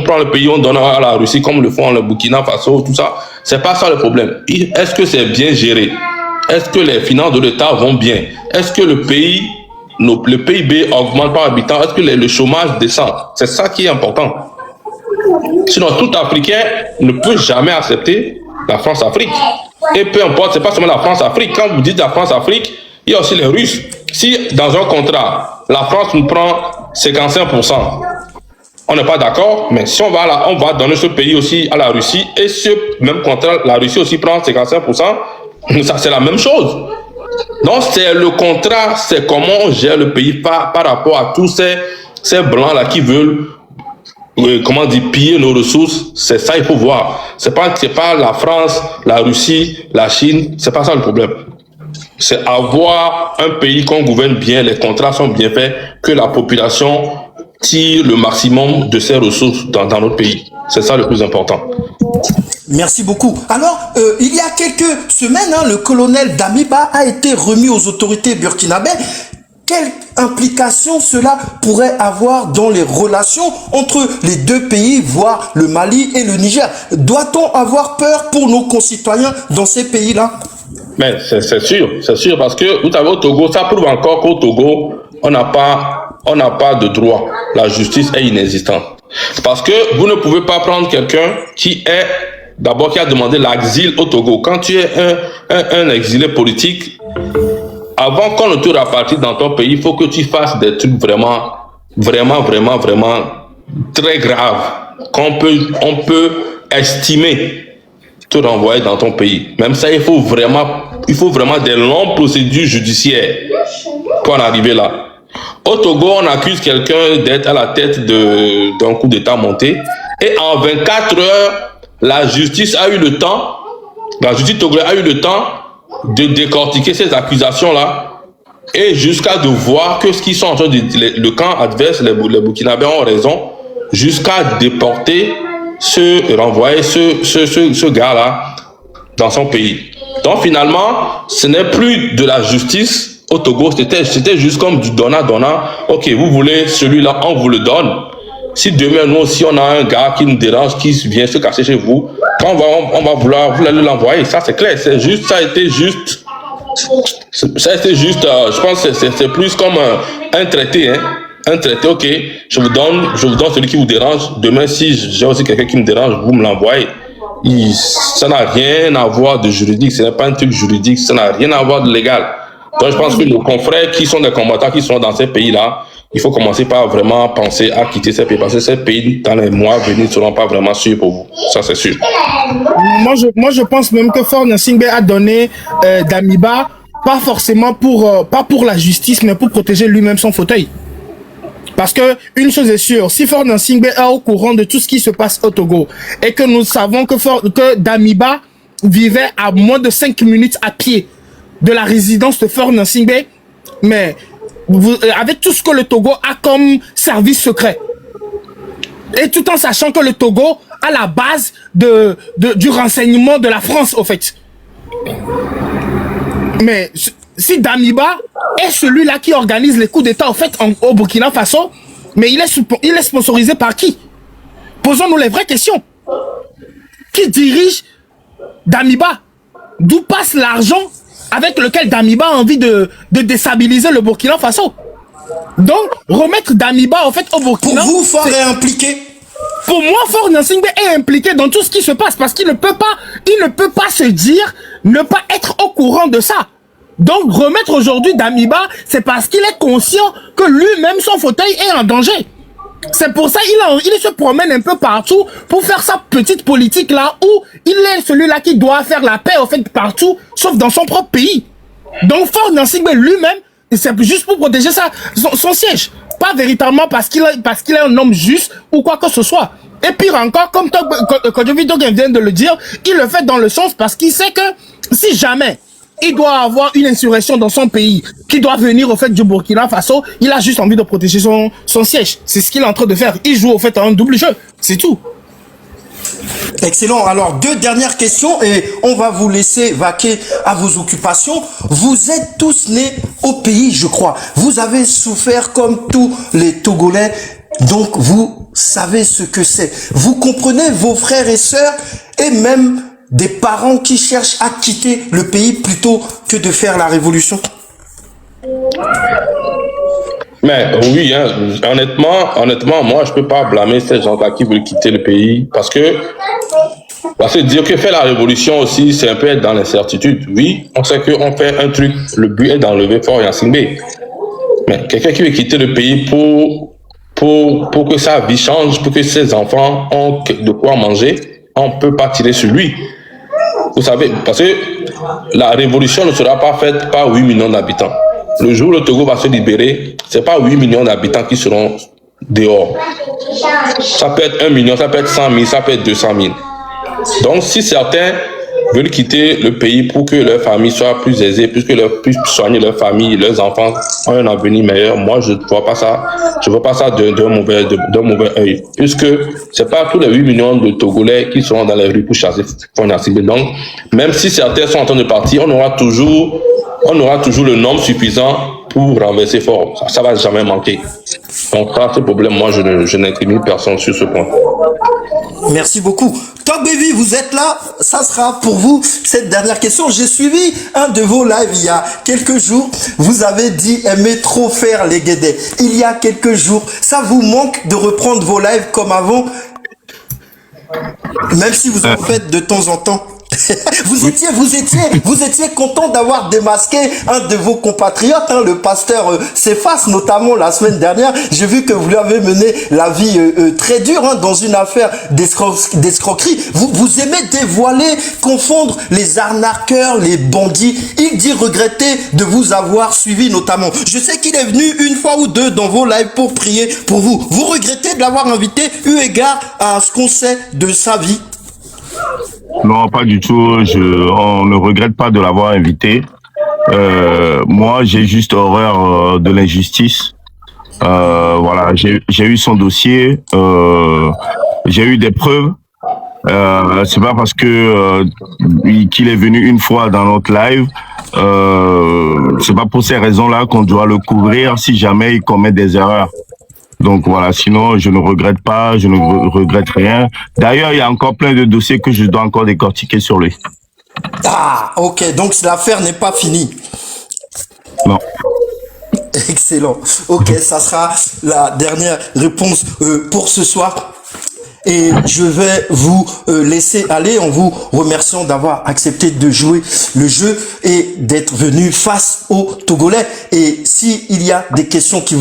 prend le pays, on donne à la Russie, comme le font le Burkina Faso, tout ça. C'est pas ça le problème. Est-ce que c'est bien géré? Est-ce que les finances de l'État vont bien? Est-ce que le PIB augmente par habitant? Est-ce que le chômage descend? C'est ça qui est important. Sinon, tout Africain ne peut jamais accepter la France-Afrique. Et peu importe, c'est pas seulement la France-Afrique. Quand vous dites la France-Afrique, il y a aussi les Russes. Si dans un contrat, la France nous prend 55%, on n'est pas d'accord, mais si on va donner ce pays aussi à la Russie, et ce même contrat, la Russie aussi prend 55%, ça c'est la même chose. Donc c'est le contrat, c'est comment on gère le pays par rapport à tous ces blancs-là qui veulent piller nos ressources. C'est ça il faut voir. C'est pas la France, la Russie, la Chine, c'est pas ça le problème. C'est avoir un pays qu'on gouverne bien, les contrats sont bien faits, que la population tire le maximum de ses ressources dans notre pays. C'est ça le plus important. Merci beaucoup. Alors, il y a quelques semaines, le colonel Damiba a été remis aux autorités burkinabées. Quelle implication cela pourrait avoir dans les relations entre les deux pays, voire le Mali et le Niger? Doit-on avoir peur pour nos concitoyens dans ces pays-là? Mais c'est sûr, parce que vous savez, au Togo, ça prouve encore qu'au Togo, on n'a pas de droit. La justice est inexistante. Parce que vous ne pouvez pas prendre quelqu'un qui a demandé l'exil au Togo. Quand tu es un exilé politique, avant qu'on ne te rapatrie dans ton pays, il faut que tu fasses des trucs vraiment très graves qu'on peut estimer te renvoyer dans ton pays. Même ça, il faut vraiment des longues procédures judiciaires pour en arriver là. Au Togo, on accuse quelqu'un d'être à la tête d'un coup d'État monté. Et en 24 heures, la justice togolaise a eu le temps de décortiquer ces accusations-là et jusqu'à de voir que ce qu'ils sont en train de dire, le camp adverse, les Burkinabés ont raison, jusqu'à déporter renvoyer ce gars-là dans son pays. Donc finalement, ce n'est plus de la justice au Togo, c'était juste comme du donnant-donnant. Ok, vous voulez celui-là, on vous le donne. Si demain, nous aussi, on a un gars qui nous dérange, qui vient se cacher chez vous, on va vouloir l'envoyer. Ça, c'est clair. Ça a été juste, je pense que c'est plus comme un traité, hein. Un traité, ok, je vous donne celui qui vous dérange. Demain, si j'ai aussi quelqu'un qui me dérange, vous me l'envoyez. Ça n'a rien à voir de juridique, ce n'est pas un truc juridique, ça n'a rien à voir de légal. Donc je pense que nos confrères qui sont des combattants, qui sont dans ces pays-là, il faut commencer par vraiment penser à quitter ces pays, parce que ces pays, dans les mois à venir, ne seront pas vraiment sûrs pour vous. Ça, c'est sûr. Moi, je pense même que Faure Gnassingbé a donné Damiba, pas forcément pas pour la justice, mais pour protéger lui-même son fauteuil. Parce que une chose est sûre, si Faure Gnassingbé est au courant de tout ce qui se passe au Togo et que nous savons que Damiba vivait à moins de 5 minutes à pied de la résidence de Faure Gnassingbé, mais avec tout ce que le Togo a comme service secret, Et tout en sachant que le Togo a la base du renseignement de la France, au fait. Mais si Damiba est celui-là qui organise les coups d'État, au fait, au Burkina Faso, mais il est sponsorisé par qui? Posons-nous les vraies questions. Qui dirige Damiba? D'où passe l'argent avec lequel Damiba a envie de déstabiliser le Burkina Faso? Donc, remettre Damiba, en fait, au Burkina... Pour vous, Faure est impliqué? Pour moi, Faure Gnassingbé est impliqué dans tout ce qui se passe parce qu'il ne peut pas se dire ne pas être au courant de ça. Donc, remettre aujourd'hui Damiba, c'est parce qu'il est conscient que lui-même, son fauteuil est en danger. C'est pour ça qu'il se promène un peu partout pour faire sa petite politique là où il est celui-là qui doit faire la paix, en fait, partout, sauf dans son propre pays. Donc, Faure Gnassingbé lui-même, c'est juste pour protéger son siège. Pas véritablement parce qu'il est un homme juste ou quoi que ce soit. Et pire encore, comme Kodjovi Dogen vient de le dire, il le fait dans le sens parce qu'il sait que si jamais il doit avoir une insurrection dans son pays qui doit venir au fait du Burkina Faso, il a juste envie de protéger son siège. C'est ce qu'il est en train de faire. Il joue au fait un double jeu. C'est tout. Excellent. Alors, 2 dernières questions et on va vous laisser vaquer à vos occupations. Vous êtes tous nés au pays, je crois. Vous avez souffert comme tous les Togolais. Donc, vous savez ce que c'est. Vous comprenez vos frères et sœurs et même des parents qui cherchent à quitter le pays plutôt que de faire la révolution. Mais oui, hein, honnêtement, moi, je peux pas blâmer ces gens-là qui veulent quitter le pays parce que dire que faire la révolution aussi, c'est un peu être dans l'incertitude. Oui, on sait qu'on fait un truc, le but est d'enlever Faure Gnassingbé. Mais quelqu'un qui veut quitter le pays pour que sa vie change, pour que ses enfants ont de quoi manger, on peut pas tirer sur lui. Vous savez, parce que la révolution ne sera pas faite par 8 millions d'habitants. Le jour où le Togo va se libérer, c'est pas 8 millions d'habitants qui seront dehors. Ça peut être 1 million, ça peut être 100 000, ça peut être 200 000. Donc, si certains veulent quitter le pays pour que leur famille soit plus aisée, puissent soigner leur famille, leurs enfants ont un avenir meilleur, moi, je ne vois pas ça. Je vois pas ça d'un mauvais œil. Puisque c'est pas tous les 8 millions de Togolais qui seront dans les rues pour chasser Faure Gnassingbé. Donc, même si certains sont en train de partir, on aura toujours le nombre suffisant pour renverser Faure. Ça va jamais manquer. Donc, ça, ce problème, moi, je n'incrimine personne sur ce point. Merci beaucoup. Togbevi, vous êtes là. Ça sera pour vous cette dernière question. J'ai suivi un de vos lives il y a quelques jours. Vous avez dit aimer trop faire les guédés. Il y a quelques jours. Ça vous manque de reprendre vos lives comme avant? Même si vous en faites de temps en temps. Vous étiez content d'avoir démasqué un de vos compatriotes, hein, le pasteur Cephas, notamment la semaine dernière. J'ai vu que vous lui avez mené la vie très dure, hein, dans une affaire d'escroquerie. Vous aimez dévoiler, confondre les arnaqueurs, les bandits. Il dit regretter de vous avoir suivi notamment. Je sais qu'il est venu une fois ou deux dans vos lives pour prier pour vous. Vous regrettez de l'avoir invité eu égard à ce qu'on sait de sa vie? Non, pas du tout. On ne regrette pas de l'avoir invité. Moi, j'ai juste horreur de l'injustice. Voilà, j'ai eu son dossier. J'ai eu des preuves. C'est pas parce que qu'il est venu une fois dans notre live. C'est pas pour ces raisons-là qu'on doit le couvrir si jamais il commet des erreurs. Donc voilà, sinon je ne regrette pas, je ne regrette rien. D'ailleurs, il y a encore plein de dossiers que je dois encore décortiquer sur lui. Ah, ok, donc l'affaire n'est pas finie. Non. Excellent. Ok, ça sera la dernière réponse pour ce soir. Et je vais vous laisser aller en vous remerciant d'avoir accepté de jouer le jeu et d'être venu face aux Togolais. Et s'il y a des questions qui vous